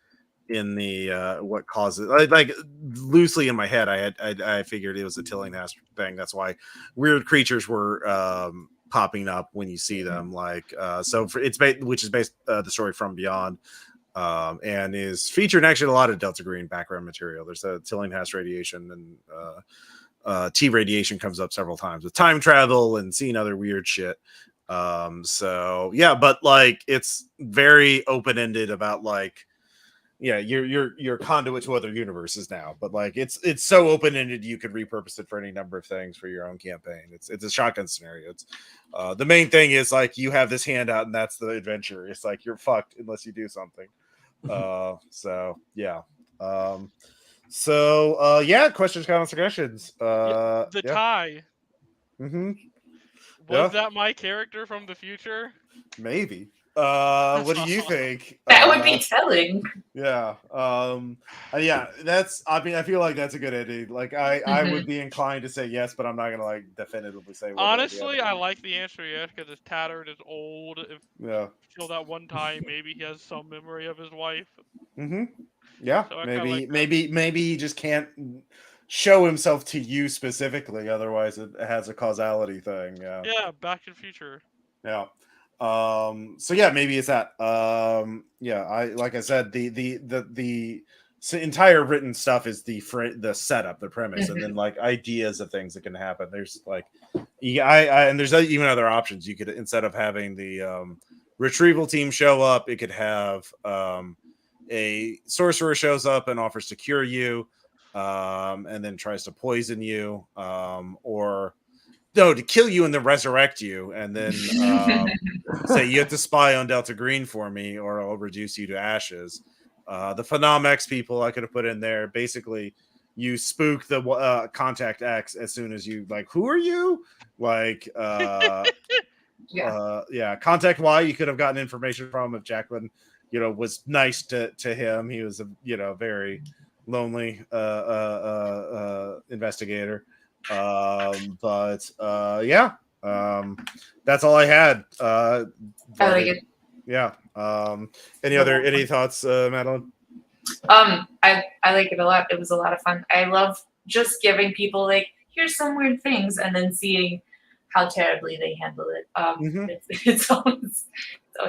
in the what causes like loosely in my head I figured it was a Tillinghast thing. That's why weird creatures were popping up when you see them, like so for which is based the story From Beyond, and is featured actually a lot of Delta Green background material. There's a Tillinghast radiation, and T radiation comes up several times with time travel and seeing other weird shit. So yeah, but like it's very open-ended about like you're conduit to other universes now, but like it's so open-ended you could repurpose it for any number of things for your own campaign. It's a shotgun scenario. It's the main thing is like you have this handout and that's the adventure. It's like you're fucked unless you do something. So yeah. Questions, comments, suggestions. The tie. Mm-hmm. Was that my character from the future? Maybe. What do you think? That would be telling. Yeah. That's I mean, I feel like that's a good ending. Like I would be inclined to say yes, but I'm not gonna like definitively say one way or the Honestly, other. I like the answer yes because it's tattered, it's old. If Yeah. killed that one time, maybe he has some memory of his wife. Mm-hmm. Yeah. So I kinda like that. Maybe he just can't show himself to you specifically, otherwise it has a causality thing. Yeah. Yeah, Back to the Future. Yeah. So yeah, maybe it's that. I like I said, the entire written stuff is the setup, the premise, and then like ideas of things that can happen. There's like and there's even other options. You could, instead of having the retrieval team show up, it could have a sorcerer shows up and offers to cure you, and then tries to poison you, or no, to kill you and then resurrect you, and then say you have to spy on Delta Green for me, or I'll reduce you to ashes. The Phenom X people I could have put in there. Basically, you spook the Contact X as soon as you like. Who are you? Like, Contact Y. You could have gotten information from if Jacqueline, was nice to him. He was a very lonely investigator. That's all I had. I like it. Yeah. Any thoughts, Madeline? I like it a lot. It was a lot of fun. I love just giving people like, here's some weird things, and then seeing how terribly they handle it. It's always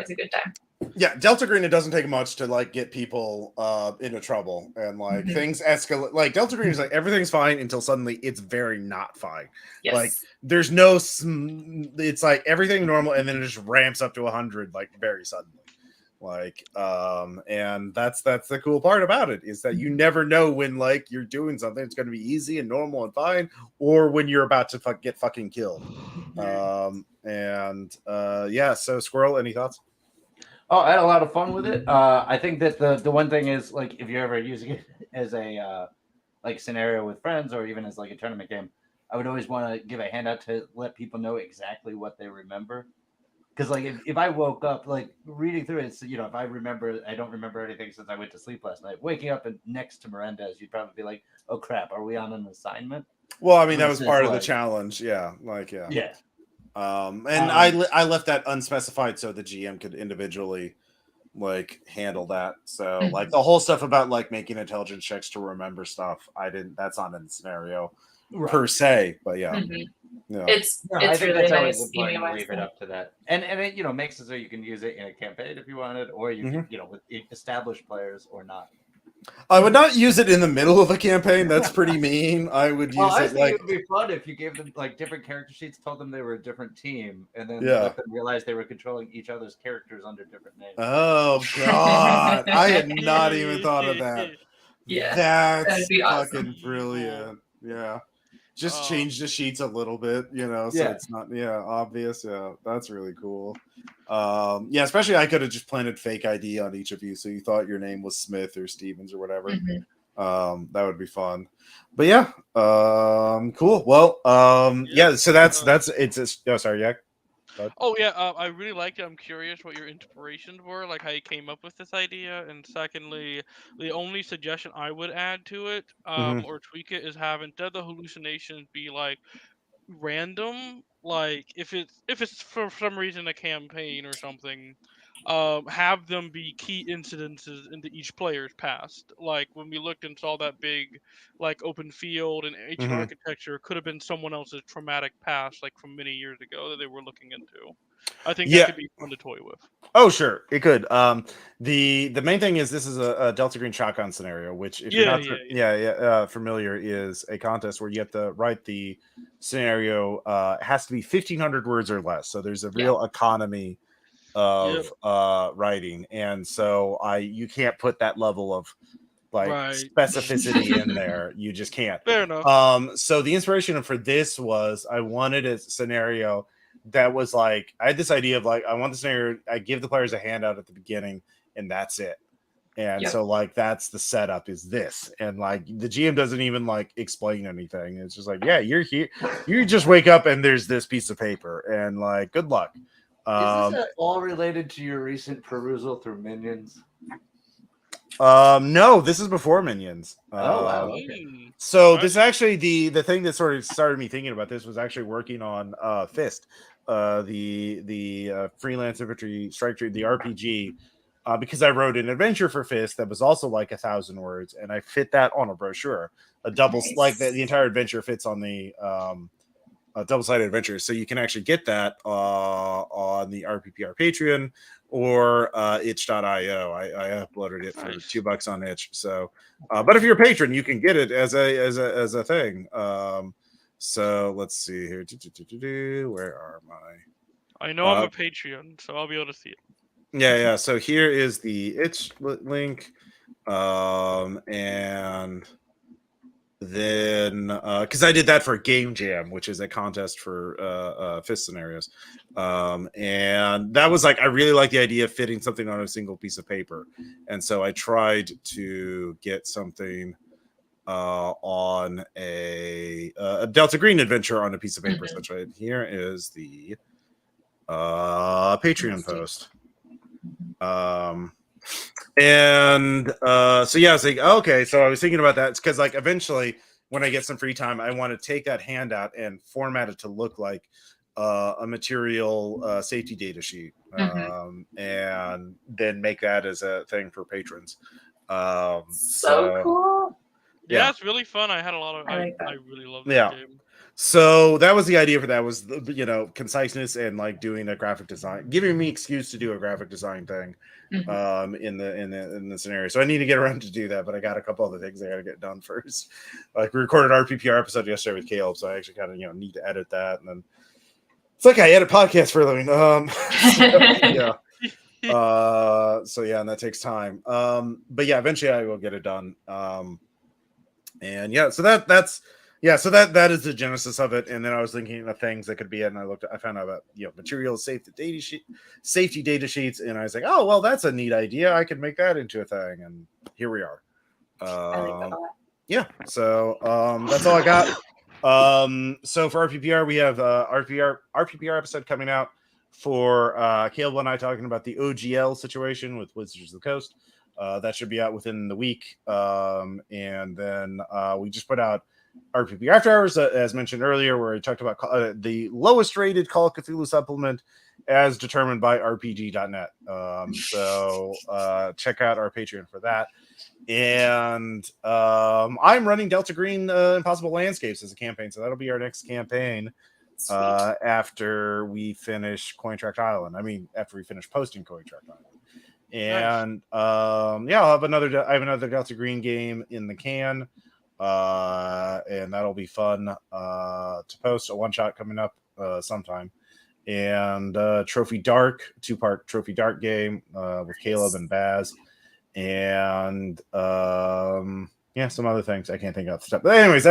a good time. Yeah, Delta Green, it doesn't take much to like get people into trouble, and like things escalate. Like Delta Green is like everything's fine until suddenly it's very not fine. Yes. Like there's no, it's like everything normal, and then it just ramps up to 100 like very suddenly. Like and that's the cool part about it, is that you never know when like you're doing something it's going to be easy and normal and fine, or when you're about to get fucking killed. So Squirrel, any thoughts? Oh, I had a lot of fun with it. I think that the one thing is, like, if you're ever using it as a like scenario with friends, or even as like a tournament game, I would always want to give a handout to let people know exactly what they remember. Because like if I woke up, like reading through it, if I don't remember anything since I went to sleep last night. Waking up and next to Melendez, you'd probably be like, "Oh crap, are we on an assignment?" Well, I mean, that was part of the challenge. Yeah. I left that unspecified so the GM could individually like handle that. So like the whole stuff about like making intelligence checks to remember stuff, that's not in the scenario. per se, but yeah, Mhm. yeah. It's No, I it's think really that's always nice. important to Email leave it up to that, and it makes it so you can use it in a campaign if you wanted, or you can with established players or not. I would not use it in the middle of a campaign. That's pretty mean. I would use I it think like it would be fun if you gave them like different character sheets, told them they were a different team, and then Yeah. let them realize they were controlling each other's characters under different names. Oh God, I had not even thought of that. Yeah, That's that'd be awesome. fucking brilliant. Yeah. Just Um, change the sheets a little bit, so Yeah. it's not obvious. Yeah, that's really cool. Yeah, especially I could have just planted fake ID on each of you, so you thought your name was Smith or Stevens or whatever. Mhm. That would be fun. But yeah, cool. Well, yeah. So that's it's. Oh, sorry, yeah. Oh yeah, I really liked it. I'm curious what your inspirations were, like how you came up with this idea. And secondly, the only suggestion I would add to it, Mhm. or tweak it, is have instead of the hallucinations be like random. Like if it's for some reason a campaign or something, have them be key incidences into each player's past. Like when we looked and saw that big, like open field and ancient Mhm. architecture, could have been someone else's traumatic past, like from many years ago that they were looking into. I think that Yeah. could be fun to toy with. Oh, sure, it could. The main thing is this is a Delta Green shotgun scenario, which if you're Yeah, not yeah. familiar, is a contest where you have to write the scenario. It has to be 1,500 words or less. So there's a real economy of writing, and so you can't put that level of like Right. specificity in there. You just can't. Fair enough. So the inspiration for this was I wanted a scenario that was like I had this idea of like I want the scenario. I give the players a handout at the beginning, and that's it. And Yep. so like that's the setup is this, and like the GM doesn't even like explain anything. It's just like, yeah, you're here. You just wake up and there's this piece of paper, and like good luck. Is this all related to your recent perusal through Minions? No, this is before Minions. Oh, wow. Okay. So this is actually the thing that sort of started me thinking about this was actually working on Fist, the freelance infantry strike trade, the RPG, because I wrote an adventure for Fist that was also like 1,000 words, and I fit that on a brochure, a double Nice. like the entire adventure fits on the double-sided adventure, so you can actually get that on the RPPR Patreon or itch.io. I uploaded it for Nice. $2 on itch. So but if you're a patron, you can get it as a thing. So let's see here. Where are my I know I'm a Patreon, so I'll be able to see it. yeah. So here is the itch link. And then because I did that for Game Jam, which is a contest for Fist scenarios, and that was like I really like the idea of fitting something on a single piece of paper, and so I tried to get something on a Delta Green adventure on a piece of paper. So right here is the Patreon post. And so yeah, I was like, okay, so I was thinking about that. It's because like eventually when I get some free time, I want to take that handout and format it to look like a material safety data sheet, and then make that as a thing for patrons. So cool. Yeah, it's really fun. I had a lot of I like that. I really love this Yeah. game. So that was the idea for that was the, conciseness and like doing a graphic design, giving me excuse to do a graphic design thing in the scenario. So I need to get around to do that, but I got a couple other things I got to get done first. Like we recorded an RPPR episode yesterday with Caleb, so I actually kind of need to edit that, and then it's like I edit podcasts for a living. So yeah, and that takes time. But yeah, eventually I will get it done. And yeah, so that's. Yeah, so that is the genesis of it, and then I was thinking of things that could be it, and I found out about materials safety data sheets, and I was like, oh well, that's a neat idea. I could make that into a thing, and here we are. I like that a lot. Yeah, so that's all I got. So for RPPR, we have RPPR episode coming out for Caleb and I talking about the OGL situation with Wizards of the Coast. That should be out within the week, and then we just put out RPP After Hours, as mentioned earlier, where we talked about the lowest rated Call of Cthulhu supplement as determined by RPG.net. So check out our Patreon for that. And I'm running Delta Green Impossible Landscapes as a campaign, so that'll be our next campaign Sweet. after we finish Cointract Island. I mean, after we finish posting Cointract Island. And yeah, I have another Delta Green game in the can, and that'll be fun to post. A one shot coming up sometime. And Trophy Dark, 2-part Trophy Dark game with Caleb and Baz. And yeah, some other things I can't think of stuff. But anyways,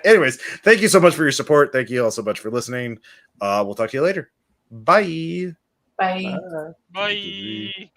anyways, thank you so much for your support. Thank you all so much for listening. We'll talk to you later. Bye. Bye. Bye.